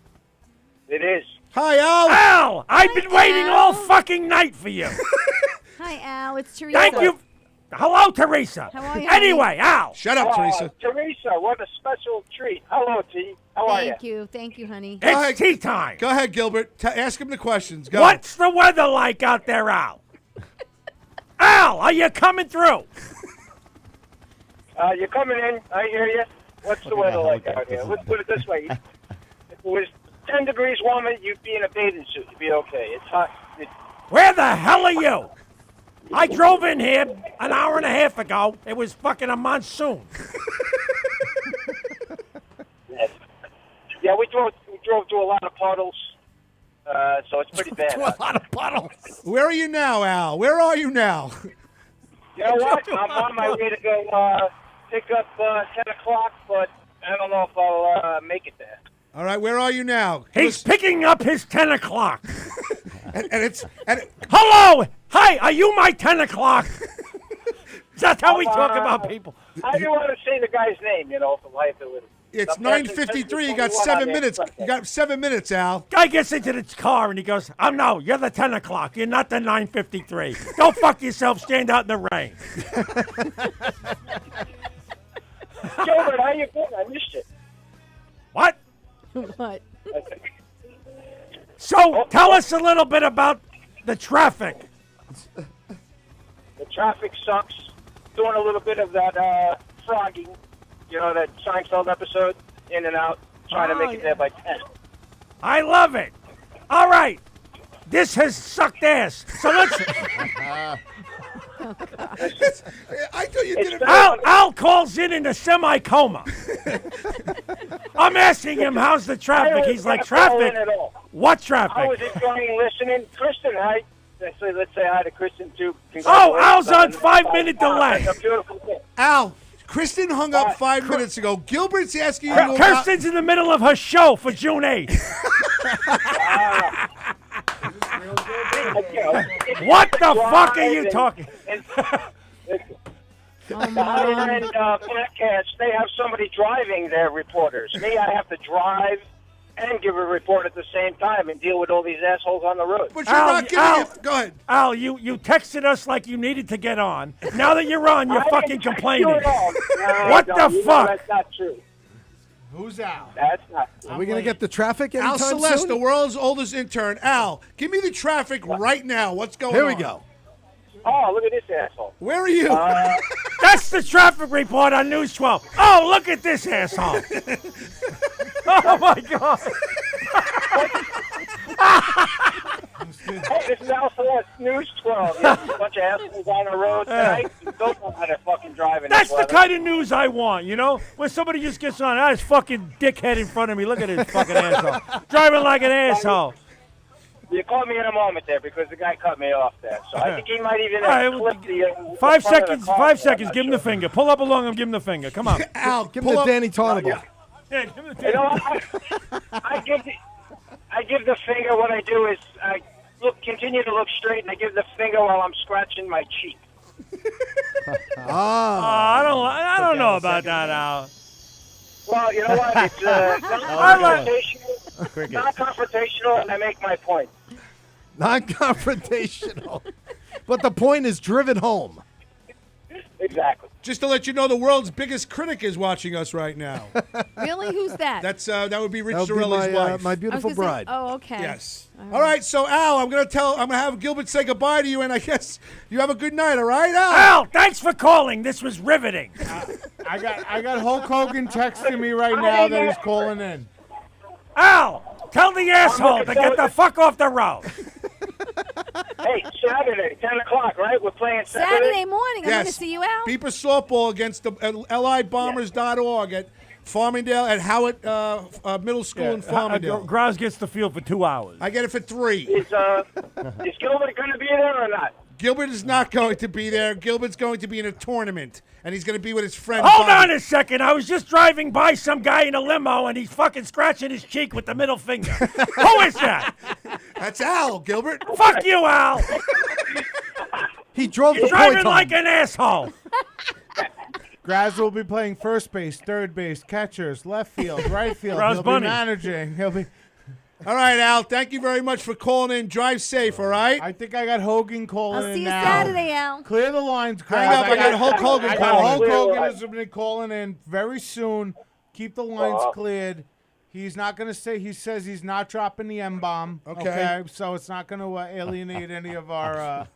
It is. Hi, Al. Al, I've been waiting all fucking night for you. Hi, Al. It's Teresa. Thank you. Hello, Teresa. How are you, honey? Anyway, Al. Shut up, Teresa. Teresa, what a special treat. Hello, T. How are you? Thank you, honey. It's tea time. Go ahead, Gilbert. Ask him the questions. Go. What's the weather like out there, Al? Al, are you coming through? You're coming in. I hear you. What's the weather like out here? Let's put it this way. If it was 10 degrees warmer, you'd be in a bathing suit. You'd be okay. It's hot. Where the hell are you? I drove in here an hour and a half ago. It was fucking a monsoon. Yeah, we drove through a lot of puddles, so it's pretty bad. A lot of puddles. Where are you now, Al? Where are you now? You know what? I'm on my way to go pick up 10 o'clock, but I don't know if I'll make it there. All right, where are you now? He's picking up his 10 o'clock. and Hello! Hi, are you my 10 o'clock? That's how we talk about people. I didn't want to say the guy's name, for liability. It's 9:53. You got 7 minutes. You got 7 minutes, Al. Guy gets into the car and he goes, "Oh no, you're the 10 o'clock. You're not the 9:53. Go fuck yourself. Stand out in the rain." Gilbert, how you doing? I missed it. What? What? So tell us a little bit about the traffic. The traffic sucks. Doing a little bit of that frogging, that Seinfeld episode, in and out, trying to make it there by 10. I love it. All right. This has sucked ass. So let's. I thought you did it. Al calls in a semi-coma. I'm asking him, how's the traffic? He's like, traffic? What traffic? I was enjoying listening. Kristen, hi. Let's say hi to Kristen, too. Oh, Al's on 5-minute delay. That's a beautiful thing. Al, Kristen hung up 5 minutes ago. Gilbert's asking you about... Kirsten's in the middle of her show for June 8th. What the fuck are you talking? The higher-end podcasts, they have somebody driving their reporters. Me, I have to drive and give a report at the same time and deal with all these assholes on the road. But you're not giving it... Go ahead. Al, you texted us like you needed to get on. Now that you're on, you're fucking complaining. What the fuck? That's not true. Who's Al? That's not true. Are we going to get the traffic anytime Al Celeste, soon? the world's oldest intern. Al, give me the traffic right now. What's going on? Here we go. Oh, look at this asshole. Where are you? That's the traffic report on News 12. Oh, look at this asshole. Oh, my God. Hey, this is Al Celeste, News 12. Yeah, a bunch of assholes on the road tonight. You don't know how to fucking drive in That's this the weather. kind of news I want, where somebody just gets on. This fucking dickhead in front of me. Look at this fucking asshole. Driving like an asshole. You caught me in a moment there because the guy cut me off there. So I think he might even have clipped the... 5 the front of the seconds. car. 5 seconds. Give him the finger. Pull up along him. Give him the finger. Come on. Al, Give him the Danny Tarnable. Yeah, give him the You know what? I give the finger. What I do is I continue to look straight, and I give the finger while I'm scratching my cheek. I don't know about that, Al. Well, you know what? It's non-confrontational, and I make my point. Non-confrontational. But the point is driven home. Exactly. Just to let you know, the world's biggest critic is watching us right now. Really? Who's that? That would be Rich That would be Zarelli's wife. my I was beautiful gonna say- bride. oh, okay. Yes. All right, so Al, I'm gonna have Gilbert say goodbye to you, and I guess you have a good night. All right, Al. Al, thanks for calling. This was riveting. I got Hulk Hogan texting me right now that he's calling in. Al, tell the asshole to get the fuck off the road. Hey, Saturday, 10 o'clock, right? We're playing Saturday morning. I'm going to Yes. see you out. Beeper softball against the libombers.org at Farmingdale at Howard Middle School in Farmingdale. Graz gets the field for 2 hours. I get it for 3. Is Gilbert going to be there or not? Gilbert is not going to be there. Gilbert's going to be in a tournament, and he's going to be with his friend. Hold Bobby. on a second. I was just driving by some guy in a limo, and he's fucking scratching his cheek with the middle finger. Who is that? That's Al, Gilbert. Fuck you, Al. He drove He's the driving point like home. an asshole. Graz will be playing first base, third base, catchers, left field, right field. Graz He'll Bunny. be managing. He'll be. All right, Al. Thank you very much for calling in. Drive safe, all right? I think I got Hogan calling I'll see in you now. Saturday, Al. Clear the lines, Graz. Hang up. I got Hulk Hogan I got calling. Hulk Clear the Hogan lines. has been calling in very soon. Keep the lines cleared. He's not going to say. He says he's not dropping the M-bomb. Okay. So it's not going to alienate any of our,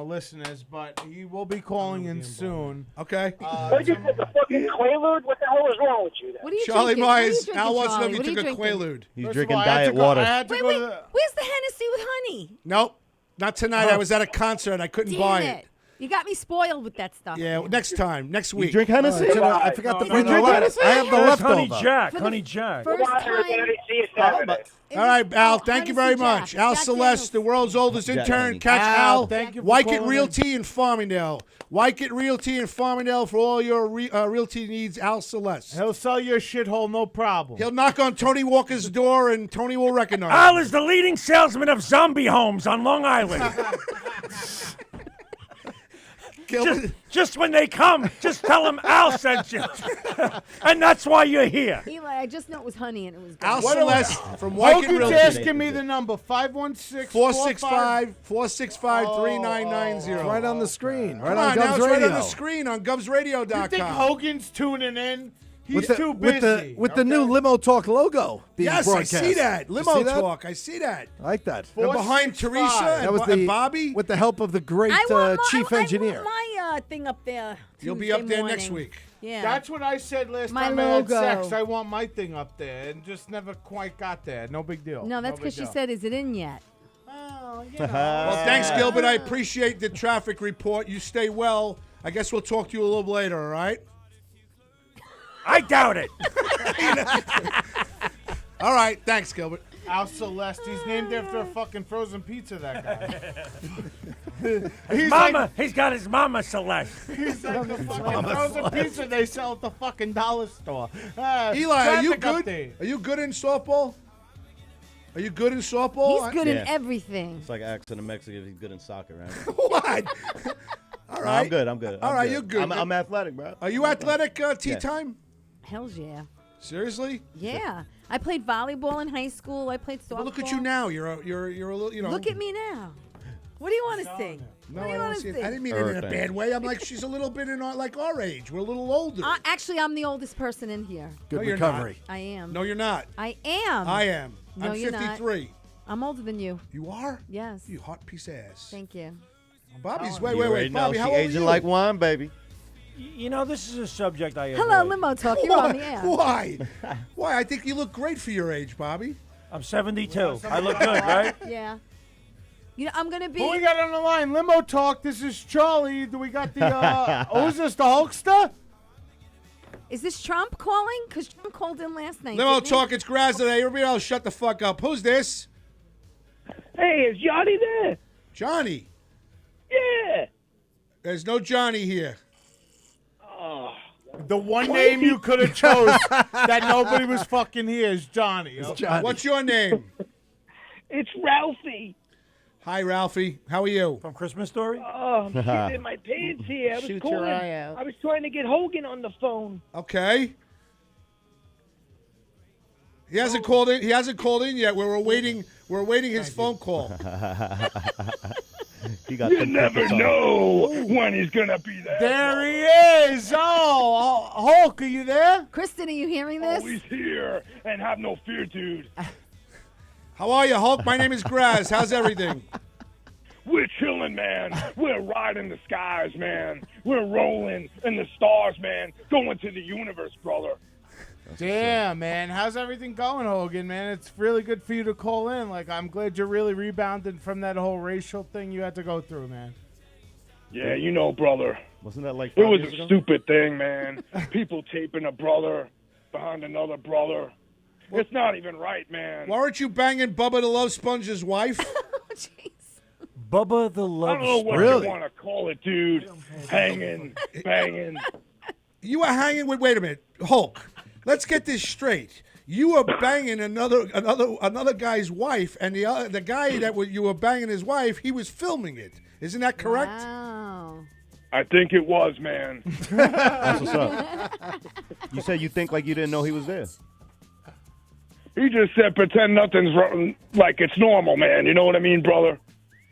listeners. But he will be calling in soon. Okay. What you put the fucking Quaalude? What the hell is wrong with you? Then? What are you Charlie drinking? What are you Myers, drinking, Al wants to know Charlie? if What you are took a drinking? Quaalude. He's First of drinking all, I had diet to go- water. I had to Wait, go wait. to the- Where's the Hennessy with honey? Nope. Not tonight. I was at a concert. I couldn't buy Damn it. it. You got me spoiled with that stuff. Yeah, next time. Next You week. drink Hennessy? I forgot the No, no, no, I have the Where's Honey leftover. Jack. For the Honey Jack. First Come on, everybody. time. See you Saturday. All right, Al. Oh, Thank you Hennessy very much. Jack. Al Jack Celeste, Daniels. the world's oldest Jack intern. Daniels. Catch Al, Al. thank you for Wycott calling Realty in Farmingdale. Wycott Realty in Farmingdale for all your realty needs. Al Celeste. He'll sell you a shithole, no problem. He'll knock on Tony Walker's door, and Tony will recognize him. Al is the leading salesman of zombie homes on Long Island. Just when they come, just tell them Al sent you. And that's why you're here. Eli, I just know it was honey and it was good. Al What do we- Celeste from Wycott Hogan's Realty. asking me the number 516 465-3990. Right on the screen. Right Come on on, now Govs it's right on Radio. the screen on You think GovsRadio.com. Hogan's tuning in? He's With too busy. with the new Limo Talk logo being Yes, broadcast. I see that. You Limo see that? Talk. I see that. I like that. And behind Teresa That was and the Bobby. with the help of the great I want chief engineer. I want my thing up there. You'll be Tuesday up there morning. next week. Yeah. That's what I said last My time I had logo. sex. I want my thing up there, and just never quite got there. No big deal. no, that's big because she deal. said, "Is it in yet?" Well, Well, thanks, Gilbert. I appreciate the traffic report. You stay well. I guess we'll talk to you a little later, all right? I doubt it. All right. Thanks, Gilbert. Al Celeste. He's named after a fucking frozen pizza, that guy. He's Mama, he's got his mama Celeste. He's like the fucking frozen pizza they sell at the fucking dollar store. Eli, are you traffic good? update. Are you good in softball? Are you good in softball? He's good in Yeah. everything. It's like asking a Mexican if he's good in soccer, right? What? All No, right. I'm good. I'm good. All I'm right, you're good. I'm athletic, bro. Are you athletic, tea Yes. time? Hell's yeah. Seriously? Yeah. I played volleyball in high school. I played softball. Well, look at you now. You're a little, you know. Look at me now. What do you want to see? No, what do I you don't want see to it. see? I didn't mean it in a bad way. I'm like, she's a little bit in like our age. We're a little older. Actually, I'm the oldest person in here. Good recovery. I am. No, you're not. I am. I am. No, I'm you're not. 53. I'm older than you. You are? Yes. You hot piece of ass. Thank you. Bobby's, You wait. already know Bobby, she how old are aging you? like wine, baby. You know, this is a subject I Hello, avoid. Limo Talk. You're on the air. Why? Why? I think you look great for your age, Bobby. I'm 72. I look good, right? Yeah. You know, I'm gonna be. Who we got on the line? Limo Talk. This is Charlie. Do we got the? Oh, is this the Hulkster? Is this Trump calling? Because Trump called in last night. Limo didn't he? Talk, it's Graz today. Everybody else shut the fuck up. Who's this? Hey, is Johnny there? Johnny. Yeah. There's no Johnny here. Oh. The one name you could have chose that nobody was fucking here is Johnny. Okay? What's your name? It's Ralphie. Hi, Ralphie. How are you? From Christmas Story? Oh, I'm shitting my pants here. I was Shoot calling. your eye out. I was trying to get Hogan on the phone. Okay. He hasn't called in. He hasn't called in yet. We're awaiting his phone call. He got You the never tickets on. know when he's gonna be there. There he is. Oh, Hulk, are you there? Kristen, are you hearing this? Always here, and have no fear, dude. How are you, Hulk? My name is Graz. How's everything? We're chilling, man. We're riding the skies, man. We're rolling in the stars, man. Going to the universe, brother. Damn, man. How's everything going, Hogan, man? It's really good for you to call in. Like, I'm glad you're really rebounded from that whole racial thing you had to go through, man. Yeah, you know, brother. Wasn't that like It 5 was years a ago? stupid thing, man. People taping a brother behind another brother. It's not even right, man. Why aren't you banging Bubba the Love Sponge's wife? Bubba the Love I don't know what Really? you want to call it, dude. Hanging, banging. You were hanging with. Wait a minute, Hulk. Let's get this straight. You were banging another guy's wife, and the guy that you were banging his wife, he was filming it. Isn't that correct? Wow. I think it was, man. That's what's up. You said you think like you didn't know he was there. He just said pretend nothing's wrong, like it's normal, man. You know what I mean, brother?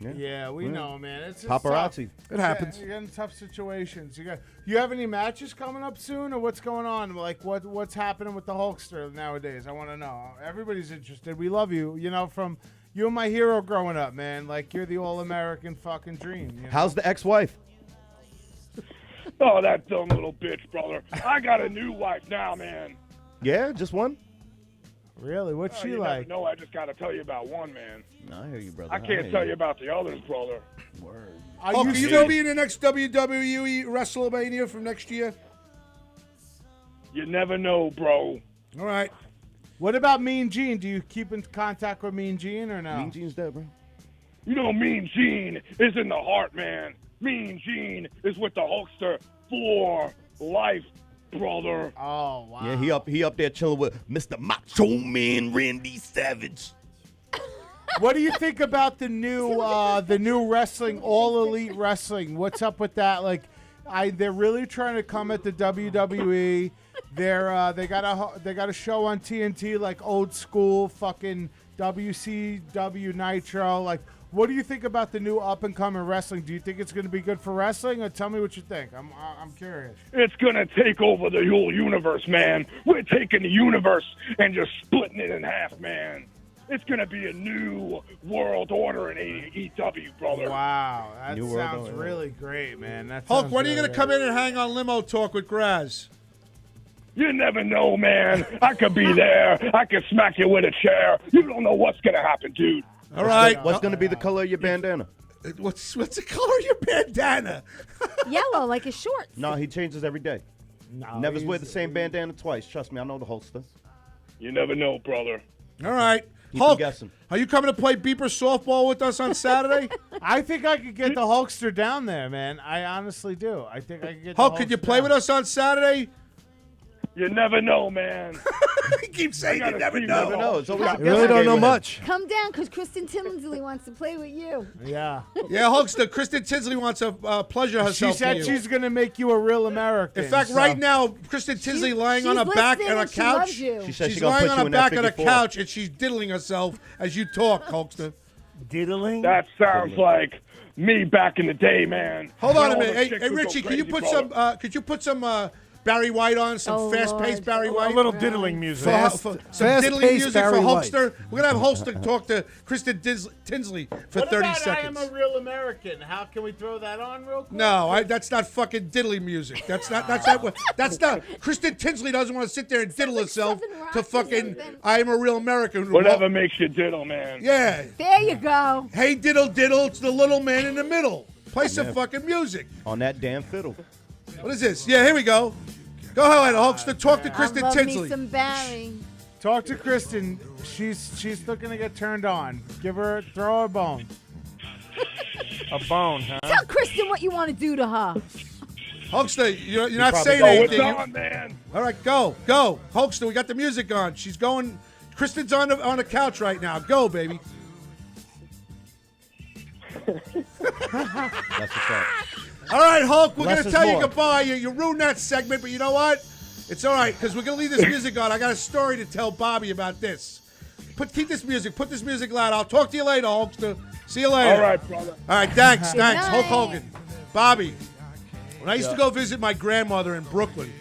Yeah, we know, man. It's Paparazzi. Tough. It happens. You're in tough situations. You have any matches coming up soon, or what's going on? Like what's happening with the Hulkster nowadays? I want to know. Everybody's interested. We love you. You know, from you were my hero growing up, man. Like you're the all-American fucking dream. You know? How's the ex-wife? Oh, that dumb little bitch, brother. I got a new wife now, man. Yeah, just one? Really? What's she you like? No, I just got to tell you about one, man. No, I hear you, brother. I can't tell you about the others, brother. Word. Hulk, are you going to be in the next WWE WrestleMania from next year? You never know, bro. All right. What about Mean Gene? Do you keep in contact with Mean Gene or no? Mean Gene's dead, bro. You know, Mean Gene is in the heart, man. Mean Gene is with the Hulkster for life, brother. Oh, wow. Yeah, he up there chilling with Mr. Macho Man Randy Savage. What do you think about the new wrestling, All Elite Wrestling? What's up with that? Like, they're really trying to come at the WWE. They got a show on TNT like old school fucking WCW Nitro. Like, what do you think about the new up and coming wrestling? Do you think it's going to be good for wrestling, or tell me what you think? I'm curious. It's going to take over the whole universe, man. We're taking the universe and just splitting it in half, man. It's going to be a new world order in AEW, brother. Wow, that New world sounds order. really great, man. That Hulk, sounds when are you really going to come in and hang on Limo Talk with Graz? You never know, man. I could be there. I could smack you with a chair. You don't know what's going to happen, dude. All right. What's going to be the color of your bandana? What's the color of your bandana? Yellow, like his shorts. No, he changes every day. No, Never wear the same bandana twice. Trust me, I know the Hulkster. You never know, brother. All right. Keep Hulk, guessing. are you coming to play beeper softball with us on Saturday? I think I could get the Hulkster down there, man. I honestly do. I think I could get. Hulk, the could you Hulkster play down. with us on Saturday? You never know, man. He keeps saying you never see know. Never know. It's always a You really don't know much. Come down, because Kristen Tinsley wants to play with you. Yeah. Yeah, Hulkster, Kristen Tinsley wants to pleasure She herself said with you. she's gonna make you a real American. In fact, so- right now, Kristen Tinsley lying on her she's back listening on a and she loves couch. you. She said She's she's going lying to put on you her in back that on a figure four. couch and she's diddling herself as you talk, Hulkster. Diddling? That sounds like me back in the day, man. Hold on a When all the minute. chicks Hey, would go Richie, can you crazy, put brother. some Barry White on, some Oh, fast-paced Lord. Barry A White? little diddling music. Some fast-paced diddling music Barry for White. Hulkster. We're gonna have Hulkster talk to Kristen Tinsley for What 30 about seconds. I Am a Real American? How can we throw that on real quick? No, that's not fucking diddly music. That's not. Kristen Tinsley doesn't want to sit there and diddle herself Southern rock to or fucking something. "I Am a Real American." Whatever makes you diddle, man. Yeah. There you go. Hey, diddle diddle. It's the little man in the middle. Play some fucking music. On that damn fiddle. What is this? Yeah, here we go. Go ahead, Hulkster. Talk to I Kristen love Tinsley. me some Barry. Talk to Kristen. She's looking to get turned on. Throw her a bone. A bone, huh? Tell Kristen what you want to do to her. Hulkster, you're not probably saying Oh, anything. it's on, man. All right, go. Hulkster, we got the music on. She's going. Kristen's on the couch right now. Go, baby. That's what's up. All right, Hulk, we're Less going to is tell you more. goodbye. You ruined that segment, but you know what? It's all right, because we're going to leave this music on. I got a story to tell Bobby about this. Keep this music. Put this music loud. I'll talk to you later, Hulkster. See you later. All right, brother. All right, thanks. night. Hulk Hogan. Bobby, when I used to go visit my grandmother in Brooklyn,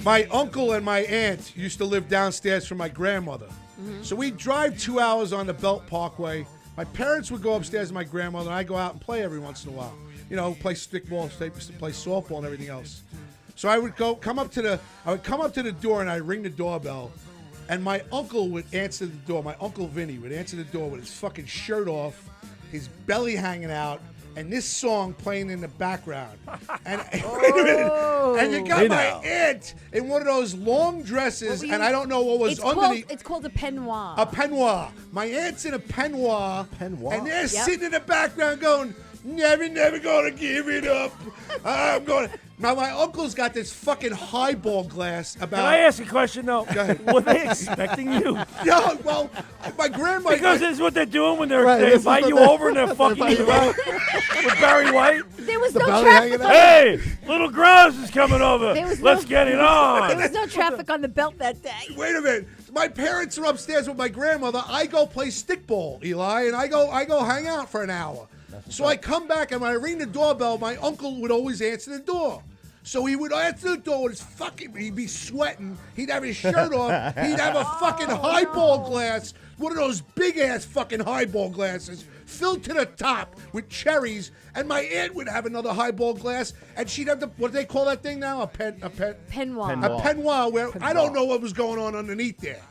my uncle and my aunt used to live downstairs from my grandmother. So we'd drive 2 hours on the Belt Parkway. My parents would go upstairs with my grandmother, and I'd go out and play every once in a while. You know, play stickball, play softball, and everything else. So I would come up to the door and I'd ring the doorbell, and my uncle would answer the door. My Uncle Vinny would answer the door with his fucking shirt off, his belly hanging out, and this song playing in the background. And wait a minute. And you got my aunt in one of those long dresses, and I don't know what was underneath. It's called a peignoir. A peignoir. My aunt's in a peignoir. And they're sitting in the background going, never gonna give it up. I'm going. Now my uncle's got this fucking highball glass about. Can I ask a question though? Were they expecting you? No, well, my grandma. Because this is what they're doing when they invite you over and they're fucking you with Barry White. There was no traffic. Hey, little Graz is coming over. Let's get it on. There was no traffic on the belt that day. Wait a minute. My parents are upstairs with my grandmother. I go play stickball, Eli, and I go hang out for an hour. So I come back, and when I ring the doorbell, my uncle would always answer the door. So he would answer the door with he'd be sweating, he'd have his shirt off, he'd have a fucking highball glass, one of those big-ass fucking highball glasses, filled to the top with cherries, and my aunt would have another highball glass, and she'd have what do they call that thing now? Peignoir. A peignoir, where I don't know what was going on underneath there.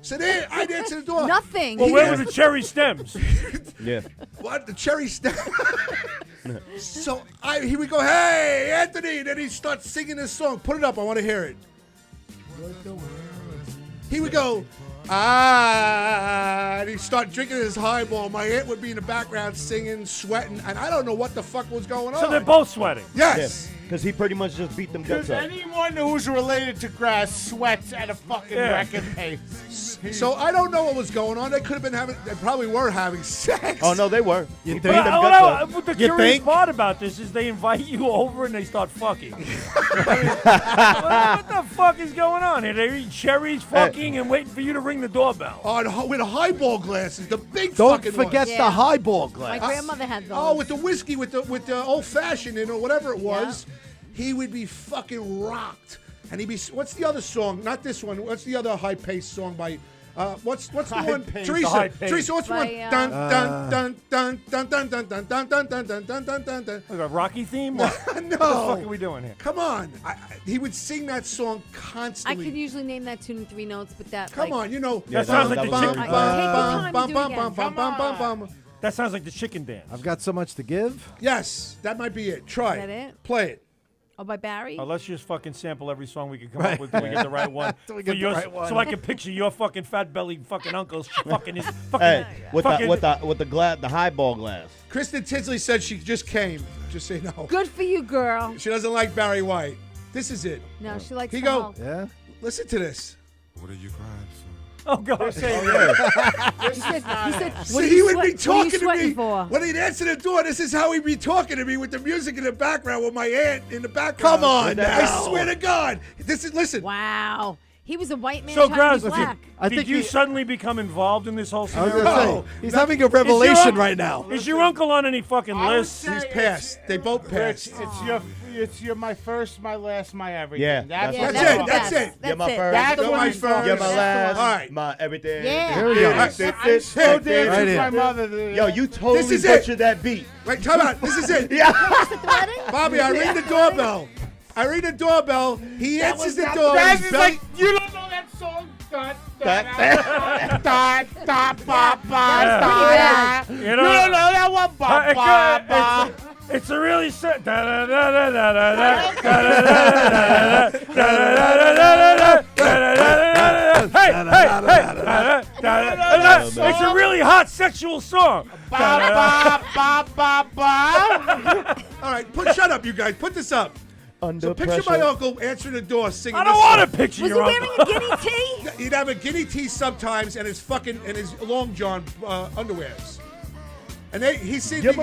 So there, I'd answer the door. Nothing. Well, where were the cherry stems? Yeah. What? The cherry stems? So he would go, hey, Anthony. And then he'd start singing this song. Put it up. I want to hear it. He would go, and he'd start drinking his highball. My aunt would be in the background singing, sweating, and I don't know what the fuck was going on. So they're both sweating. Yes. Because he pretty much just beat them guts Because up. anyone who's related to Graz sweats at a fucking record pace. So I don't know what was going on. They could have been they probably were having sex. Oh, no, they were. You He think? beat them guts up. But the curious part about this is they invite you over and they start fucking. What the fuck is going on here? They eat cherries, fucking, and waiting for you to ring the doorbell. With highball glasses, the big Don't fucking forget ones. the highball glass. My grandmother had those. Oh, with the whiskey, with the old fashioned in or whatever it was, he would be fucking rocked. And he'd be. What's the other song? Not this one. What's the other high paced song by? What's the one? Teresa. Teresa. What's the one? Dun dun dun dun dun dun dun dun dun dun dun dun dun dun dun dun. Like a Rocky theme? No. What the fuck are we doing here? Come on. He would sing that song I constantly. could usually name that tune in 3 notes, but that. Come on, you know. That sounds like the chicken. Bum. That sounds like the chicken dance. I've got so much to give. Yes, that might be it. Try Is that it? Play it. Oh, by Barry? Let's just fucking sample every song we can come up with till we get the right one. Till we get the right one. So I can picture your fucking fat-bellied fucking uncles fucking his fucking... Hey, with fucking the highball glass. Kristen Tinsley said she just came. Just say no. Good for you, girl. She doesn't like Barry White. This is it. No, she likes He the go. whole- Yeah. Listen to this. What are you crying for? Oh, God. He said, See, what are he you would be what are you talking to sweating me for? when he'd answer the door. This is how he'd be talking to me with the music in the background, with my aunt in the background. Come on I now. swear to God. Listen. Wow. He was a white man So, trying Graz, to be black. I did think you he- suddenly become involved in this whole I was scenario? gonna say, he's having a revelation right now. Is your uncle on any fucking I would lists? say He's passed. They both Rich, passed. it's your my first, my last, my everything. Yeah, That's Yeah, what That's I'm it. talking That's about. it. You're my That's it. first. That's You're what my I'm talking first. You're my about. last. All right. My everything. Yeah. Here we go. I'm so dancing with my mother. Yo, you totally This is it. butchered that beat. Wait, time out. This is it. Yeah. Bobby, I ring the doorbell. He answers the door. Graz His is belly- like, you don't know that song? Da, Da, da, da, da, ba, ba, That's da, pretty bad. da. You You know- don't know that one? Ba, ba, ba. It's a really sad. Da da da da da da da da da da da da da. Hey! It's a really hot sexual song. Ba, ba, ba, ba, ba. All right, shut up, you guys. Put this up. Under So picture my uncle answering the door singing. I don't this want to song. picture Was he your wearing uncle. a guinea tee? He'd have a guinea tee sometimes and his long john underwears. And he'd sing. He'd go,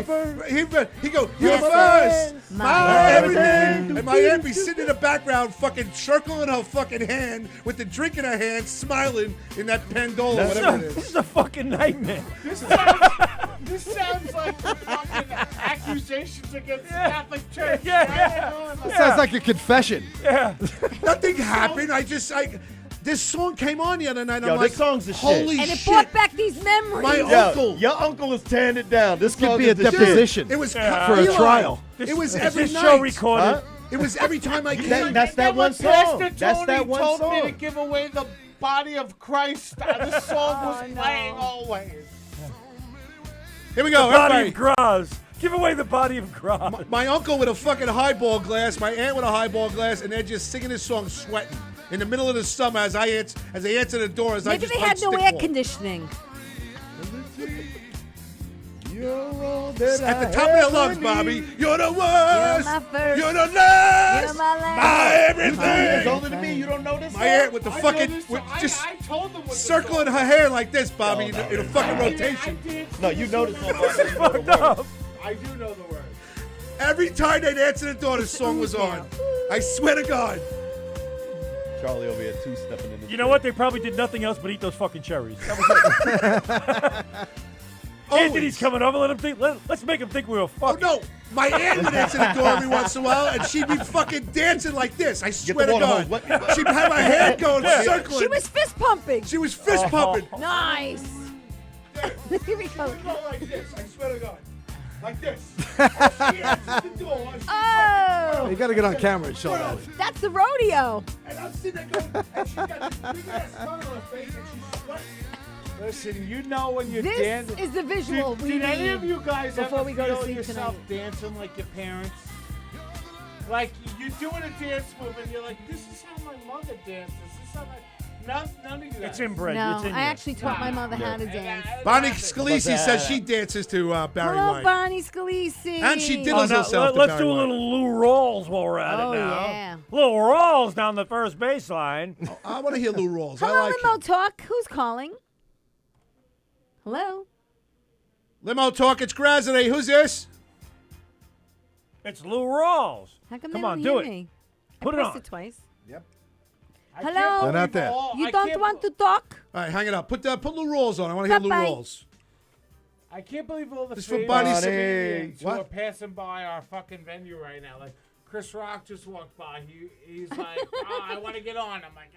you're first, my everything. And my aunt be sitting in the background, fucking circling her fucking hand with the drink in her hand, smiling in that pandola, whatever it This is. is a fucking nightmare. This sounds like fucking accusations against the Catholic Church. It sounds like a confession. Yeah. Nothing happened. This song came on the other night. Yo, I'm this like, song's the shit. holy And it shit. brought back these memories. My Yo, uncle. your uncle is tearing it down. This Could song be a is the shit. deposition It was for a Eli. trial. It was Is every this night. show recorded? Huh? It was every time I came. That's that one song. Pastor That's Tony that one told me to song. give away the body of Christ. The song was playing always. Here we go, The body everybody. of Graz. Give away the body of Graz. My uncle with a fucking highball glass, my aunt with a highball glass, and they're just singing this song, sweating in the middle of the summer as they answer the door. As I Maybe just they played had no stick air ball. conditioning. At the top of their lungs, Bobby. You're the worst. You're my first. You're the last. You're my last. My everything. You're older than me. You don't know this My song? aunt with the I fucking know this with song. just I told them what the circling song her hair like this, Bobby, No, in a fucking rotation. No, you know this song. Bobby. You know the words. I do know the words. Every time they'd answer the door, this song was on. I swear to God. Charlie over here two-stepping in the You know what? They probably did nothing else but eat those fucking cherries. That was it. Anthony's coming over. Let's make him think we were fucking. Oh no, my aunt would answer the door every once in a while, and she'd be fucking dancing like this. I swear to water God, hose. What? she'd have her hand going, circling. She was fist pumping. She was fist pumping. Nice. Here we go. Go like this. I swear to God, like this. She answers the door. Oh. You got to get on camera and show that. That's the rodeo. And I'm sitting there going, and she's got this big ass smile on her face, and she's sweating. Listen, you know when you're This dancing. is the visual we Did any need of you guys before ever we go to feel sleep yourself tonight. dancing like your parents? Like you're doing a dance move and you're like, this is how my mother dances. This is how none of you guys. It's inbred. No, It's in I you. actually taught my mother how to dance. Bonnie Scalisi says she dances to Barry Hello, White. Bonnie Scalisi. And she Oh, diddles now, herself to let's Barry do a White. little Lou Rawls while we're at Oh, it now. yeah. Little Rawls down the first baseline. I want to hear Lou Rawls. I Hello, like Limo him. Talk. Who's calling? Hello. Limo Talk, it's Graz today. Who's this? It's Lou Rawls. How come Come they on, don't do hear it. me? Put I it pressed on. it twice. Yep. Hello. They're not there. You don't want to talk? All right, hang it up. Put Lou Rawls on. I want to hear Lou Bye-bye. Rawls. I can't believe all the This is for famous Bonnie comedians who What? are passing by our fucking venue right now. Like Chris Rock just walked by. He's like, oh, I want to get on. I'm like,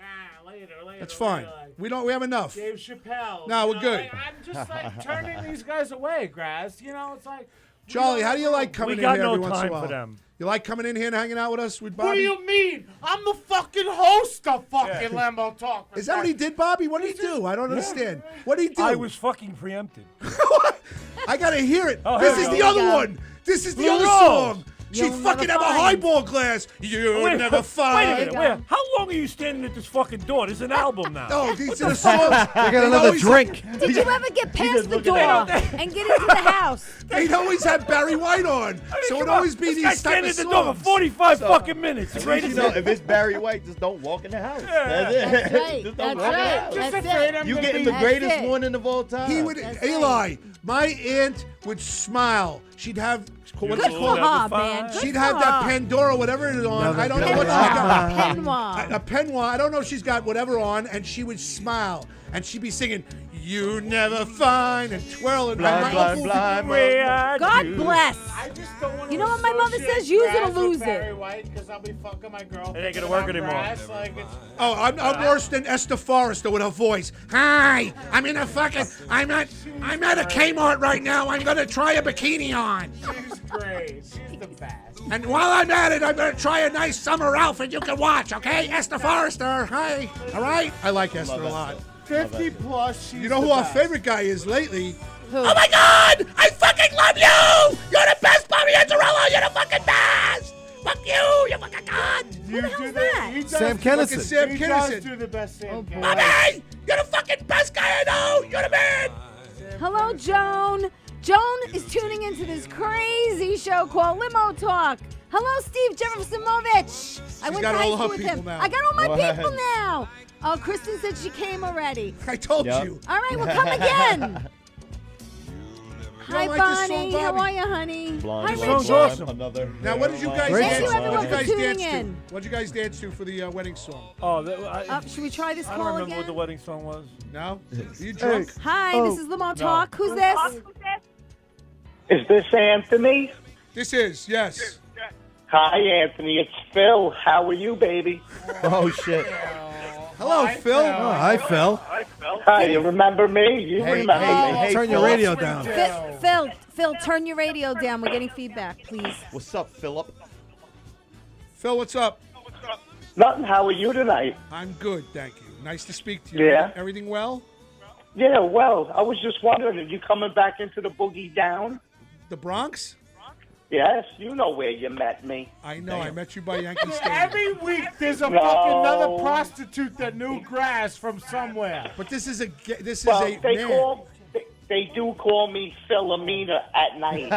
later. That's fine. Like, We have enough. Dave Chappelle. No, you we're know, good. like, I'm just like turning these guys away, Graz. You know, it's like. Charlie, how do you like coming We in got here no every once in a time while? for them. You like coming in here and hanging out with us with Bobby? What do you mean? I'm the fucking host of fucking Limo Talk. Is that what he did, Bobby? What did he do? I don't understand. What did he do? I was fucking preempted. I gotta hear it. Oh, This here is we the go. other one. This is the Lou other Rawls. song. She'd You'll fucking never have a find. highball glass. You Wait, never Wait a find. minute. How long are you standing at this fucking door? There's an album now. No, these are the songs. They got another drink. Did you ever get past the door at it. and get into the house? They'd always have Barry White on. So it'd always be This guy these type standing of at the door songs. for 45 fucking minutes. The You greatest know, hit. if it's Barry White, just don't walk in the house. That's it. That's right. Just That's don't walk in the right. house. Just That's afraid it. I'm You gonna getting be- the greatest it. one of all time. He would, That's Eli, my aunt would smile. She'd have, what's Good it for called? her, man. Good She'd for have that her. Pandora, whatever it is on. Never I don't know been what she like got. mine. Penwa. A peignoir. I don't know if she's got whatever on, and she would smile, and she'd be singing, "You never find," and twirling. Blind, My blind, uncle- blind. Way I God do. bless. I just don't want to. You know what my mother says? Use it or lose it. Barry White, because I'll be fucking my girlfriend. It ain't gonna work anymore. Like it's, Oh, I'm worse than Esther Forrester with her voice. Hi, I'm in a fucking. I'm at a Kmart right now. I'm gonna try a bikini on. she's great. She's the best. And while I'm at it, I'm gonna try a nice summer outfit you can watch, okay? Esther Forrester, hi. All right? I like Esther a lot. 50 plus. She's You know the who our best. favorite guy is lately? Who? Oh my God! I fucking love you! You're the best, Bobby Anzarello! You're the fucking best! Fuck you! You fucking God! You the do hell's the- that? he does- Sam Fucking Kennison. Sam He does Kinison. do the best Sam Oh, boy. Kinison. Bobby! You're the fucking best guy I know! You're the man! Hello, Joan. Joan is tuning into this crazy show called Limo Talk. Hello, Steve Jeffersonovich. I went to got high all school her with people him. now. I got all my What? people now. Oh, Kristen said she came already. I told Yep. you. All right, well, come again. Hi, like this song, Bonnie. How Bobby? are you, honey? Blonde, Hi, song's blonde, Richard. awesome. Another. Now, what did you guys Great dance? song. Thank you, What did you everyone, guys for dance tuning to? in. What did you guys dance to for the wedding song? Oh, Should we try this I don't call remember again? what the wedding song was. No? Are you drunk? Hi, this is Limo Talk. Who's this? Is this Anthony? This is, yes. Hi, Anthony. It's Phil. How are you, baby? Oh shit. Hello, Phil. Oh, hi, Phil. Hi, you remember me? You remember me. Turn your radio down. Phil, turn your radio down. We're getting feedback, please. What's up, Philip? Phil, what's up? Nothing. How are you tonight? I'm good, thank you. Nice to speak to you. Yeah. Everything well? Yeah, well, I was just wondering, are you coming back into the Boogie Down? The Bronx? Yes, you know where you met me. I know. I met you by Yankee Stadium. Every week there's a No. fucking another prostitute that knew Graz from somewhere. But this is a Well, they do call me Philomena at night.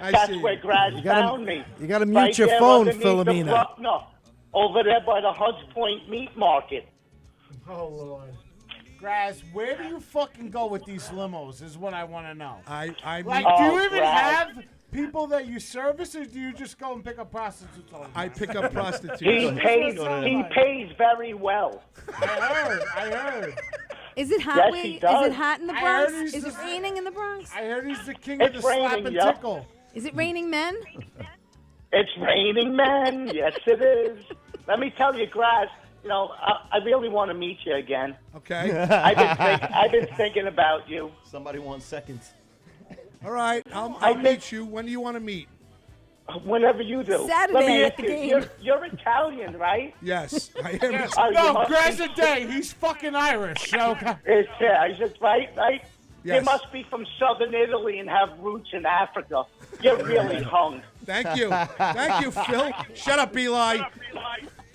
That's where Graz found me. You gotta mute Right your there phone, underneath the Philomena. no, over there by the Hudds Point Meat Market. Oh, Lord. Graz, where do you fucking go with these limos is what I want to know. I Like, meet- do you Oh, even Graz. have people that you service, or do you just go and pick up prostitutes all the time? I pick up prostitutes. He pays very well. I heard. Is it hot? Yes, where he you- is does. it hot in the I heard Bronx? he's Is it the- raining in the Bronx? I heard he's the king It's of the slap raining, and yeah. tickle. Is it raining men? It's raining, man. Yes, it is. Let me tell you, Graz, you know, I really want to meet you again. Okay. I've been thinking about you. Somebody wants seconds. All right. I'll meet you. When do you want to meet? Whenever you do. Saturday Let me at ask the you, game. You're Italian, right? Yes, I am. Yes. Oh, you No, must Graz be- a day. He's fucking Irish. So. Is it right? You Yes. must be from southern Italy and have roots in Africa. You're really hung. Thank you. Thank you, Phil. Shut up, Eli.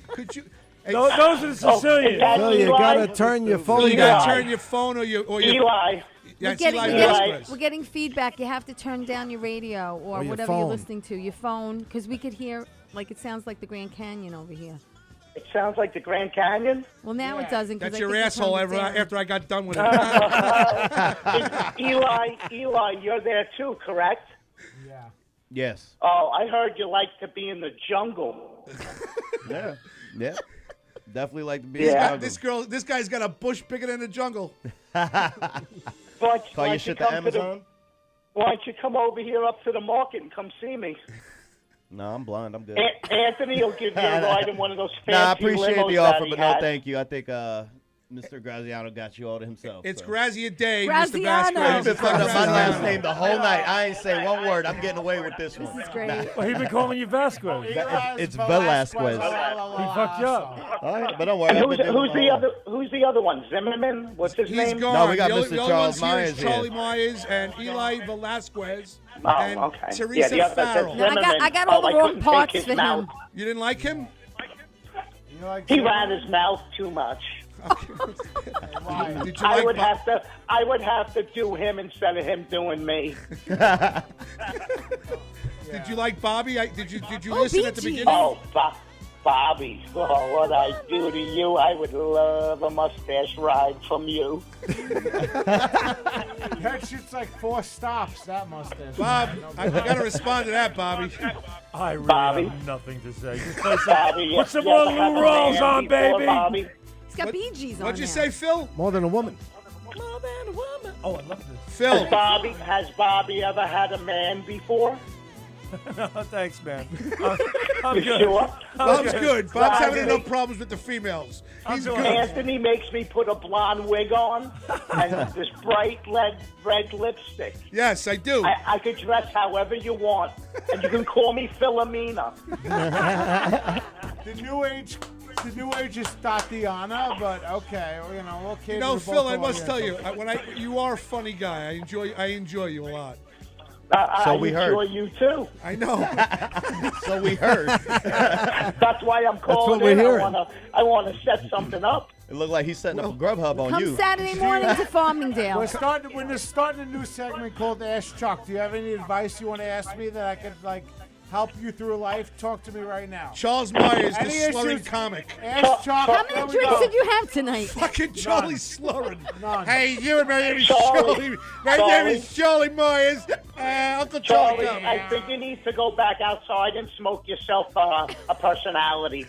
Could you? Hey, Those are the Sicilians. Phil, you gotta turn your phone Phil, you down. gotta turn your phone or your Eli. Yeah, We're it's getting, Eli we're, getting, Vasquez. we're getting feedback. You have to turn down your radio or your whatever you're phone. listening to, your phone, because we could hear, like, it sounds like the Grand Canyon over here. It sounds like the Grand Canyon. Well, now it doesn't. 'cause That's I your think you asshole turned it down. after I got done with it. Eli, you're there too, correct? Yeah. Yes. Oh, I heard you like to be in the jungle. Yeah. Yeah. Definitely like to be He's in the got- jungle. this guy's got a bush bigger than the jungle. Why Call your shit the Amazon? Why don't you come over here up to the market and come see me? No, I'm blind. I'm good. Anthony will give you a ride in one of those fancy Nah, I appreciate limos the that offer, he but no has. thank you. I think Mr. Graziano got you all to himself. It's so. Grazia Day, Mr. Graziano. Vasquez. You've been It's fucking up my Graziano. last name the whole night. I ain't say one word. I'm getting away with this one. This is great. Well, he's been calling you Vasquez. It's Velasquez. He fucked you up. All right, but don't worry. And I've been doing my own. who's the other one? Zimmerman? What's his He's name? gone. No, we got the Mr. only, the only Charles ones here is Myers here. Charlie Myers and Eli Velasquez Oh, and okay. Teresa the other, Farrell. No, I got all the wrong couldn't parts take for his mouth. him. You didn't like him? He ran his mouth too much. Did you I like would Bob? have to do him instead of him doing me. Did you like Bobby? Did you Oh, listen at the Beachy. beginning? Oh, Bobby, oh, what I do to you, I would love a mustache ride from you. That shit's like 4 stops, that mustache. Bob, I got to respond to that, Bobby. I really Bobby. have nothing to say. Just play some, Bobby, put some you more ever have Lou a Rolls man on, before, baby. Bobby? It's got Bee Gees on What'd you there. say, Phil? More than a woman. More than a woman. Oh, I love this. Phil. Has Bobby ever had a man before? No, thanks, man. I'm You good. sure? Bob's good. Bob's having Bobby. enough problems with the females. He's doing good. Anthony makes me put a blonde wig on and this bright red lipstick. Yes, I do. I could dress however you want, and you can call me Philomena. The new age is Tatiana, but okay, you know, we'll cater You know, to Phil, both I must tell audiences. you, you are a funny guy. I enjoy you a lot. So I we enjoy heard. you too. I know. So we heard. That's why I'm calling what we're in. hearing. I want to set something up. It looked like he's setting up a Grubhub on Come you. Saturday morning to Farmingdale. We're starting a new segment called Ask Chuck. Do you have any advice you want to ask me that I could help you through life? Talk to me right now. Charles Myers, the Any slurring issues? comic. Ask Chuck. How many drinks did you have tonight? Fucking Charlie slurring. None. Hey, my name is Charlie. Charlie. My name is Charlie Myers. Uncle Charlie. Charlie, I think you need to go back outside and smoke yourself a personality.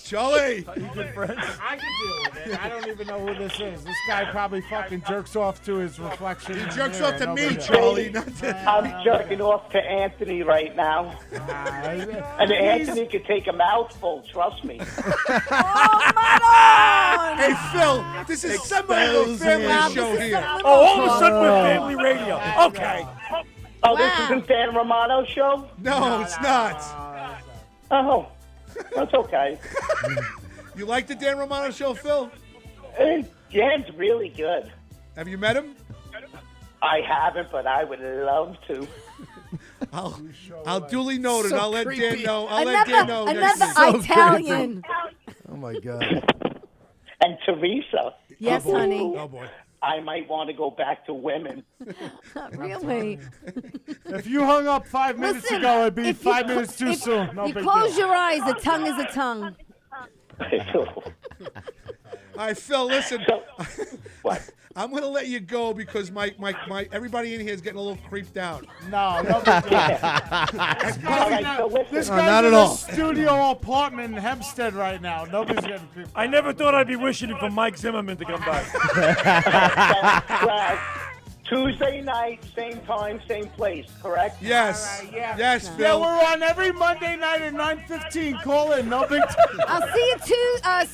Charlie. You good friends? I can deal with it. I don't even know who this is. This guy probably fucking jerks off to his reflection. He in the jerks mirror. off to Nobody me, does. Charlie. Not to... I'm jerking off to Anthony right now. And Anthony could take a mouthful, trust me. Hey, Phil, this is somebody of a family show here. Oh, all of a sudden we're family radio. Okay. Oh, this isn't Dan Romano's show? No, it's not. Oh, that's okay. You like the Dan Romano show, Phil? Dan's really good. Have you met him? I haven't, but I would love to. I'll duly note it. So I'll let Dan creepy. know. I'll let Dan know. next Another week. Italian. Oh my God. And Teresa. Yes, honey. Oh boy. I might want to go back to women. Really? If you hung up 5 minutes Listen, ago, it'd be if you 5 minutes too soon. No you big close deal. your eyes, a tongue is a tongue. All right, Phil. Listen. I'm gonna let you go because my everybody in here is getting a little creeped out. No, big deal. This guy's not in at a all. studio apartment in Hempstead right now. Nobody's getting creeped. I never thought I'd be wishing for Mike Zimmerman to come back. Tuesday night, same time, same place, correct? Yes. Yes, Yeah, Phil. we're on every Monday night at 9:15. Call in. No big deal. I'll see you I'll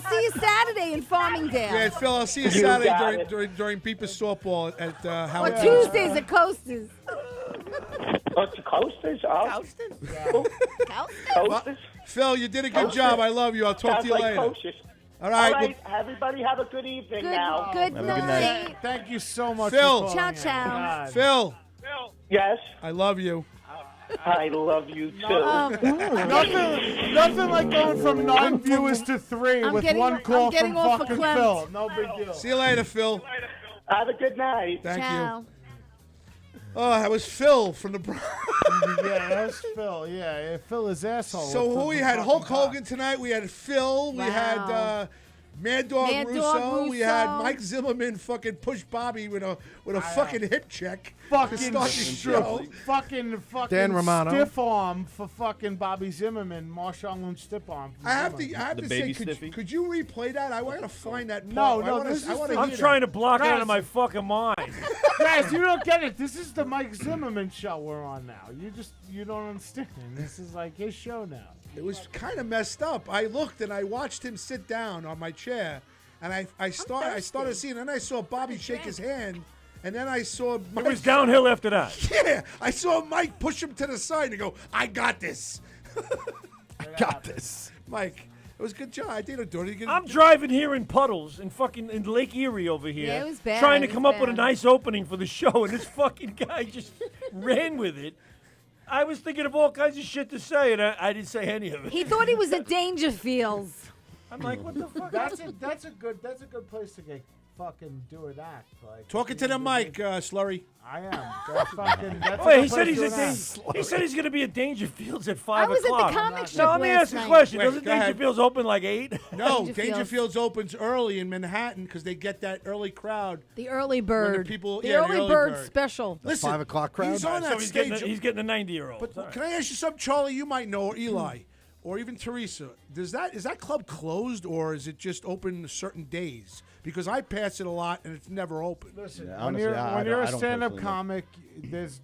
see you Saturday in Farmingdale. Yeah, Phil. I'll see you You Saturday got during Peeper's softball at Or Howard. Tuesdays at Coasters. What's the Coasters? Oh. Coasters? Phil, you did a good job. I love you. I'll talk Sounds to you like later. Coasters. All right. All right, everybody have a good evening now. Good night. Thank you so much. Phil. For Ciao, calling in. ciao. God. Phil. Yes? I love you. I love you too. Nothing like going from 9 viewers to 3 with one call from fucking Phil. No big deal. See you later, Phil. Have a good night. Thank you. Oh, that was Phil from the Bronx. Yeah, that's Phil. Yeah, Phil is asshole. So who we had? Hulk Hogan tonight. We had Phil. We had Mad Dog Mad Russo. Dog We had Russo. Mike Zimmerman fucking push Bobby with a fucking hip check. Fucking to start the show. fucking Dan Romano. stiff arm for fucking Bobby Zimmerman, Marshall Lynch stiff arm. from I have Zimmerman. to say, could you replay that? I want to find that. No, part. no, I wanna, this is I wanna the- I'm hear trying that. to block it out Guys. of my fucking mind. Guys, you don't get it. This is the Mike Zimmerman show we're on now. You don't understand. This is like his show now. It was kind of messed up. I looked and I watched him sit down on my chair, and I started seeing. And then I saw Bobby shake his hand, and then I saw Mike, It was downhill after that. Yeah, I saw Mike push him to the side and go, "I got this." I got this. Mike, it was a good job. I did a dirty. I'm driving here in puddles in Lake Erie over here. Yeah, it was bad. Trying to It come was up with a bad. nice opening for the show, and this fucking guy just ran with it. I was thinking of all kinds of shit to say, and I didn't say any of it. He thought he was at Dangerfields. I'm like, what the fuck? That's a good place to get fucking do an act. Like Talking to the mic, Slurry. I am. That's fucking. That's a Wait, good he said place he's to at do an act. he said he's going to be at Dangerfields at 5 I was at the o'clock. comic Now, strip let me last ask you a night. question. Wait, Doesn't go ahead. Dangerfields open like 8? No, Dangerfields. Dangerfields opens early in Manhattan because they get that early crowd. The early When bird. the people, the yeah, early bird special. Listen, 5 o'clock crowd? He's on So that he's stage. getting a 90-year-old. But can I ask you something, Charlie? You might know, or Eli, or even Teresa. Is that club closed, or is it just open certain days? Because I pass it a lot and it's never open. Listen, Yeah, when honestly, you're I when you're a don't stand-up personally know. comic,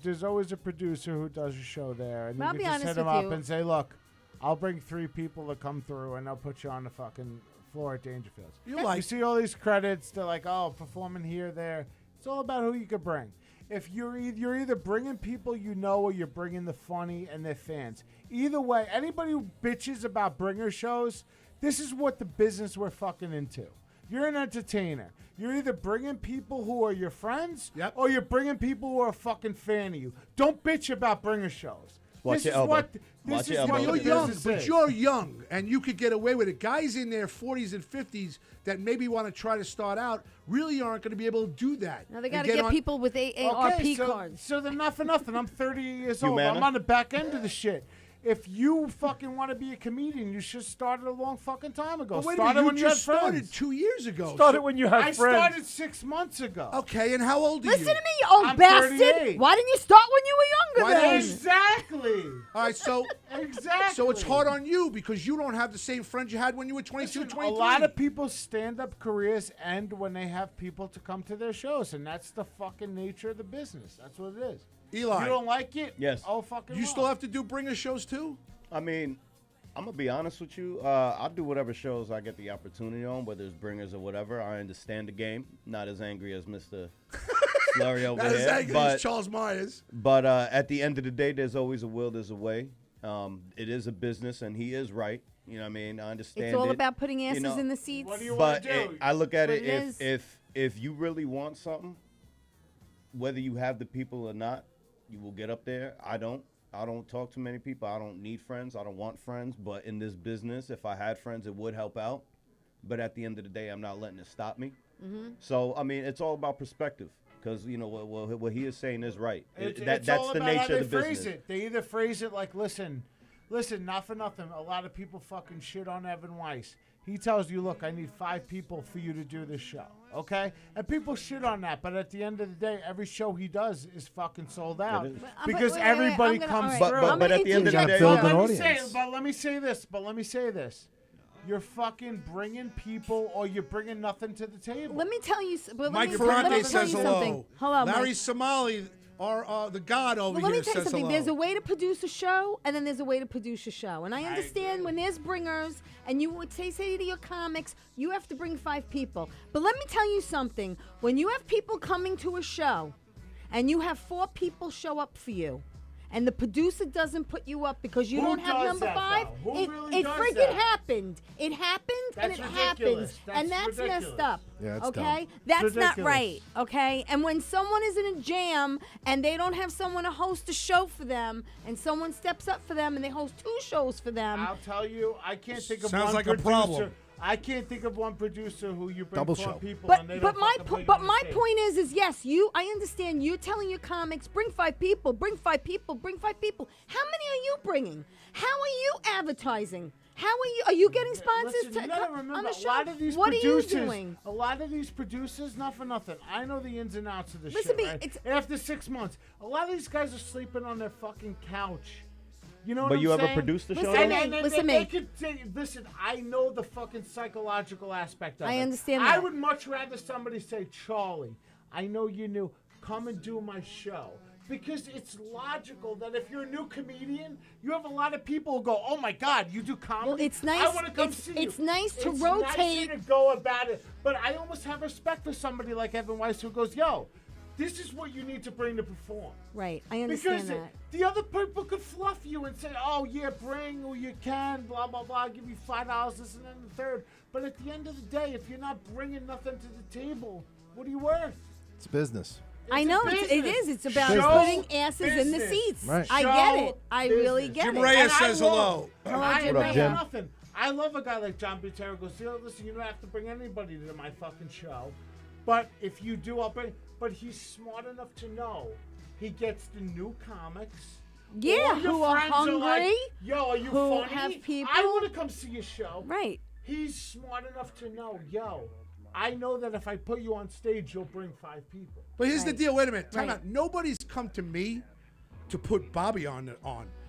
there's always a producer who does a show there, and I'll you be can just honest hit him with up you. and say, "Look, I'll bring 3 people to come through, and they'll put you on the fucking floor at Dangerfields." You see all these credits? They're like, "Oh, performing here, there." It's all about who you could bring. If you're either bringing people you know, or you're bringing the funny and their fans. Either way, anybody who bitches about bringer shows, this is what the business we're fucking into. You're an entertainer. You're either bringing people who are your friends, or you're bringing people who are a fucking fan of you. Don't bitch about bringer shows. Watch This your is elbow. what Watch this your is elbow. what You're the young, business but is. you're young, and you could get away with it. Guys in their 40s and 50s that maybe want to try to start out really aren't going to be able to do that. Now they And got to get on- people with AARP cards. So then not for nothing. I'm 30 years old. Humana? I'm on the back end of the shit. If you fucking want to be a comedian, you should start it a long fucking time ago. But wait a Start minute, it when you you just had started friends. 2 years ago. Start So- it when you have I friends. started 6 months ago. Okay, and how old are Listen you? to me, you old I'm bastard. 38. Why didn't you start when you were Why younger then? didn't Exactly. All right, so Exactly. so it's hard on you because you don't have the same friends you had when you were 22, Listen, 23. a lot of people's stand-up careers end when they have people to come to their shows, and that's the fucking nature of the business. That's what it is. Eli, You don't like it? Yes. Oh, fucking you well. still have to do bringer shows too? I mean, I'm gonna be honest with you. I'll do whatever shows I get the opportunity on, whether it's bringers or whatever. I understand the game. Not as angry as Mr. flurry over Not as here. angry as Charles Myers. But at the end of the day, there's always a will, there's a way. It is a business, and he is right. You know what I mean? I understand. It's all it, about putting you asses know, in the seats. What do you But want to do? I look at But it, it if you really want something, whether you have the people or not, you will get up there. I don't talk to many people. I don't need friends. I don't want friends. But in this business, if I had friends, it would help out. But at the end of the day, I'm not letting it stop me. Mhm. So I mean, it's all about perspective. Because you know what he is saying is right. It's That's all the about how nature they of the phrase business. it. They either phrase it like, listen, not for nothing. A lot of people fucking shit on Evan Weiss. He tells you, look, I need 5 people for you to do this show, okay? And people shit on that, but at the end of the day, every show he does is fucking sold out is. because wait, everybody I'm gonna- comes all right. through. But at the end of the day, But let me say this. You're fucking bringing people, or you're bringing nothing to the table. Let me tell you. But Mike let me Ferrante tell says you hello. something. Hello, Larry Mike. Somali, the god over But let here, me tell you says something. hello. There's a way to produce a show, and then there's a way to produce a show. And I understand when there's bringers, and you would say to your comics, you have to bring 5 people. But let me tell you something. When you have people coming to a show, and you have 4 people show up for you, and the producer doesn't put you up because you Who don't have does number that, 5, though? Who it really does freaking that? happened. It happened, and That's it ridiculous. happens. And that's ridiculous. messed up. Yeah, it's okay? dumb. That's not ridiculous. right. Okay? And when someone is in a jam and they don't have someone to host a show for them, and someone steps up for them and they host 2 shows for them. I'll tell you, I can't think of Sounds one like a producer. problem. I can't think of one producer who you bring Double 4 show. people But and they but don't my fucking put you but on my stage. point is yes, I understand you telling your comics bring 5 people, bring 5 people, bring 5 people. How many are you bringing? How are you advertising? Are you getting sponsors Listen, to you gotta come remember, on the a show? lot of these What producers, are you doing? A lot of these producers, not for nothing. I know the ins and outs of the Listen shit. to me, Right? it's- After 6 months, a lot of these guys are sleeping on their fucking couch. You know what But I'm you ever saying? produced the show, Listen, though? And Listen they me. could say, listen, I know the fucking psychological aspect of it. I understand I that. would much rather somebody say, Charlie, I know you knew. Come and do my show. Because it's logical that if you're a new comedian, you have a lot of people who go, oh my God, you do comedy? Well, it's nice- I want to come it's- see it's you. nice to It's rotate. nicer to go about it. But I almost have respect for somebody like Evan Weiss who goes, yo, this is what you need to bring to perform. Right, I understand Because that. the other people could fluff you and say, oh, yeah, bring who you can, blah, blah, blah, give you $5, this and then the third. But at the end of the day, if you're not bringing nothing to the table, what are you worth? It's business. I It's a know it business. is. It's about Show putting asses in the business. seats. Right. I Show get it. I really business. get Jim it. Reyes And I says love- hello. Hello, I Jim What up, Reyes. Jim? nothing. I love a guy like John Butera goes, listen, you don't have to bring anybody to my fucking show. But if you do, I'll bring. But he's smart enough to know he gets the new comics. Yeah, All your who are friends hungry, like, yo, are you who funny? have people. I want to come see your show. Right. He's smart enough to know, yo, I know that if I put you on stage, you'll bring 5 people. But here's the Right. deal. Wait a minute. Time Right. out. Nobody's come to me to put Bobby on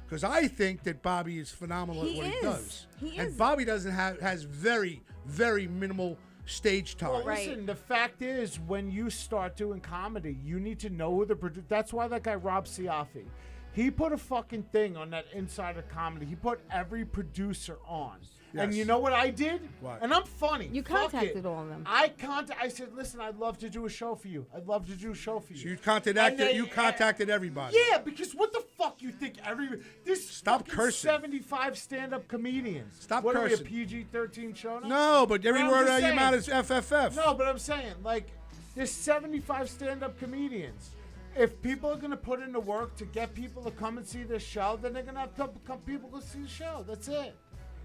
because I think that Bobby is phenomenal He at what he is. does. He and is. Bobby has very, very minimal stage time. Well, listen, the fact is, when you start doing comedy, you need to know who the producer. That's why that guy Rob Ciaffi, he put a fucking thing on that Insider Comedy. He put every producer on. And Yes. you know what I did? What? And I'm funny. You Fuck contacted it. all of them. I said, listen, I'd love to do a show for you. I'd love to do a show for you. So you contacted everybody. Yeah, because what the fuck you think this Stop fucking cursing. 75 stand-up comedians. Stop what cursing. Are we, a PG-13 show now? No, but every I'm word just out of your mouth is saying. FFF. No, but I'm saying, like, there's 75 stand-up comedians. If people are going to put in the work to get people to come and see this show, then they're going to have people go see the show. That's it.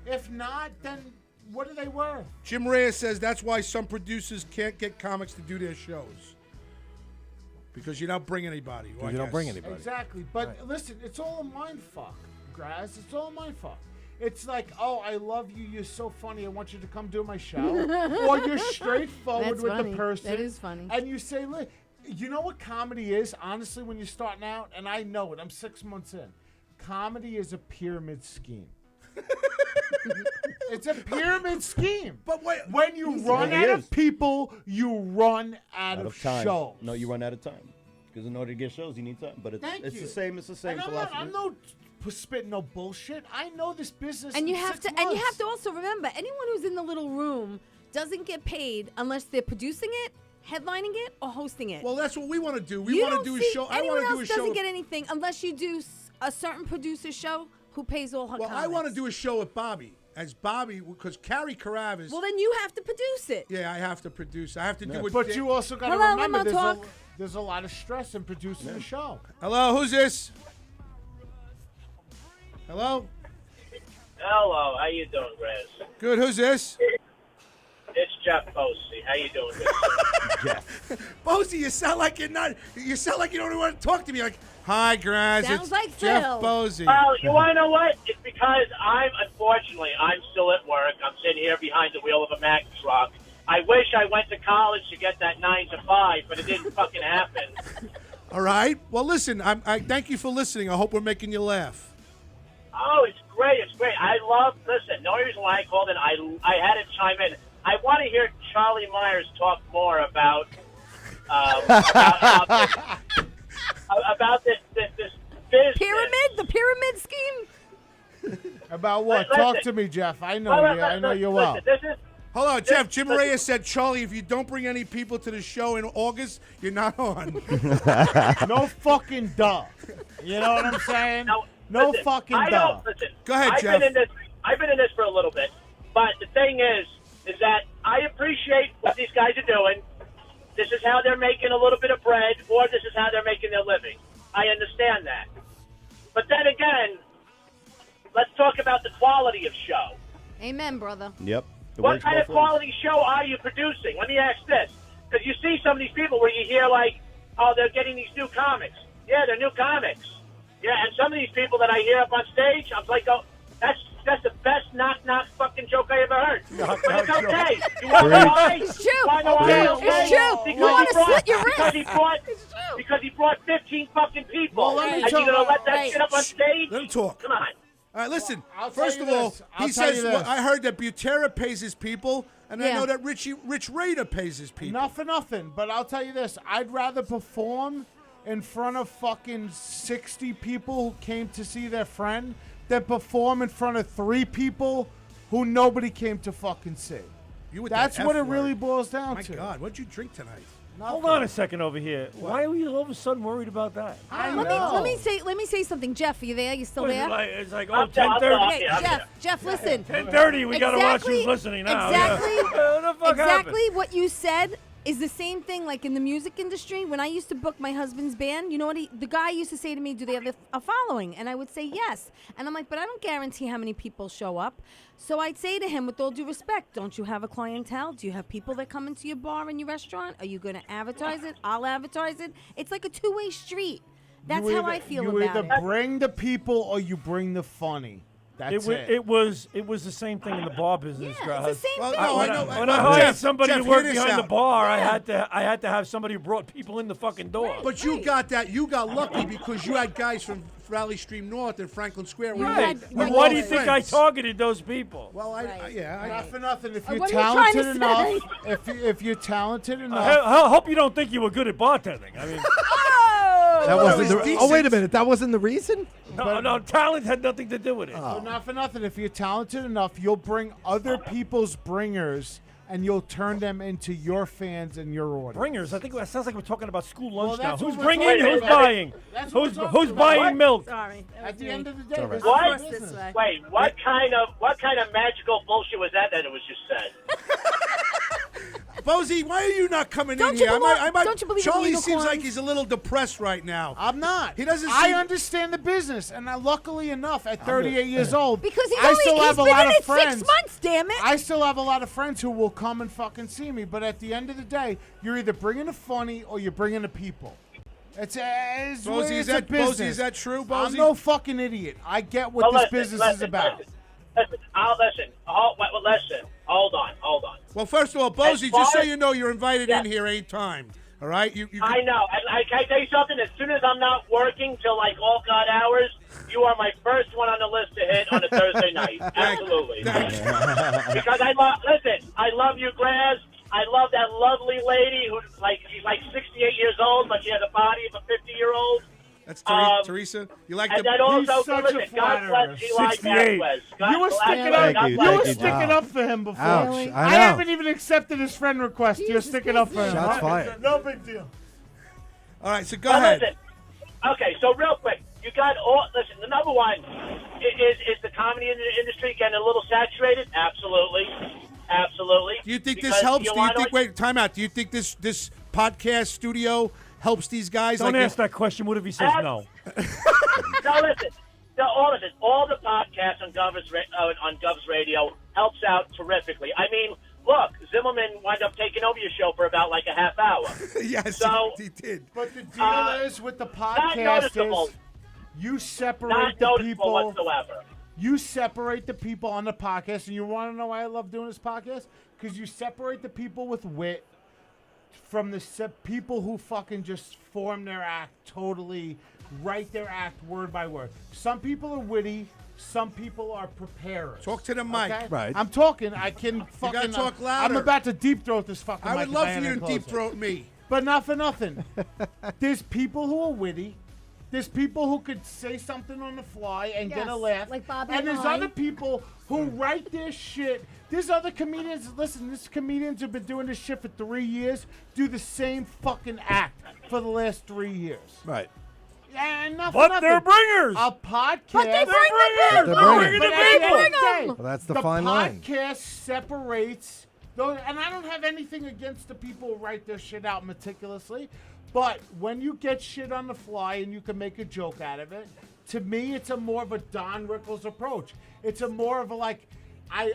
If not, then what are they worth? Jim Reyes says that's why some producers can't get comics to do their shows. Because you don't bring anybody. Because you don't bring anybody. Exactly. But listen, it's all a mind fuck, Graz. It's all a mind fuck. It's like, oh, I love you. You're so funny. I want you to come do my show. Or you're straightforward That's with funny. the person. That is funny. And you say, look, you know what comedy is, honestly, when you're starting out? And I know it. I'm 6 months in. Comedy is a pyramid scheme. It's a pyramid scheme. But wait, when you run It out is. of people, you run out of time. shows. No, you run out of time. Because in order to get shows, you need time. But Thank it's you. the same. It's the same And philosophy. I'm no spitting no bullshit. I know this business. And you in have 6 to, and you months. have to also remember, anyone who's in the little room doesn't get paid unless they're producing it, headlining it or hosting it? Well, that's what we want to do. We You want to don't do a see show. I anyone want to do a else show. doesn't get anything unless you do a certain producer show who pays all her Well, comics. I want to do a show with Bobby. As Bobby, because Carrie Carruthers. Well, then you have to produce it. Yeah, I have to produce. I have to do it. But you also got to Hello, remember Limo Talk. there's a lot of stress in producing a show. Hello, who's this? Hello. Hello, how you doing, Graz? Good. Who's this? It's Jeff Posey. How you doing, Graz? Posey, you sound like you're not. You sound like you don't want to talk to me. Like, hi, Graz. Sounds it's like Jeff Phil. Posey. Well, you want to know what? It's because I'm still at work. I'm sitting here behind the wheel of a Mack truck. I wish I went to college to get that 9 to 5, but it didn't fucking happen. All right. Well, listen. I thank you for listening. I hope we're making you laugh. Oh, it's great. It's great. Listen, the only reason why I called in, I had to chime in. I want to hear Charlie Myers talk more about this business. The pyramid scheme. About what? Listen. Talk to me, Jeff. I know you. I know you well. Hold on, Jeff. Jim Reyes said, Charlie, if you don't bring any people to the show in August, you're not on. No fucking duh. You know what I'm saying? No Listen, fucking I duh. don't, listen, Go ahead, I've Jeff. I've been in this for a little bit, but the thing is that I appreciate what these guys are doing. This is how they're making a little bit of bread, or this is how they're making their living. I understand that. But then again, let's talk about the quality of show. Amen, brother. Yep. What kind of quality show are you producing? Let me ask this. Because you see some of these people where you hear like, oh, they're getting these new comics. Yeah, they're new comics. Yeah, and some of these people that I hear up on stage, I'm like, oh, that's the best knock-knock fucking joke I ever heard. But it's okay. You want to know why? It's true. You want to know why it's okay? It's true. You want to slit your wrist. Because he brought 15 fucking people. Well, let me and tell- you're going to let that Right. shit up on stage? Let him talk. Come on. All right, listen. I'll First tell of you all, this. I'll he tell says, you well, this. I heard that Butera pays his people, and I Yeah. know that Rich Raider pays his people. Not for nothing, but I'll tell you this. I'd rather perform in front of fucking 60 people who came to see their friend than perform in front of 3 people who nobody came to fucking see. That's what it really boils down My to. God, what'd you drink tonight? Hold on a second over here. Why are we all of a sudden worried about that? Let me say something. Jeff, are you there? You still What is there? it like? It's like, I'm 10:30. Okay, Jeff, listen. 10:30, we gotta watch Exactly- who's listening now. Exactly. Yeah. What the fuck Exactly what you said is the same thing like in the music industry. When I used to book my husband's band, you know what the guy used to say to me, do they have a following? And I would say yes. And I'm like, but I don't guarantee how many people show up. So I'd say to him, with all due respect, don't you have a clientele? Do you have people that come into your bar and your restaurant? Are you going to advertise it? I'll advertise it. It's like a two-way street. That's You how either- I feel you about either it. bring the people or you bring the funny. That's it. It was the same thing in the bar business, guys. it's the same Well, thing. no, When I know. when I hired Jeff, somebody Jeff, to work hear this behind the out. bar, I had to have somebody who brought people in the fucking door. But you got that. You got lucky because you had guys from Valley Stream North and Franklin Square. Right. We're Why all do you think I friends. targeted those people? Well, Not for nothing. If What you're are you trying to talented enough, say? if you're talented enough, I hope you don't think you were good at bartending. I mean, That wasn't the. decent. Oh, wait a minute. That wasn't the reason. no, talent had nothing to do with it. but not for nothing. If you're talented enough, you'll bring other people's bringers, and you'll turn them into your fans and your audience. Bringers. I think that sounds like we're talking about school lunch now. that's Who's what we're bringing? talking Who's about. buying? That's what Who's we're talking who's about. buying What? milk? Sorry. At the end of the day, all right. this is What? business. This way. Wait, what kind of magical bullshit was that it was just said? Posey, why are you not coming Don't in you here? believe- don't you believe in Charlie seems unicorns? like he's a little depressed right now. I'm not. He doesn't. I seem- understand the business, and luckily enough, at 38 years old, Because he's I only still he's have a been lot in of it friends. 6 months. Damn it! I still have a lot of friends who will come and fucking see me. But at the end of the day, you're either bringing the funny or you're bringing the people. It's Posey, is a that business. Posey? Is that true, I'm Posey? no fucking idiot. I get what Well, this business is about. Listen, listen. Listen. Hold on. Well, first of all, Posey, As far just so as- you know, you're invited Yeah. in here anytime. All right? You I know. And can I tell you something? As soon as I'm not working till like all God hours, you are my first one on the list to hit on a Thursday night. Absolutely. Because I love you, Graz. I love that lovely lady who's she's like 68 years old, but she has a body of a 50-year-old. That's Teresa. You like and the? then also, He's such listen, a God bless Eli 68. Vasquez. You were sticking up. You were sticking up for him before. Ouch, I know. I haven't even accepted his friend request. You're sticking up for him. Shots huh? fired. No big deal. All right, so go Now, ahead. Listen, okay, so real quick, you got all. Listen, the number one is the comedy industry getting a little saturated? Absolutely, absolutely. Do you think Because this helps? Do you wanna think? Wait, time out. Do you think this podcast studio helps these guys? Don't like ask that question. What if he says no? No, listen. All the podcasts on Govs Radio helps out terrifically. I mean, look, Zimmerman wound up taking over your show for about like a half hour. Yes, so, he did. But the deal is with the not podcast noticeable. is you Not separate the noticeable people. whatsoever. You separate the people on the podcast, and you want to know why I love doing this podcast? Because you separate the people with wit from the people who fucking just form their act totally, write their act word by word. Some people are witty. Some people are preparers. Talk to the mic. Okay? Right. I'm talking. I can fucking. gotta talk louder. I'm about to deep throat this fucking I mic. would if love I for you ain't to closer. deep throat me. But not for nothing. There's people who are witty. There's people who could say something on the fly and get a Yes, laugh. like Bobby and and there's I. other people who write their shit. There's other comedians. Listen, these comedians have been doing this shit for 3 years. Do the same fucking act for the last 3 years. Right. And nothing. But they're bringers. A podcast. But they bring the They're people. bringing But the at the end of people. the day, Well, that's the fine line. podcast separates those, and I don't have anything against the people who write their shit out meticulously, but when you get shit on the fly and you can make a joke out of it, to me, it's a more of a Don Rickles approach. It's a more of a like, I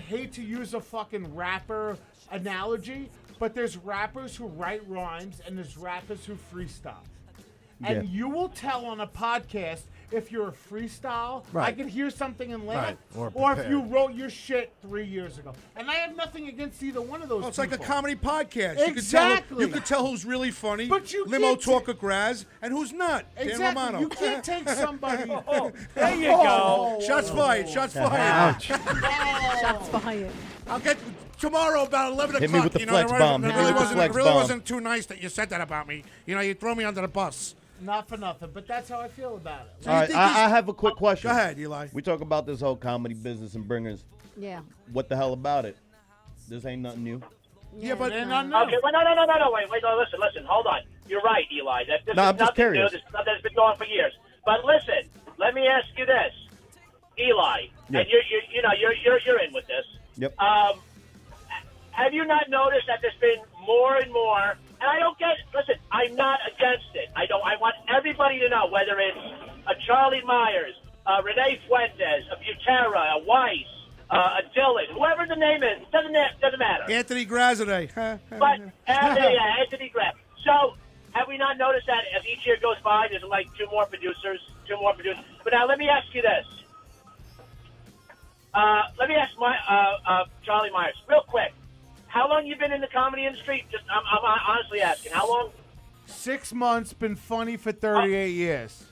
hate to use a fucking rapper analogy, but there's rappers who write rhymes and there's rappers who freestyle. And you will tell on a podcast if you're a freestyle. Right. I can hear something and laugh. Right. Or if you wrote your shit 3 years ago. And I have nothing against either one of those Well, it's like a people. comedy podcast. Exactly. You could tell who's really funny. But you Limo can't Talk of Graz, and who's not. Dan Exactly. Romano. You can't take somebody. There you go. Shots fired. Shots fired. Ouch. Shots fired. I'll get tomorrow about 11 Hit o'clock. me with the you flex know, bomb. It Hit me really, with the wasn't, flex it really bomb. wasn't too nice that you said that about me. You know, you throw me under the bus. Not for nothing, but that's how I feel about it. All right, I have a quick question. Go ahead, Eli. We talk about this whole comedy business and bringers. Yeah. What the hell about it? This ain't nothing new. Yeah, but Okay, well, no, wait, no, listen, hold on. You're right, Eli. This No, is I'm just nothing new. curious. This is something that's been going for years. But listen, let me ask you this, Eli, Yeah. and you're in with this. Yep. Have you not noticed that there's been more and more? And I don't get. Listen, I'm not against it. I want everybody to know, whether it's a Charlie Myers, a Renee Fuentes, a Butera, a Weiss, a Dylan, whoever the name is, doesn't matter. Anthony Graziday. But Anthony Graff. So have we not noticed that as each year goes by, there's like two more producers? But now let me ask you this. Let me ask Charlie Myers real quick. How long you been in the comedy industry? Just I'm honestly asking. How long? 6 months, been funny for 38 years.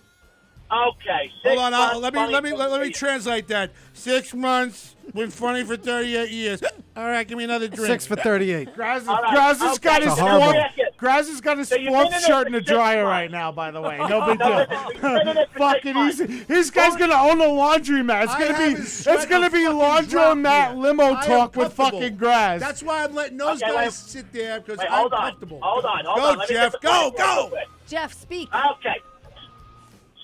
Okay. Hold on, let me translate that. 6 months, been funny for 38 years. All right, give me another drink. 6 for 38. Graz All right, has okay. got his It's a horrible- fourth. Graz has got his So you've fourth been in shirt it in the for 6 dryer months. right now. By the way, no big No, deal. listen, you've been in it for 6 Fucking months. easy. This guy's gonna own a laundromat. It's I gonna have be. his sweat It's gonna be a fucking drop laundromat here. limo I am talk with comfortable. fucking Graz. That's why I'm letting those Okay, guys wait. sit there because Wait, I'm hold on. comfortable. Hold on. Go, Let me get Jeff. the Go, point real go. quick. Jeff, speak. Okay.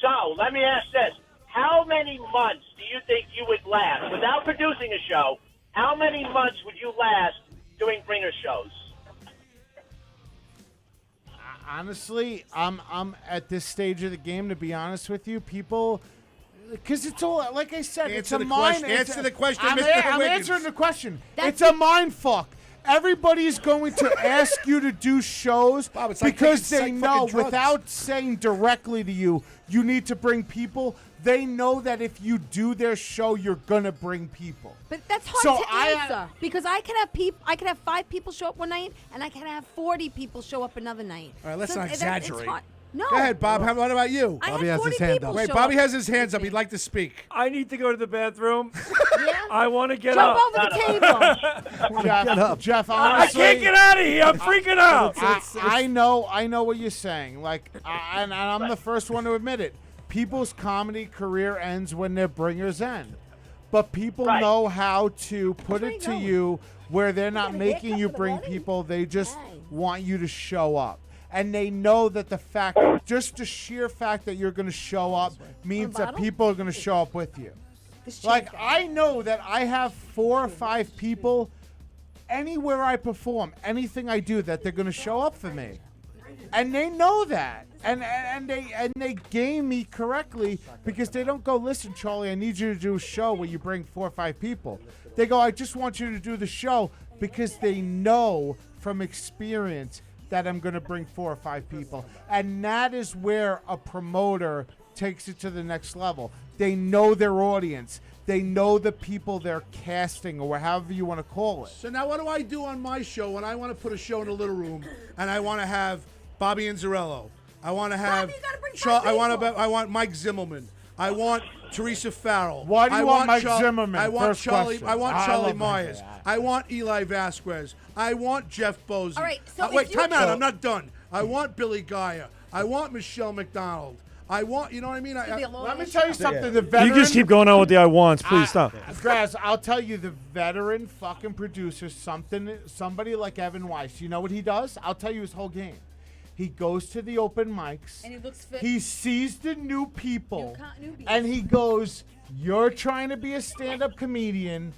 So let me ask this: how many months do you think you would last without producing a show? How many months would you last doing bringer shows? Honestly, I'm at this stage of the game. To be honest with you, people, because it's all like I said. It's Answer a the mind. question. it's Answer a- the question, I'm, Mr. I'm Wiggins. answering the question. That's It's a mind fuck. Everybody's going to ask you to do shows Bob, it's like because taking they psych fucking know drugs. without saying directly to you, you need to bring people. They know that if you do their show, you're gonna bring people. But that's hard So to I- answer because I can have 5 people show up one night and I can have 40 people show up another night. All right, let's So not it's exaggerate. hard. No. Go ahead, Bob. What about you? I Bobby had has 40 his hand people up. Wait, show Bobby up. has his hands up. He'd like to speak. I need to go to the bathroom. Yeah. I want to get Jump up. over the table. Jeff, I honestly, can't get out of here. I'm freaking out. I know what you're saying. Like, and I'm the first one to admit it. People's comedy career ends when their bringers end. But people know how to put it to you where they're not making you bring people. They just want you to show up. And they know that just the sheer fact that you're going to show up means that people are going to show up with you. Like, I know that I have 4 or 5 people anywhere I perform, anything I do, that they're going to show up for me. And they know that. And they game me correctly because they don't go, listen, Charlie, I need you to do a show where you bring 4 or 5 people. They go, I just want you to do the show because they know from experience that I'm going to bring 4 or 5 people. And that is where a promoter takes it to the next level. They know their audience. They know the people they're casting, or however you want to call it. So now what do I do on my show when I want to put a show in the little room and I want to have Bobby Inzarello? I want to have I want Mike Zimmerman. I want Teresa Farrell. Why do you want Mike Zimmerman? I want First Charlie. question. I want I Charlie love Mike. Myers. I want Eli Vasquez. I want Jeff Bozzi. All right, so wait, if you- time out. I'm not done. I want Billy Gaia. I want Michelle McDonald. I want, you know what I mean? Let me tell you something. The You veteran, just keep going on with the I wants. Please stop. Graz, I'll tell you, the veteran fucking producer, somebody like Evan Weiss, you know what he does? I'll tell you his whole game. He goes to the open mics. And he looks fit. He sees the new people. Newbies. And he goes, you're trying to be a stand-up comedian.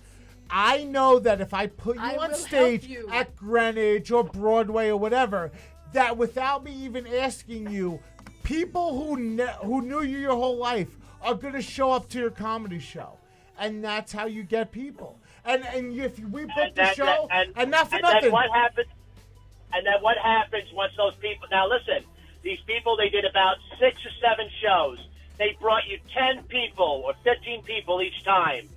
I know that if I put you I on will stage help you. at Greenwich or Broadway or whatever, that without me even asking you, people who knew you your whole life are going to show up to your comedy show. And that's how you get people. And if we put the show, and not for nothing. Then what happens? And then what happens once those people? Now listen, these people, they did about 6 or 7 shows. They brought you 10 people or 15 people each time.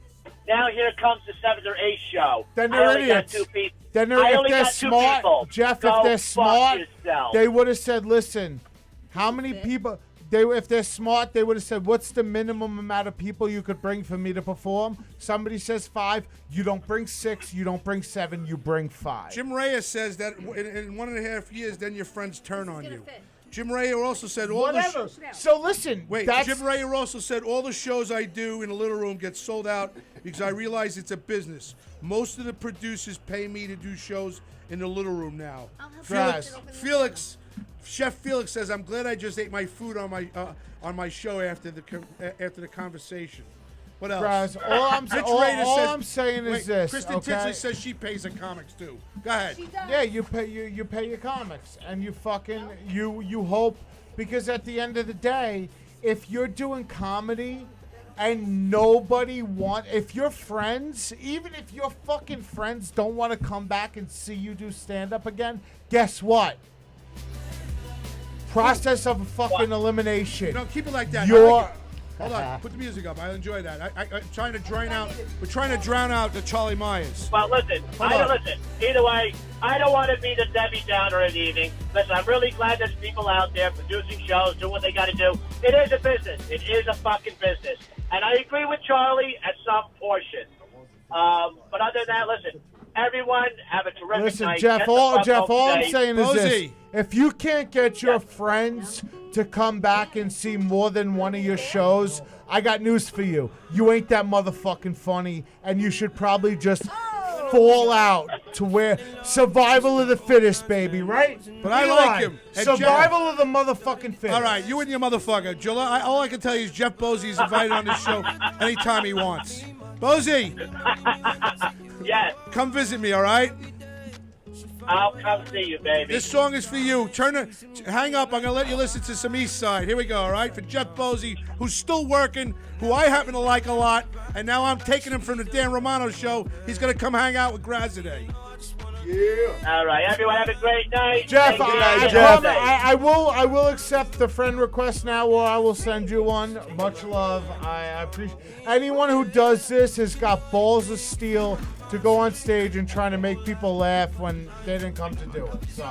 Now here comes the 7th or 8th show. Then I they're only idiots. got 2 people. Then I if they're got 2 smart, people. Jeff, Go if they're fuck smart, yourself. they would have said, listen, how many people... If they're smart, they would have said, what's the minimum amount of people you could bring for me to perform? Somebody says 5. You don't bring 6. You don't bring 7. You bring 5. Jim Reyes says that in 1.5 years, then your friends turn on you. Jim Reyes also said all Whatever. the So listen, wait. that's- Jim Reyes also said all the shows I do in the little room get sold out because I realize it's a business. Most of the producers pay me to do shows in the little room now. Chef Felix says, "I'm glad I just ate my food on my show after the conversation." What else? Graz, all I'm Rich all- Rader all says- I'm saying is wait, this, Kristen okay? Tinsley says she pays the comics too. Go ahead. Yeah, you pay your comics, and you fucking you hope, because at the end of the day, if you're doing comedy and if your friends, even if your fucking friends don't want to come back and see you do stand up again, guess what? Process of fucking elimination. No, keep it like that. You're Hold on, put the music up. I enjoy that. I'm trying to drown out. We're trying to drown out the Charlie Myers. Well, listen. Listen. Either way, I don't want to be the Debbie Downer in the evening. Listen, I'm really glad there's people out there producing shows, doing what they got to do. It is a business. It is a fucking business. And I agree with Charlie at some portion. But other than that, listen. Everyone have a terrific Listen, night. Jeff. Get the All fuck home I'm safe. saying is this: if you can't get your friends to come back and see more than one of your shows, I got news for you. You ain't that motherfucking funny, and you should probably just fall out to where survival of the fittest, baby, right? But I Eli, like him. And Survival of the motherfucking fittest. All right, you and your motherfucker. All I can tell you is Jeff Bozzi is invited on this show anytime he wants. Bozzi. Yes. Come visit me, all right? I'll come see you, baby. This song is for you. Hang up. I'm going to let you listen to some East Side. Here we go, all right? For Jeff Bozzi, who's still working, who I happen to like a lot, and now I'm taking him from the Dan Romano show. He's going to come hang out with Graz today. Yeah. All right, everyone have a great night. Jeff, Thank you. I will accept the friend request now, or I will send you one. Much love. I appreciate anyone who does this has got balls of steel to go on stage and trying to make people laugh when they didn't come to do it. So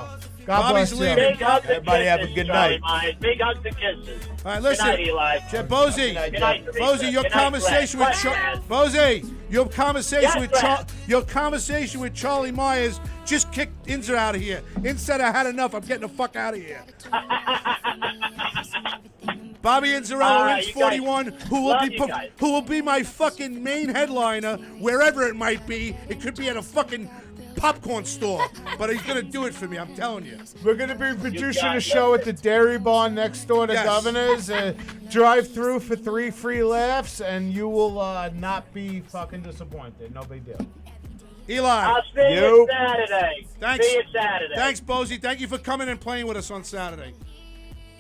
God Bobby's bless you. leaving. Big hugs and Everybody have a kisses, good Charlie night. Myers. Big hugs and kisses. All right, listen. Good night, Eli. Bozy, Good night, Teresa. Bozy, your Good night, conversation Glenn. with Bozy, your conversation Yes, with Glenn. your conversation with Charlie Myers just kicked Inzer out of here. Inzer said I had enough. I'm getting the fuck out of here. Bobby Inzarello, All right, Inch you guys. 41, Love you guys. who will be my fucking main headliner wherever it might be. It could be at a fucking popcorn store, but he's gonna do it for me. I'm telling you. We're going to be producing got a it. show at the Dairy Barn next door to Yes. Governor's. Drive through for 3 free laughs, and you will not be fucking disappointed. No big deal. Eli. I'll see you Saturday. Thanks. See you Saturday. Thanks, Bozy. Thank you for coming and playing with us on Saturday.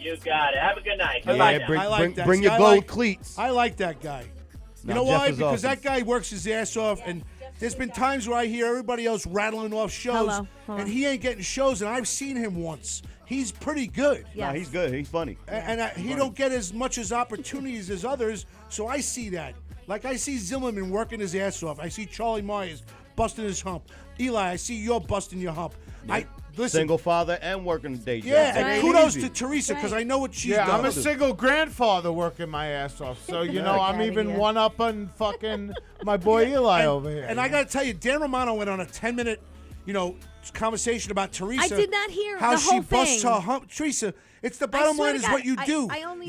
You got it. Have a good night. Yeah, Goodbye bring- now. I like that. bring your I gold like- cleats. I like that guy. You Nah, know Jeff why? is Because awesome. that guy works his ass off, and there's been times where I hear everybody else rattling off shows, Hello. and he ain't getting shows, and I've seen him once. He's pretty good. Nah, he's good. He's funny. And he don't get as much as opportunities as others, so I see that. Like I see Zimmerman working his ass off. I see Charlie Myers busting his hump. Eli, I see you're busting your hump. Listen. Single father and working day job. Yeah, Take and it kudos easy. to Teresa because I know what she's Yeah, done. I'm a single grandfather working my ass off, so you know I'm even one up on fucking my boy Eli over here. And I got to tell you, Dan Romano went on a 10-minute, conversation about Teresa. I did not hear how the she whole busts thing. her hump. Teresa, it's the bottom swear line to is God, what you do. I only-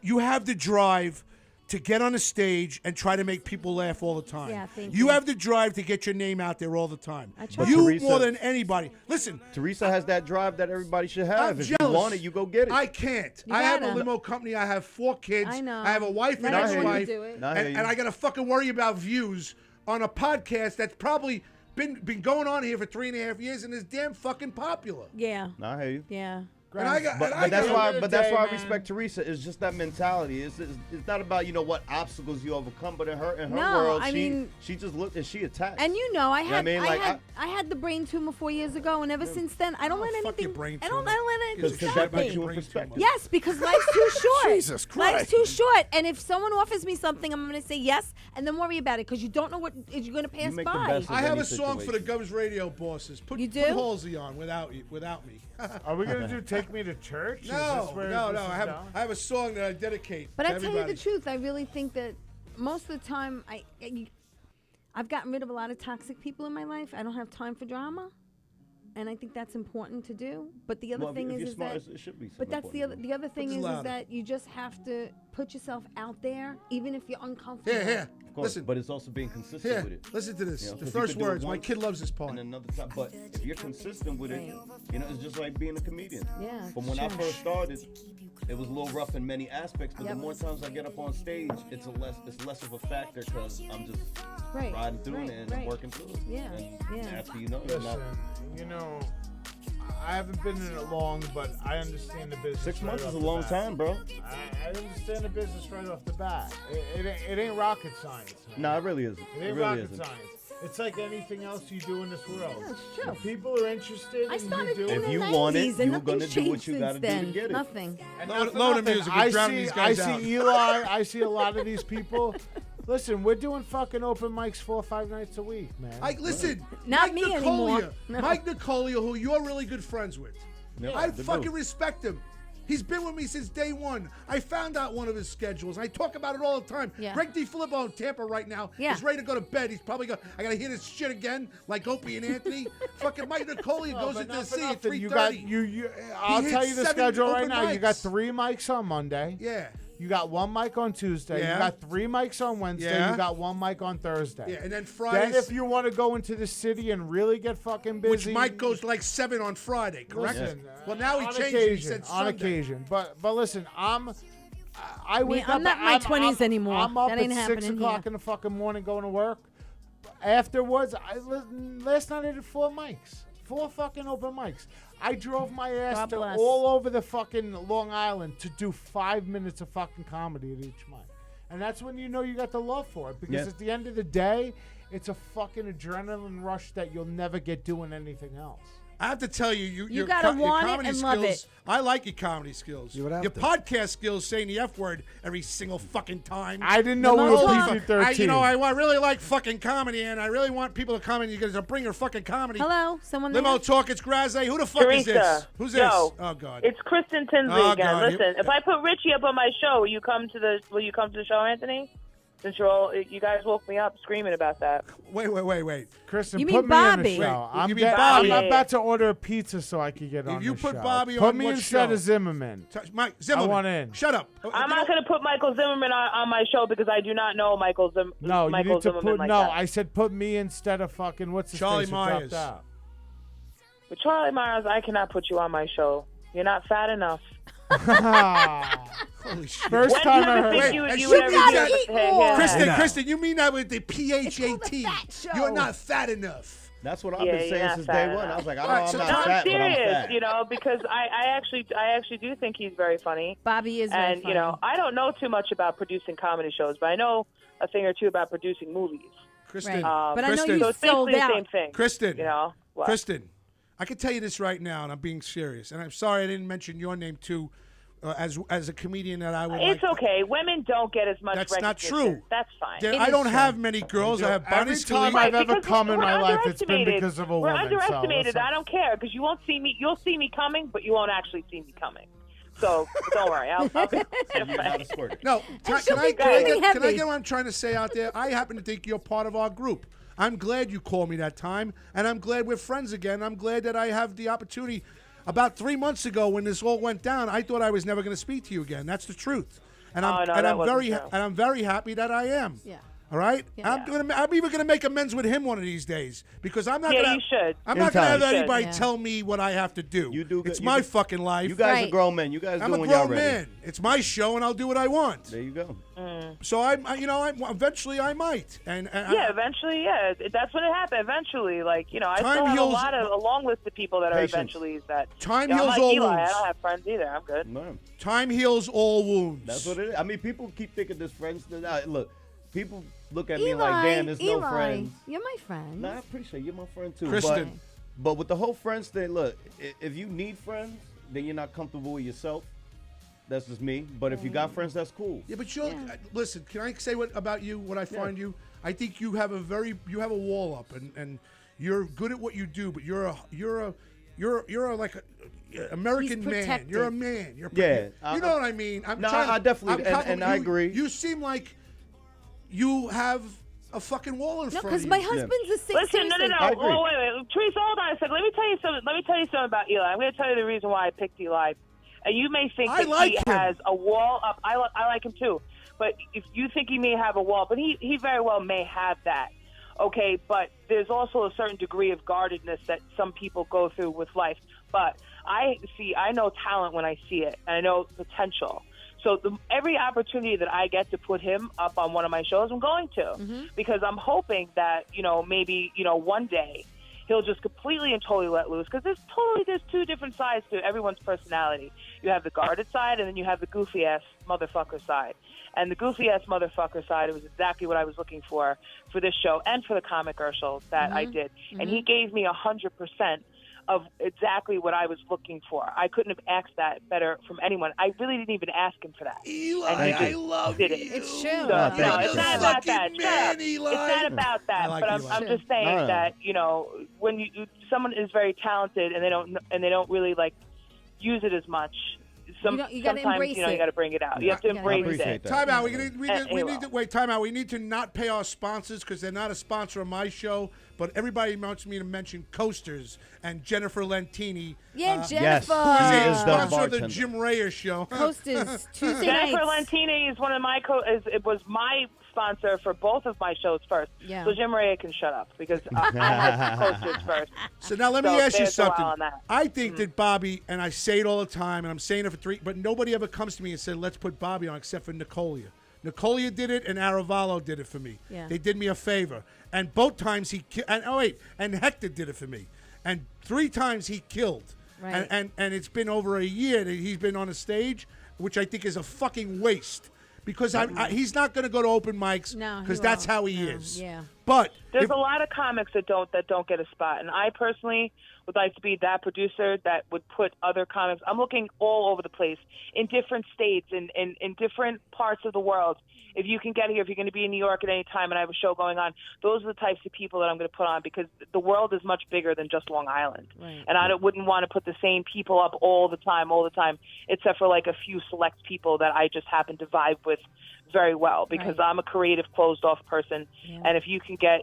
You have the drive to get on a stage and try to make people laugh all the time. Yeah, thank you you. have the drive to get your name out there all the time. I try. But You Teresa- more than anybody. Listen, Teresa has that drive that everybody should have. I'm if jealous. you want it, you go get it. I can't. You I have a gotta. limo company. I have 4 kids. I know. I have a wife and Not everyone ex-wife. can do it. I hear And, you. and I got to fucking worry about views on a podcast that's probably been going on here for 3.5 years and is damn fucking popular. Yeah. Nah, I hear you. Yeah. And I got, But, and I but that's got- why. But that's why I man. respect Teresa. It's just that mentality. It's not about what obstacles you overcome, but in her No, world, I mean- she just looked and she attacked. And you know, I You know what I had mean? I, Like, had I had the brain tumor 4 years ago, and ever since then, I don't let fuck anything. your brain I don't tumor. let anything Because stop that puts me. you in perspective. Yes, because life's too short. Jesus Life's Christ. too short, and if someone offers me something, I'm going to say yes, and then worry about it because you don't know what is going to pass make the by. best of I have any a song for the situation. Govs Radio bosses. Put You do? Halsey on without me. Are we gonna do "Take Me to Church"? Is No, this where no. this I is have going? I have a song that I dedicate. But to I tell you everybody. the truth, I really think that most of the time, I've gotten rid of a lot of toxic people in my life. I don't have time for drama, and I think that's important to do. But the other Well, thing if is you're smart, that, it should be but that's something the other thing this is louder. that you just have to put yourself out there, even if you're uncomfortable. Here. Of course, Listen. but it's also being consistent Here, with it. listen to this. You know, The 'cause you first could do it words. My once kid loves this part. And another time, but if you're consistent with it, it's just like being a comedian. Yeah, From when I first started, it was a little rough in many aspects, but Yep. the more times I get up on stage, it's less of a factor because I'm just Right, riding through right, it and right. working through it. Yeah, And yeah. after you know, it's Listen, not. I haven't been in it long, but I understand the business. 6 months right is a off the long bat. time, bro. I understand the business right off the bat. It ain't rocket science. Man. No, it really isn't. It It ain't really rocket isn't. science. It's like anything else you do in this world. Yeah, it's true. If people are interested I in started you in doing If the you want it, 90s, and you're gonna nothing's do what changed you gotta since do to then. get it. Nothing. Load of music. We're drowning these guys I out. see Eli. I see a lot of these people. Listen, we're doing fucking open mics 4 or 5 nights a week, man. Listen. Not Mike me Nicolia, anymore. No. Mike Nicolia, who you're really good friends with. Yeah, I the fucking dude. respect him. He's been with me since day one. I found out one of his schedules. I talk about it all the time. Yeah. Greg DiFilippo in Tampa right now Yeah. is ready to go to bed. He's probably going, I got to hear this shit again, like Opie and Anthony. Fucking Mike Nicolia goes into the sea at 3:30. You got I'll He tell hits you the 7 schedule right open now. You got mics. 3 mics on Monday. Yeah. You got 1 mic on Tuesday. Yeah. You got 3 mics on Wednesday. Yeah. You got 1 mic on Thursday. Yeah, and then Then Fridays, if you want to go into the city and really get fucking which busy, Mike goes like 7 on Friday, correct? Listen, Well, now he on changed it. He occasion, said on Sunday. occasion. But listen, I wake I'm up. not in my 20s anymore. I'm up That ain't at 6 happening o'clock here. in the fucking morning going to work. Afterwards, last night I did 4 mics. 4 fucking open mics. I drove my ass God to bless. all over the fucking Long Island to do 5 minutes of fucking comedy at each mic. And that's when you know you got the love for it. Because Yeah. at the end of the day, it's a fucking adrenaline rush that you'll never get doing anything else. I have to tell you, You your gotta your want it comedy and skills, love it. I like your comedy skills. You would have your to. podcast skills saying the F word every single fucking time. I didn't know we were PG-13. I really like fucking comedy, and I really want people to come and you guys to bring your fucking comedy. Hello, someone Limo there? Talk, it's Graz May. Who the fuck is this? Teresa. Who's Yo, this? Oh, God. It's Kristen Tinsley Oh, again. God. Listen, if I put Richie up on my show, will you come to the show, Anthony? Since you guys woke me up screaming about that. Wait. Kristen, You put mean me on Bobby? the show. Wait, I'm, you mean get- Bobby? I'm about to order a pizza so I can get on you the put show. Bobby Put on me what instead show? of Zimmerman. Mike Zimmerman. I want in. Shut up. I'm not going to put Michael Zimmerman on my show because I do not know Michael Zimmerman. No, you need to Zimmerman put like no. that. I said put me instead of fucking what's his Charlie face who Myers. dropped out. With Charlie Myers, I cannot put you on my show. You're not fat enough. Holy shit. First When time do you I ever heard think it. you would You ever gotta be able to eat say, more. yeah. Kristen, you mean that with the PHAT. You're not fat enough. That's what I've Yeah, been you're saying not since fat day one. enough. I was like, I know All right, I'm so not No, I'm fat, but I'm serious, fat. because I actually do think he's very funny. Bobby is very And, funny. I don't know too much about producing comedy shows, but I know a thing or two about producing movies. Kristen, But I know Kristen, you So it's sold basically the out. same thing. Kristen, What? Kristen, I can tell you this right now, and I'm being serious. And I'm sorry I didn't mention your name too, as a comedian that I would. It's like. okay. Women don't get as much That's not recognition. true. That's fine. I don't have many girls. I have Bonnie Every time Scalise. I've ever Because come in we're my life, it's been underestimated. because of a We're woman. so underestimated. listen. I don't care because you won't see me. You'll see me coming, but you won't actually see me coming. So don't worry. I'll be No, can she'll I be very get heavy. what I'm trying to say out there? I happen to think you're part of our group. I'm glad you called me that time, and I'm glad we're friends again. I'm glad that I have the opportunity. About 3 months ago, when this all went down, I thought I was never going to speak to you again. That's the truth, and I'm Oh, no, that wasn't very true. and I'm very happy that I am. Yeah. All right. I'm even going to make amends with him one of these days because I'm not. Yeah, gonna, you should. I'm In not going to time. have You should. anybody Yeah. tell me what I have to do. You do. It's you my do- fucking life. You guys Right. are grown men. You guys I'm do a when y'all grown ready. man. It's my show, and I'll do what I want. There you go. So eventually I might. And Yeah, eventually, yeah. That's when it happened. Eventually, I Time still have heals- a long list of people that Patience. are eventuallys that. Time I'm heals like all Eli. I wounds. don't have friends either. I'm good. No. Time heals all wounds. That's what it is. I mean, people keep thinking there's friends. Look, people look at me Eli, like, damn, there's no Eli, friends. you're my friend. Nah, I appreciate you're my friend too. Kristen. But with the whole friends thing, look, if you need friends, then you're not comfortable with yourself. That's just me. But if you got friends, that's cool. Yeah, but listen. Can I say what about you? What I find you? I think you have a wall up, and you're good at what you do. But you're like a American man. protected. You're a man. You're Yeah, you know what I mean. No, I definitely- and I agree. You seem like you have a fucking wall in No, front of because you. my husband's the same. Listen, no. I agree. Oh, wait. Teresa, hold on a second. Let me tell you something about Eli. I'm going to tell you the reason why I picked Eli. And you may think I that like he him. has a wall up. I like him too. But if you think he may have a wall, but he very well may have that. Okay, but there's also a certain degree of guardedness that some people go through with life. But I know talent when I see it, and I know potential. So every opportunity that I get to put him up on one of my shows, I'm going to, because I'm hoping that maybe one day he'll just completely and totally let loose. Because there's two different sides to everyone's personality. You have the guarded side, and then you have the goofy ass motherfucker side. And the goofy ass motherfucker side, it was exactly what I was looking for this show and for the comic commercial that I did. And he gave me 100% of exactly what I was looking for. I couldn't have asked that better from anyone. I really didn't even ask him for that. Eli, and he I just love did it. you. It's true. So, thank no, you. it's not about that. Fucking Shut up. man, Eli. It's not about that. I like but Eli. I'm just saying No. that when someone is very talented and they don't really use it as much. You gotta sometimes embrace you it. got to bring it out. You have to You gotta embrace appreciate it. that. Time out. We He need to wait. Time out. We need to not pay our sponsors because they're not a sponsor of my show. But everybody wants me to mention Coasters and Jennifer Lentini. Yeah, Yes. Jennifer. Who She is is a the sponsor of the bartender. Jim Reyes show. Coasters Tuesday Jennifer nights. Lentini is one of my it was my sponsor for both of my shows first. Yeah. So Jim Ray can shut up because I had Coasters first. So now let me ask you there's a while something. on that. I think that Bobby, and I say it all the time, and I'm saying it for three, but nobody ever comes to me and said, let's put Bobby on except for Nicolia. Nicolia did it, and Aravallo did it for me. Yeah. They did me a favor. And both times and Hector did it for me. And 3 times he killed. Right. And it's been over a year that he's been on a stage, which I think is a fucking waste. because he's not going to go to open mics because that's how he is. Yeah. But there's a lot of comics that don't get a spot, and I personally would like to be that producer that would put other comics. I'm looking all over the place in different states and in different parts of the world. If you can get here, if you're going to be in New York at any time and I have a show going on, those are the types of people that I'm going to put on because the world is much bigger than just Long Island. Right. And I wouldn't want to put the same people up all the time, except for like a few select people that I just happen to vibe with very well because I'm a creative, closed-off person. Yeah. And if you can get,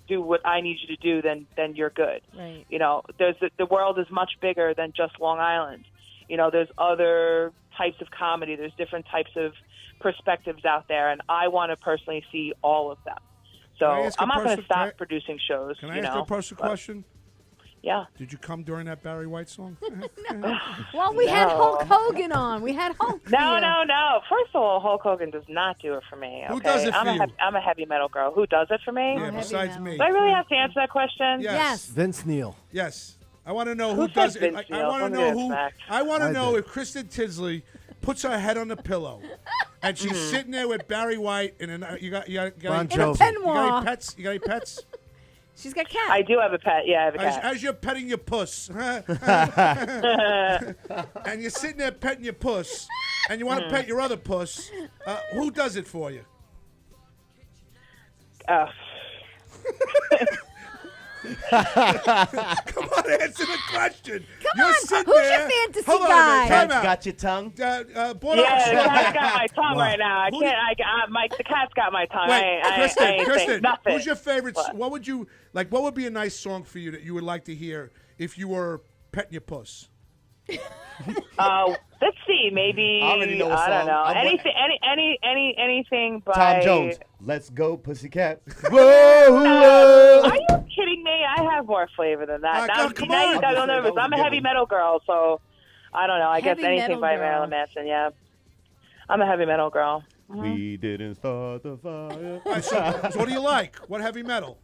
do what I need you to do, then you're good. Right. The world is much bigger than just Long Island. There's other types of comedy. There's different types of perspectives out there, and I want to personally see all of them. So I'm not going to stop producing shows. Can I ask you a personal question? Yeah. Did you come during that Barry White song? Well, we had Hulk Hogan on. We had Hulk. No. First of all, Hulk Hogan does not do it for me. Okay? Who does it for you? I'm a heavy metal girl. Who does it for me? Yeah, besides me. Do I really have to answer that question? Yes. Vince Neil. Yes. I want to know Who who does said it. Vince I Neil? want Let to me know get who. back. I want to I know did. if Kristen Tinsley puts her head on the pillow and she's sitting there with Barry White and you got Bon any Jovi. pets? You got any pets? You got any pets? She's got cat. I do have a pet. Yeah, I have a cat. As you're petting your puss, and you're sitting there petting your puss, and you want to pet your other puss, who does it for you? Come on, answer the question. Come You're on, sitting who's there. your fantasy Hold on a guy? minute, time Cat's out. got your tongue. Yeah, the cat's got my tongue right now. I can't. The cat's got my tongue. Wait, I ain't saying Kristen, nothing. who's your favorite? What would you like? What would be a nice song for you that you would like to hear if you were petting your puss? Let's see. Maybe I already know a I don't song. know. I'm Anything by Tom Jones. Let's go, pussycat. Are you kidding me? I have more flavor than that. Now come you on. got a little nervous. I'm a heavy metal girl, so I don't know. I guess Heavy anything metal by girl. Marilyn Manson. Yeah, I'm a heavy metal girl. We didn't start the fire. All right, so what do you like? What heavy metal?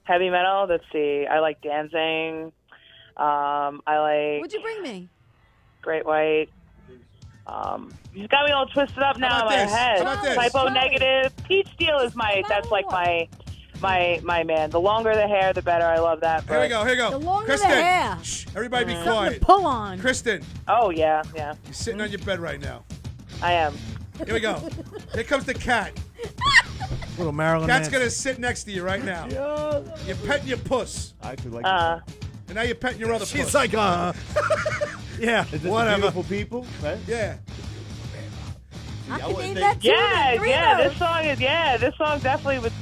Heavy metal. Let's see. I like dancing. I like What'd you bring me? Great White. You got me all twisted up now in my head. How about this? Typo negative. Pete Steele is that's like my man. The longer the hair, the better. I love that. Here we go. The longer Kristen, the hair. shh, everybody be Something quiet. to pull on. Kristen, Oh yeah. you're sitting on your bed right now. I am. Here we go. Here comes the cat. Little Marilyn Cat's Manson. gonna sit next to you right now. You're petting your puss, I actually like and now you're petting your other She's puss. like, yeah, Is this whatever. Beautiful people, right? Yeah. I I can wouldn't name think- that too. Yeah, Three yeah. notes. This song definitely would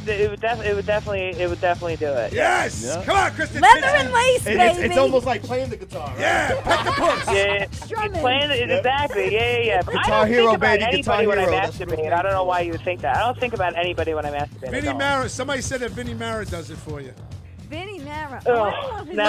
definitely do it. Yes. Yeah. Come on, Kristen. Leather and lace, baby. It's almost like playing the guitar. Right? Yeah. Pet the puss. Yeah, Strumming. playing it exactly. Yeah. I Guitar don't Hero, think about baby, anybody Guitar when I Hero, that's what masturbate. I don't know why you would think that. I don't think about anybody when I masturbate. I Vinny don't. Mara. Somebody said that Vinny Mara does it for you. Vinny Mara. Ugh, no,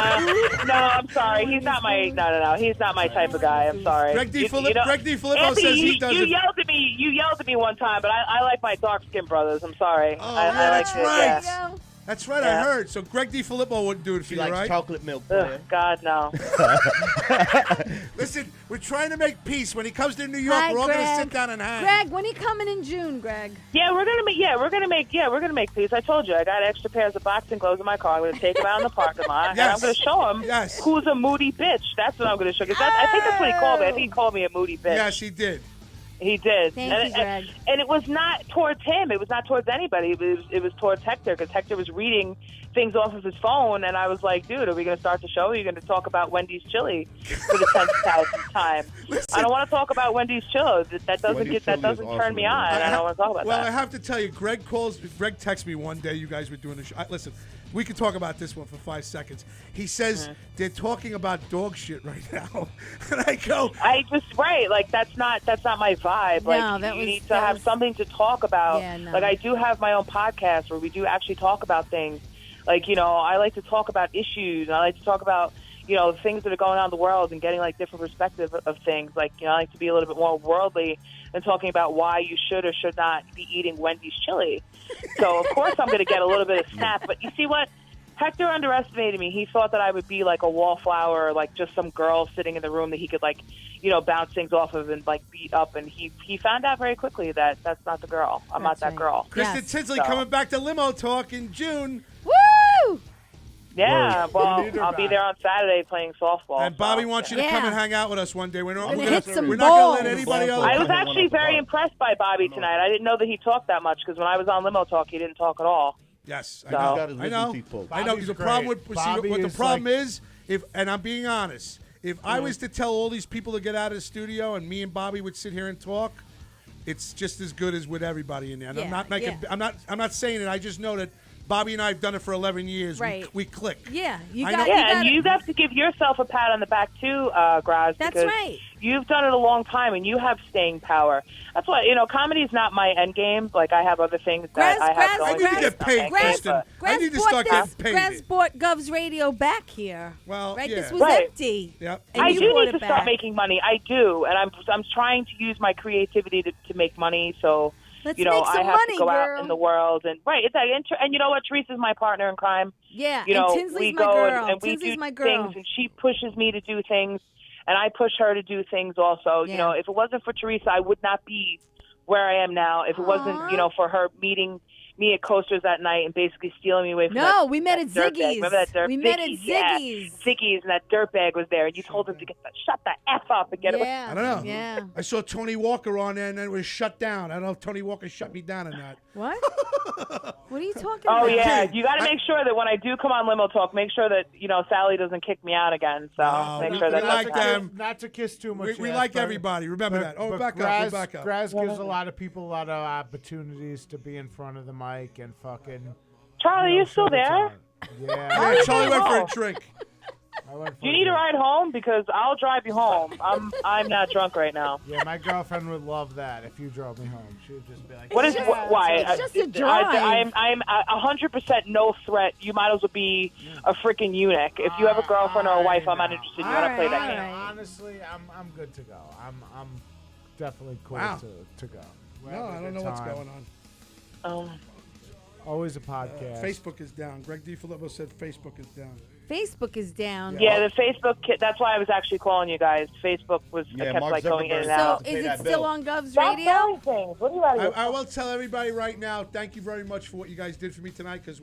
I'm sorry. He's not my. No. He's not my type of guy. I'm sorry. Greg D. Filippo Anthony, says he does you it. yelled at me. You yelled at me one time, but I like my dark skinned brothers. I'm sorry. Oh, I yeah, like that's it, right. yeah. That's right. I Yeah. heard. So Greg D. Filippo wouldn't do it for She you, likes right? chocolate milk. Ugh, God no. Listen, we're trying to make peace. When he comes to New York, Hi, we're all gonna Greg. sit down and hang. Greg, when are you coming in June, Greg? Yeah, we're gonna make peace. I told you, I got extra pairs of boxing gloves in my car. I'm gonna take them out in the parking lot, and I'm gonna show him who's a moody bitch. That's what I'm gonna show. 'Cause I think that's what he called me. I think he called me a moody bitch. Yes, he did. He did. Thank and, you, Greg. And it was not towards him. It was not towards anybody. It was towards Hector, because Hector was reading things off of his phone, and I was like, dude, are we going to start the show? Are you going to talk about Wendy's chili for the 10,000th time? I don't want to talk about Wendy's chili. That doesn't turn me on. I don't want to talk about Well, that. I have to tell you, Greg texted me one day. You guys were doing the show. Listen, we could talk about this one for 5 seconds. He says they're talking about dog shit right now, and I go, Like that's not my vibe. No, Like that you was- need to that have was- something to talk about. Yeah, no. Like I do have my own podcast where we do actually talk about things. Like, I like to talk about issues. And I like to talk about, things that are going on in the world and getting like different perspective of things. Like, I like to be a little bit more worldly than talking about why you should or should not be eating Wendy's chili. So of course I'm going to get a little bit of snap. But you see what? Hector underestimated me. He thought that I would be like a wallflower, or like just some girl sitting in the room that he could like, bounce things off of and like beat up. And he found out very quickly that that's not the girl. I'm not that girl. Kristen Tinsley coming back to Limo Talk in June. Woo! Yeah, well, I'll be there on Saturday playing softball. And Bobby wants you to come and hang out with us one day. We're not going to let anybody else. I was actually very impressed by Bobby tonight. I didn't know that he talked that much because when I was on Limo Talk, he didn't talk at all. Yes, So- I know. Because the problem with what the problem is, and I'm being honest, if I was to tell all these people to get out of the studio and me and Bobby would sit here and talk, it's just as good as with everybody in there. And I'm not saying it. I just know that Bobby and I have done it for 11 years. Right. We click. Yeah, and you have to give yourself a pat on the back too, Graz. That's because right. You've done it a long time, and you have staying power. That's why comedy is not my end game. Like I have other things that I have going. I need to get paid, Kristen. I need to start getting paid. Graz bought GovsRadio back here. Well, right? yeah. This was Right. empty. Yep. I you do brought need it to back. start making money. I do, and I'm trying to use my creativity to make money. So Let's I make have some to money, go girl. out in the world and and you know what? Teresa's my partner in crime. Yeah, You and know, Tinsley's we my go girl. and we Tinsley's do my girl. things, and she pushes me to do things, and I push her to do things also. You know, if it wasn't for Teresa, I would not be where I am now. If it wasn't, for her meeting me at Coasters that night and basically stealing me away from No, we met at dirtbag. Ziggy's. Remember that dirtbag? We met at Yeah. Ziggy's. Ziggy's, and that dirtbag was there, and you told him to shut the F up and get away. I don't know. Yeah. I saw Tony Walker on there, and then it was shut down. I don't know if Tony Walker shut me down or not. What? What are you talking Oh, about? yeah. You got to make sure that when I do come on Limo Talk, make sure that, Sally doesn't kick me out again. So make sure that we like them. Not to kiss too much. We yes, like but- everybody. Remember that. Oh, but back up. Graz, We're back up. Graz gives a lot of people a lot of opportunities to be in front of the mic and fucking. Charlie, you still show the there? talent. Yeah. Yeah, Charlie went for a drink. Do you need a ride home? Because I'll drive you home. I'm not drunk right now. Yeah, my girlfriend would love that if you drove me home. She would just be like, What is why? It's just a drive. I'm 100% no threat. You might as well be a freaking eunuch. If you have a girlfriend or a wife, I'm not interested. You want to play that game? Honestly, I'm good to go. I'm definitely cool Wow. to go. We're No, having I a don't good know what's time. going on. Always a podcast. Facebook is down. Greg DiFilippo said Facebook is down. Facebook is down. Yeah, the Facebook. That's why I was actually calling you guys. Facebook was kept Mark like going in and Zuckerberg out. So is it still on Govs Stop Radio? selling things. What are you out of here? I will tell everybody right now, thank you very much for what you guys did for me tonight, because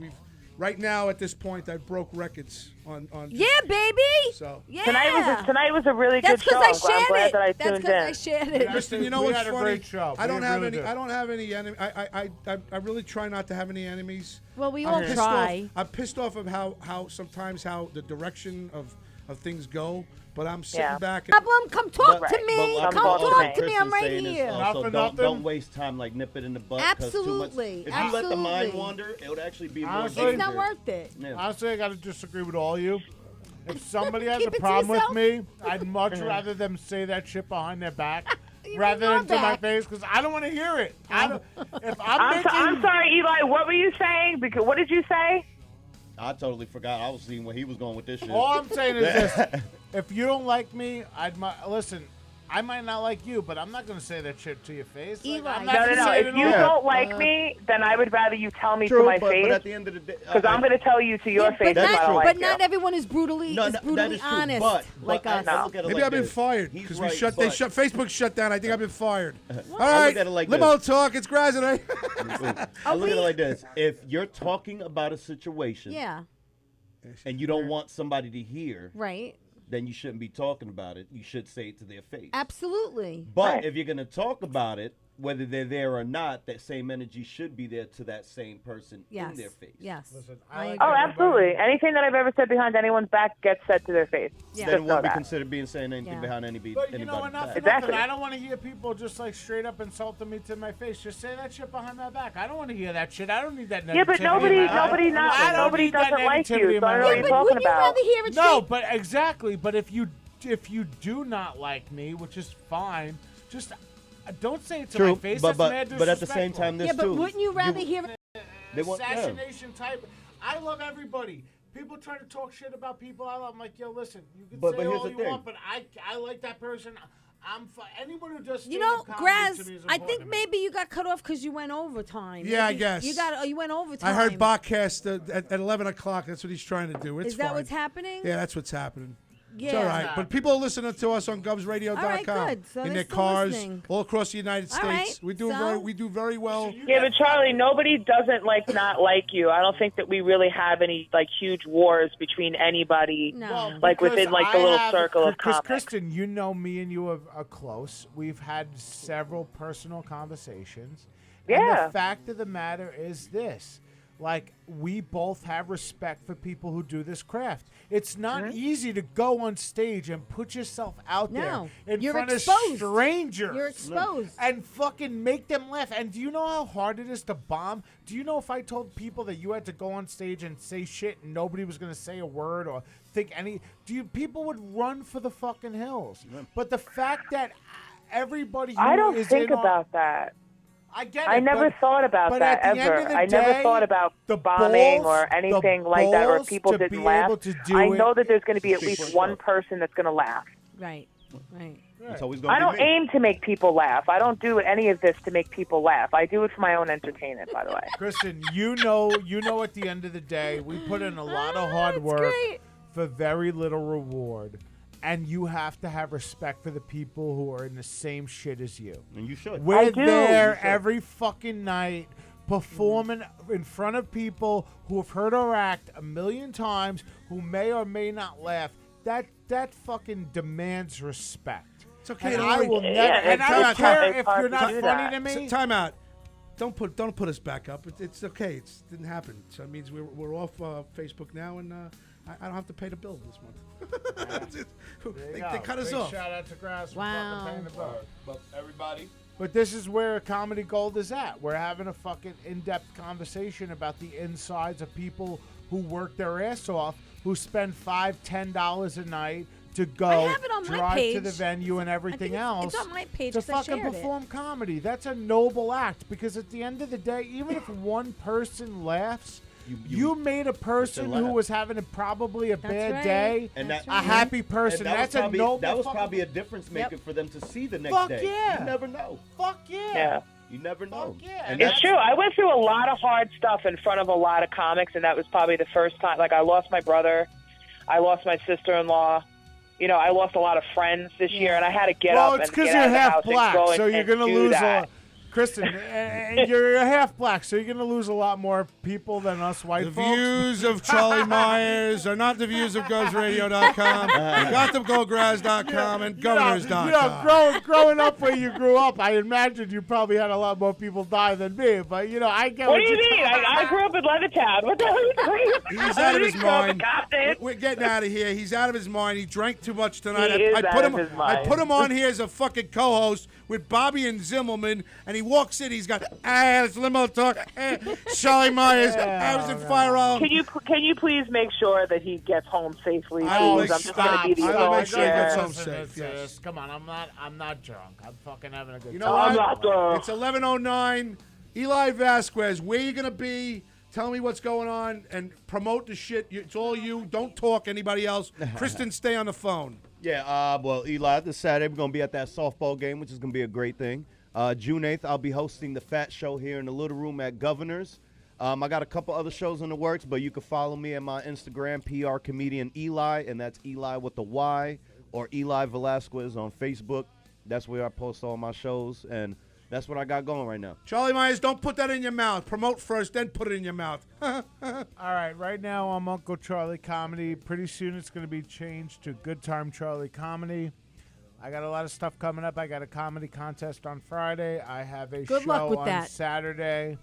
right now at this point, I broke records on. Yeah, baby. So Yeah. Tonight was a really That's good show. 'cause I I'm shared glad it. that I That's tuned 'cause in. I shared it. Kristen, you know We what's had a funny? great show. I don't We have really any. did. I don't have any enemy. I really try not to have any enemies. Well, we I'm all pissed try. I'm pissed off of how sometimes how the direction of things go. But I'm sitting Yeah. back. Problem, come talk to me. But Come also talk to me. Chris I'm is right saying is here. also don't waste time, like nip it in the butt. 'cause too much- Absolutely. If you let the mind Absolutely. wander, it would actually be more Honestly, danger. It's not worth it. Yeah. Honestly, I got to disagree with all you. If somebody has Keep a it to problem with yourself. me, I'd much rather them say that shit behind their back rather your than to my back. face, because I don't want to hear it. If I'm making, I'm sorry, Eli. What were you saying? Because what did you say? I totally forgot. I was seeing where he was going with this shit. all I'm saying is this: if you don't like me, listen. I might not like you, but I'm not going to say that shit to your face. Like, I'm not No. gonna say it If at you all. don't like me, then I would rather you tell me True, to my but face. at the end of the day, Because I'm going to tell you to your face But if I don't not, like but you. not everyone is brutally that is true, honest but like us. I look at it Maybe like I've been this. fired He's because right, Facebook shut down. I think I've been fired. All I right, look at it like Limo this. Talk. It's Graz and I. I look at it like this: if you're talking about a situation, Yeah, and you don't want somebody to hear, right. then you shouldn't be talking about it. You should say it to their face. Absolutely. But if you're going to talk about it, whether they're there or not, that same energy should be there to that same person Yes. in their face. Yes. Oh, absolutely. Anything that I've ever said behind anyone's back gets said to their face. Yeah. Then it Just know won't be that. considered being saying anything Yeah. behind anybody's But you know, enough back. for Exactly. nothing. I don't want to hear people just like straight up insulting me to my face. Just say that shit behind my back. I don't want to hear that shit. I don't need that negativity. Yeah, but in my life. nobody need that doesn't like negativity you, in so my I don't know life. what you're talking Wouldn't you about. rather hear it No, straight? but exactly. But if you do not like me, which is fine, just don't say it to my face. That's mad but at the same disrespectful. time, this Yeah, but too. wouldn't you rather hear it? They want- yeah. Assassination type. I love everybody. People try to talk shit about people. I'm like, yo, listen, you can But say here's all the you thing. want, but I like that person. Anyone who does You stand-up know, comedy to Graz, me is I important think to me. maybe you got cut off because you went overtime. Yeah, I Maybe guess. You went overtime. I heard Bachcast at 11 o'clock. That's what he's trying to do. It's Is that fine. what's happening? Yeah, that's what's happening. It's Yeah. all right. But people are listening to us on GovsRadio.com. All right, good. So in they're their still cars, listening. all across the United All States. right, We do very well. Yeah, but Charlie, nobody doesn't not like you. I don't think that we really have any huge wars between anybody. Well, Within because the little I have- circle of Because comics. Kristen, you know me and you are close. We've had several personal conversations. And Yeah. the fact of the matter is this. We both have respect for people who do this craft. It's not easy to go on stage and put yourself out No. there in You're front exposed. of strangers. You're exposed. And fucking make them laugh. And do you know how hard it is to bomb? Do you know if I told people that you had to go on stage and say shit and nobody was going to say a word or think people would run for the fucking hills. But the fact that everybody who I don't is think in about that. I get I it, never but- thought about but that at the end ever. of the I never day, thought about the bombing balls- or anything the like that, or balls people to didn't be laugh. able to do I it- know that there's going to be at Speak least for one yourself. person that's going to laugh. Right. It's always I going to don't be me. aim to make people laugh. I don't do any of this to make people laugh. I do it for my own entertainment, by the way. Kristen, you know at the end of the day, we put in a lot of hard work great. for very little reward. And you have to have respect for the people who are in the same shit as you. And you should. We're I do. there You should. every fucking night performing in front of people who have heard our act a million times, who may or may not laugh. That fucking demands respect. It's okay. And don't I worry. will never. And I don't care if you're not funny to me. Time out. Don't put us back up. It's okay. It didn't happen. So it means we're off Facebook now, and I don't have to pay the bill this month. they cut us Big off. Shout out to Graz for Wow. fucking paying the bill. But everybody. But this is where Comedy Gold is at. We're having a fucking in-depth conversation about the insides of people who work their ass off, who spend $5, $10 a night to go I have it on my drive page. to the venue and everything else. It's on my page to 'cause I fucking shared it. perform comedy. That's a noble act because at the end of the day, even if one person laughs, you made a person who laugh. was having probably a bad right. day, And that, a happy person. and That's was a probably, noble. That was fucking- probably a difference maker for them to see the next Fuck day. yeah. You never know. Fuck yeah. Yeah. You never know. yeah. And It's that's- true. I went through a lot of hard stuff in front of a lot of comics, and that was probably the first time. I lost my brother. I lost my sister-in-law. I lost a lot of friends this year, and I had to get well, up it's and get because out you're of the half house black, and go so and, you're and gonna do lose that. Kristen, and you're half black, so you're gonna lose a lot more people than us white The folks. views of Charlie Myers are not the views of GovsRadio.com. You got them, GoGraz.com and Governors.com. Growing up where you grew up, I imagine you probably had a lot more people die than me. But I get What do you mean? I grew up in Levittown. What the hell are you talking He's out of his I didn't grow up in mind. Compton. We're getting out of here. He's out of his mind. He drank too much tonight. He is I out put of him. his mind. I put him on here as a fucking co-host with Bobby and Zimmelman, and he walks in. He's got it's Limo Talk. Charlie Myers. I was in Fire Island. Can you please make sure that he gets home safely? I will Please? make I'm just going to be the I will make sure he gets Yeah. home safe. Yes. Come on, I'm not drunk. I'm fucking having a good You time. know I'm what? not, It's 11:09. Eli Vasquez, where you gonna be? Tell me what's going on and promote the shit. It's all you. Don't talk anybody else. Kristen, stay on the phone. Yeah, well, Eli, this Saturday we're going to be at that softball game, which is going to be a great thing. June 8th, I'll be hosting the Fat Show here in the Little Room at Governor's. I got a couple other shows in the works, but you can follow me at my Instagram, PR Comedian Eli, and that's Eli with the Y, or Eli Velasquez on Facebook. That's where I post all my shows, and that's what I got going right now. Charlie Myers, don't put that in your mouth. Promote first, then put it in your mouth. All right, right now I'm Uncle Charlie Comedy. Pretty soon it's going to be changed to Good Time Charlie Comedy. I got a lot of stuff coming up. I got a comedy contest on Friday. I have a Good show luck with on that. Saturday.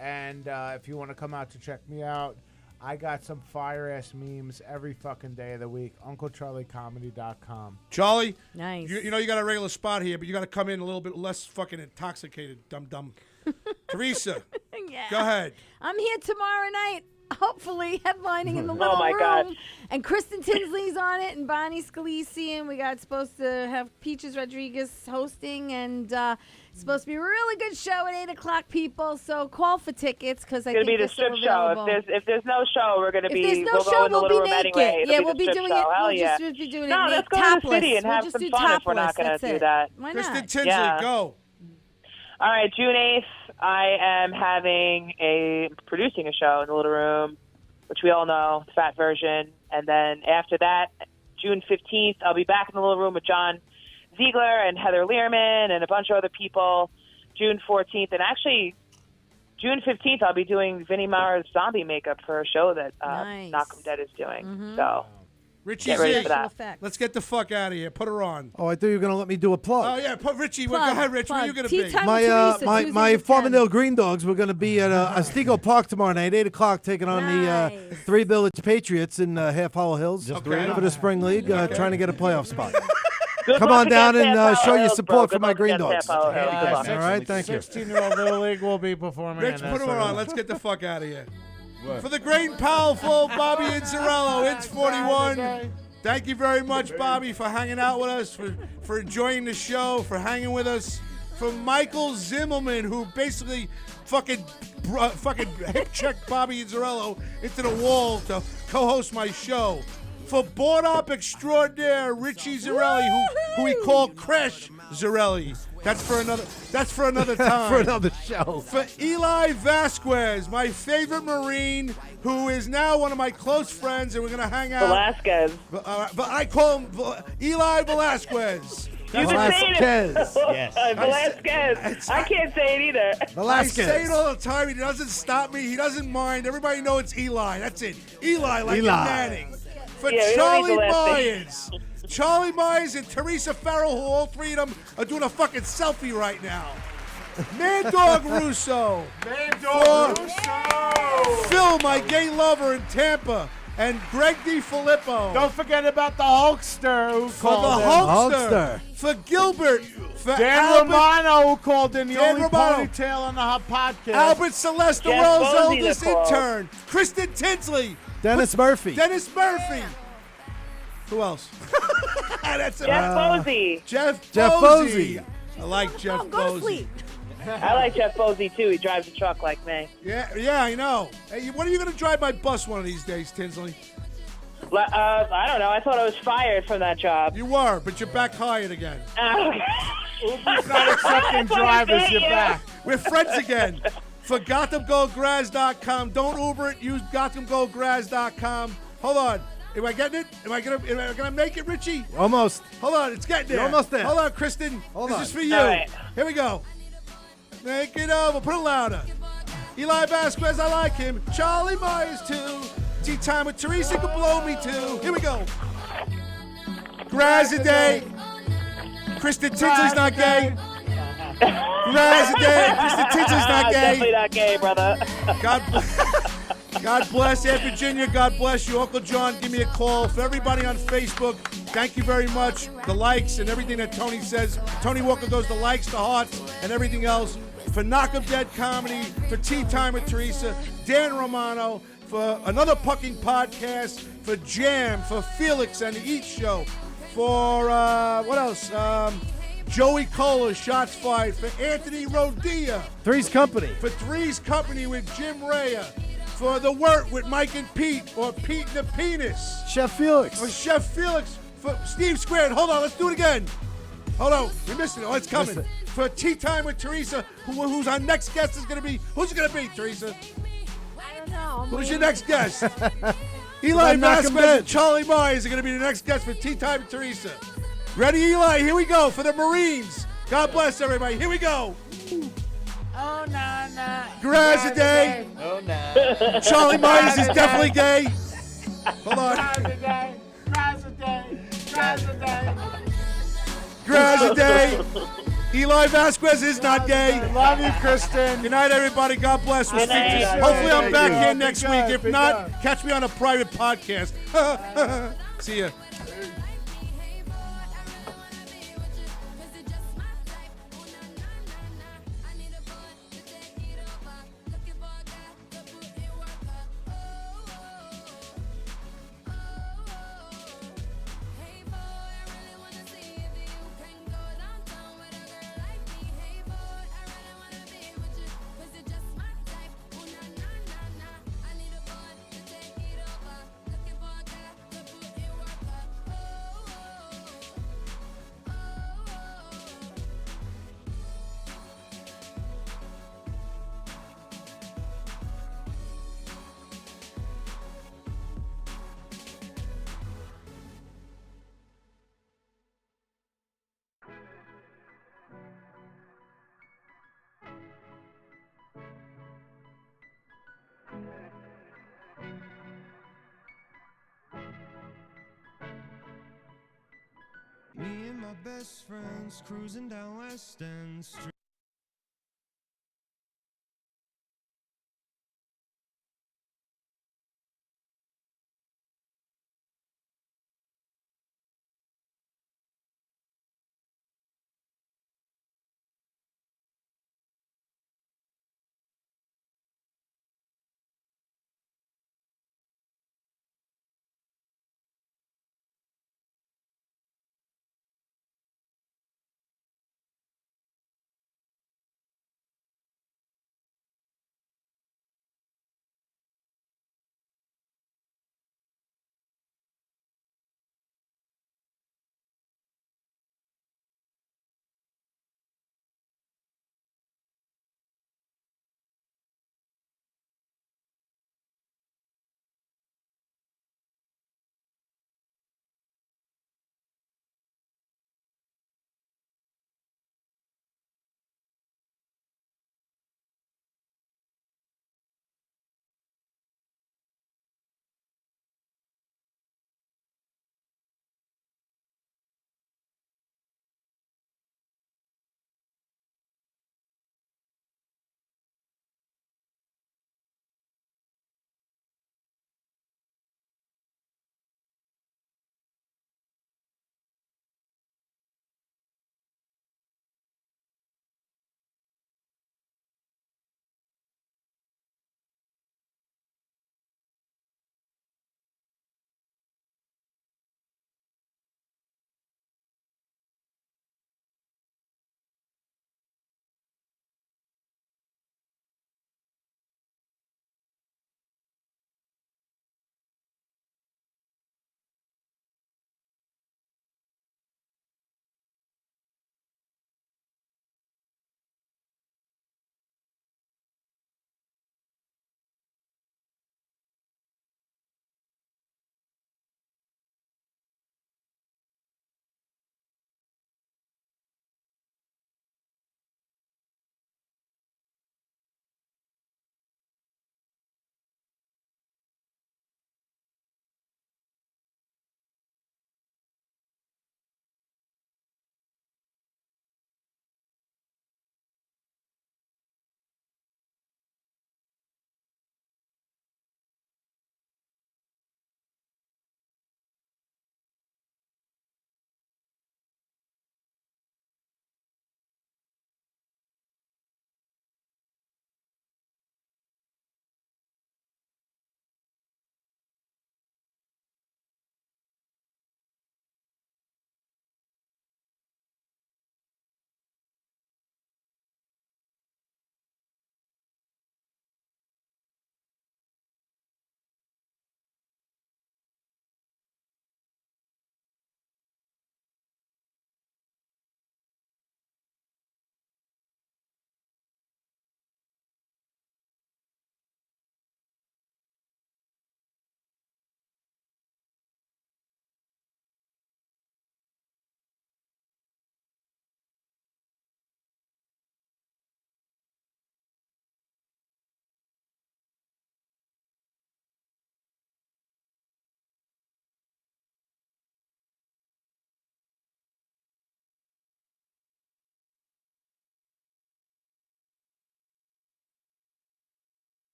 And if you want to come out to check me out, I got some fire-ass memes every fucking day of the week. UncleCharlieComedy.com. Charlie, Nice. you know you got a regular spot here, but you got to come in a little bit less fucking intoxicated, dum-dum. Teresa, Yeah. go ahead. I'm here tomorrow night hopefully headlining in the little Oh, my room. God. And Kristen Tinsley's on it, and Bonnie Scalisi, and we got supposed to have Peaches Rodriguez hosting, and it's supposed to be a really good show at 8 o'clock, people. So call for tickets because I It's think gonna be the they're still strip show. available. If there's no show, we're gonna be. If there's no we'll show, go in the we'll little be room naked. anyway. Yeah, It'll we'll the be strip doing show. it. Hell We'll yeah. just be doing No, it let's go to the topless. city and We'll have just some do fun if we're topless. not gonna That's do it. that. Why Kristen not? Tinsley, Yeah. go. All right, June 8th, I am producing a show in the Little Room, which we all know, the fat version. And then after that, June 15th, I'll be back in the Little Room with John Ziegler and Heather Learman and a bunch of other people. June 14th, and actually June 15th, I'll be doing Vinnie Mauer's zombie makeup for a show that Knock 'em Dead is doing. So Richie get ready Z, for that. let's get the fuck out of here. Put her on. Oh, I thought you were going to let me do a plug. Oh, yeah, put Richie. Go ahead, Rich. Where are you going to be? My Farmingdale Green Dogs, we're going to be at Ostego Park tomorrow night, 8 o'clock, taking on the Three Village Patriots in Half Hollow Hills for the Spring League, trying to get a playoff spot. Come on down and show your support for my Green Dogs. All right, thank you. 16-year-old Little League will be performing. Rich, in put this her on. Let's get the fuck out of here. For the great and powerful Bobby Inzarello, it's 41. Thank you very much, Bobby, for hanging out with us, for enjoying the show, for hanging with us. For Michael Zimmelman, who basically fucking hip checked Bobby Inzarello into the wall to co-host my show. For board op extraordinaire Richie Zarelli, who we call Crash Zarelli. That's for another time. For another show. For Eli Vasquez, my favorite Marine, who is now one of my close friends, and we're gonna hang out. Velasquez. But I call him Eli Velasquez. You've been saying it. Yes. Velasquez. I can't say it either. I say it all the time. He doesn't stop me. He doesn't mind. Everybody knows it's Eli. That's it. Eli, like Eli. Manning. For Yeah, we don't Charlie need the last name. Myers. Charlie Myers and Teresa Farrell, who all three of them are doing a fucking selfie right now. Mad Dog Russo. Mad Dog For Russo. Phil, my gay lover in Tampa. And Greg DiFilippo. Don't forget about the Hulkster who For called the in. Hulkster. For Gilbert. For Dan Albert, Romano, who called in, the Dan only Romano. ponytail on the hot podcast. Albert Celeste, the Jeff world's Bosey oldest that called. intern. Kristen Tinsley. Dennis Murphy. Dennis Murphy. Who else? That's Jeff Bosey. Jeff Jeff Bosey. Bosey. I like Jeff Bosey. I like Jeff Bosey too. He drives a truck like me. Yeah, I know. Hey, when are you going to drive my bus one of these days, Tinsley? I don't know. I thought I was fired from that job. You were, but you're back hired again. Uber's not accepting drivers. You're back. We're friends again. For GothamGoGraz.com. Don't Uber it. Use GothamGoGraz.com. Hold on. Am I getting it? Am I gonna make it, Richie? Almost. Hold on, it's getting there. You're almost there. Hold on, Kristen. Hold this on. is for you. All right. Here we go. Make it over. Put it louder. Eli Vasquez, I like him. Charlie Myers too. Tea time with Teresa could blow me too. Here we go. Graz a day. Kristen Tinsley's not gay. Graz a day. Kristen Tinsley's not gay. Definitely not gay, brother. God bless Aunt Virginia. God bless you. Uncle John, give me a call. For everybody on Facebook, thank you very much. The likes and everything that Tony says. Tony Walker goes the likes, the hearts, and everything else. For Knock 'em Dead Comedy, for Tea Time with Teresa, Dan Romano, for Another Pucking Podcast, for Jam, for Felix and the Eat Show, for, what else? Joey Cola, Shots Fired, for Anthony Rodia. Three's Company. For Three's Company with Jim Raya. For The Work with Mike and Pete, or Pete and the Penis. Chef Felix. For Chef Felix. For Steve Squared. Hold on, let's do it again. Hold on, we're missing it. Oh, it's coming. Missed For Tea Time with Teresa, who's our next guest is going to be. Who's it going to be, Teresa? I don't know. Who's your next guest? Eli Knock 'em Vasquez Dead. and Charlie Myers are going to be the next guest for Tea Time with Teresa. Ready, Eli? Here we go for the Marines. God bless everybody. Here we go. Oh, nah. Graz a day. Oh, nah. Charlie Myers is definitely gay. Hold on. Graz a day. Graz a day. Eli Vasquez is not gay. Love you, Kristen. Good night, everybody. God bless. We'll Good speak to you. night. Hopefully, I'm Thank back you. here Be next good. week. If Be not, good. catch me on a private podcast. See ya. and my best friends cruising down West End Street.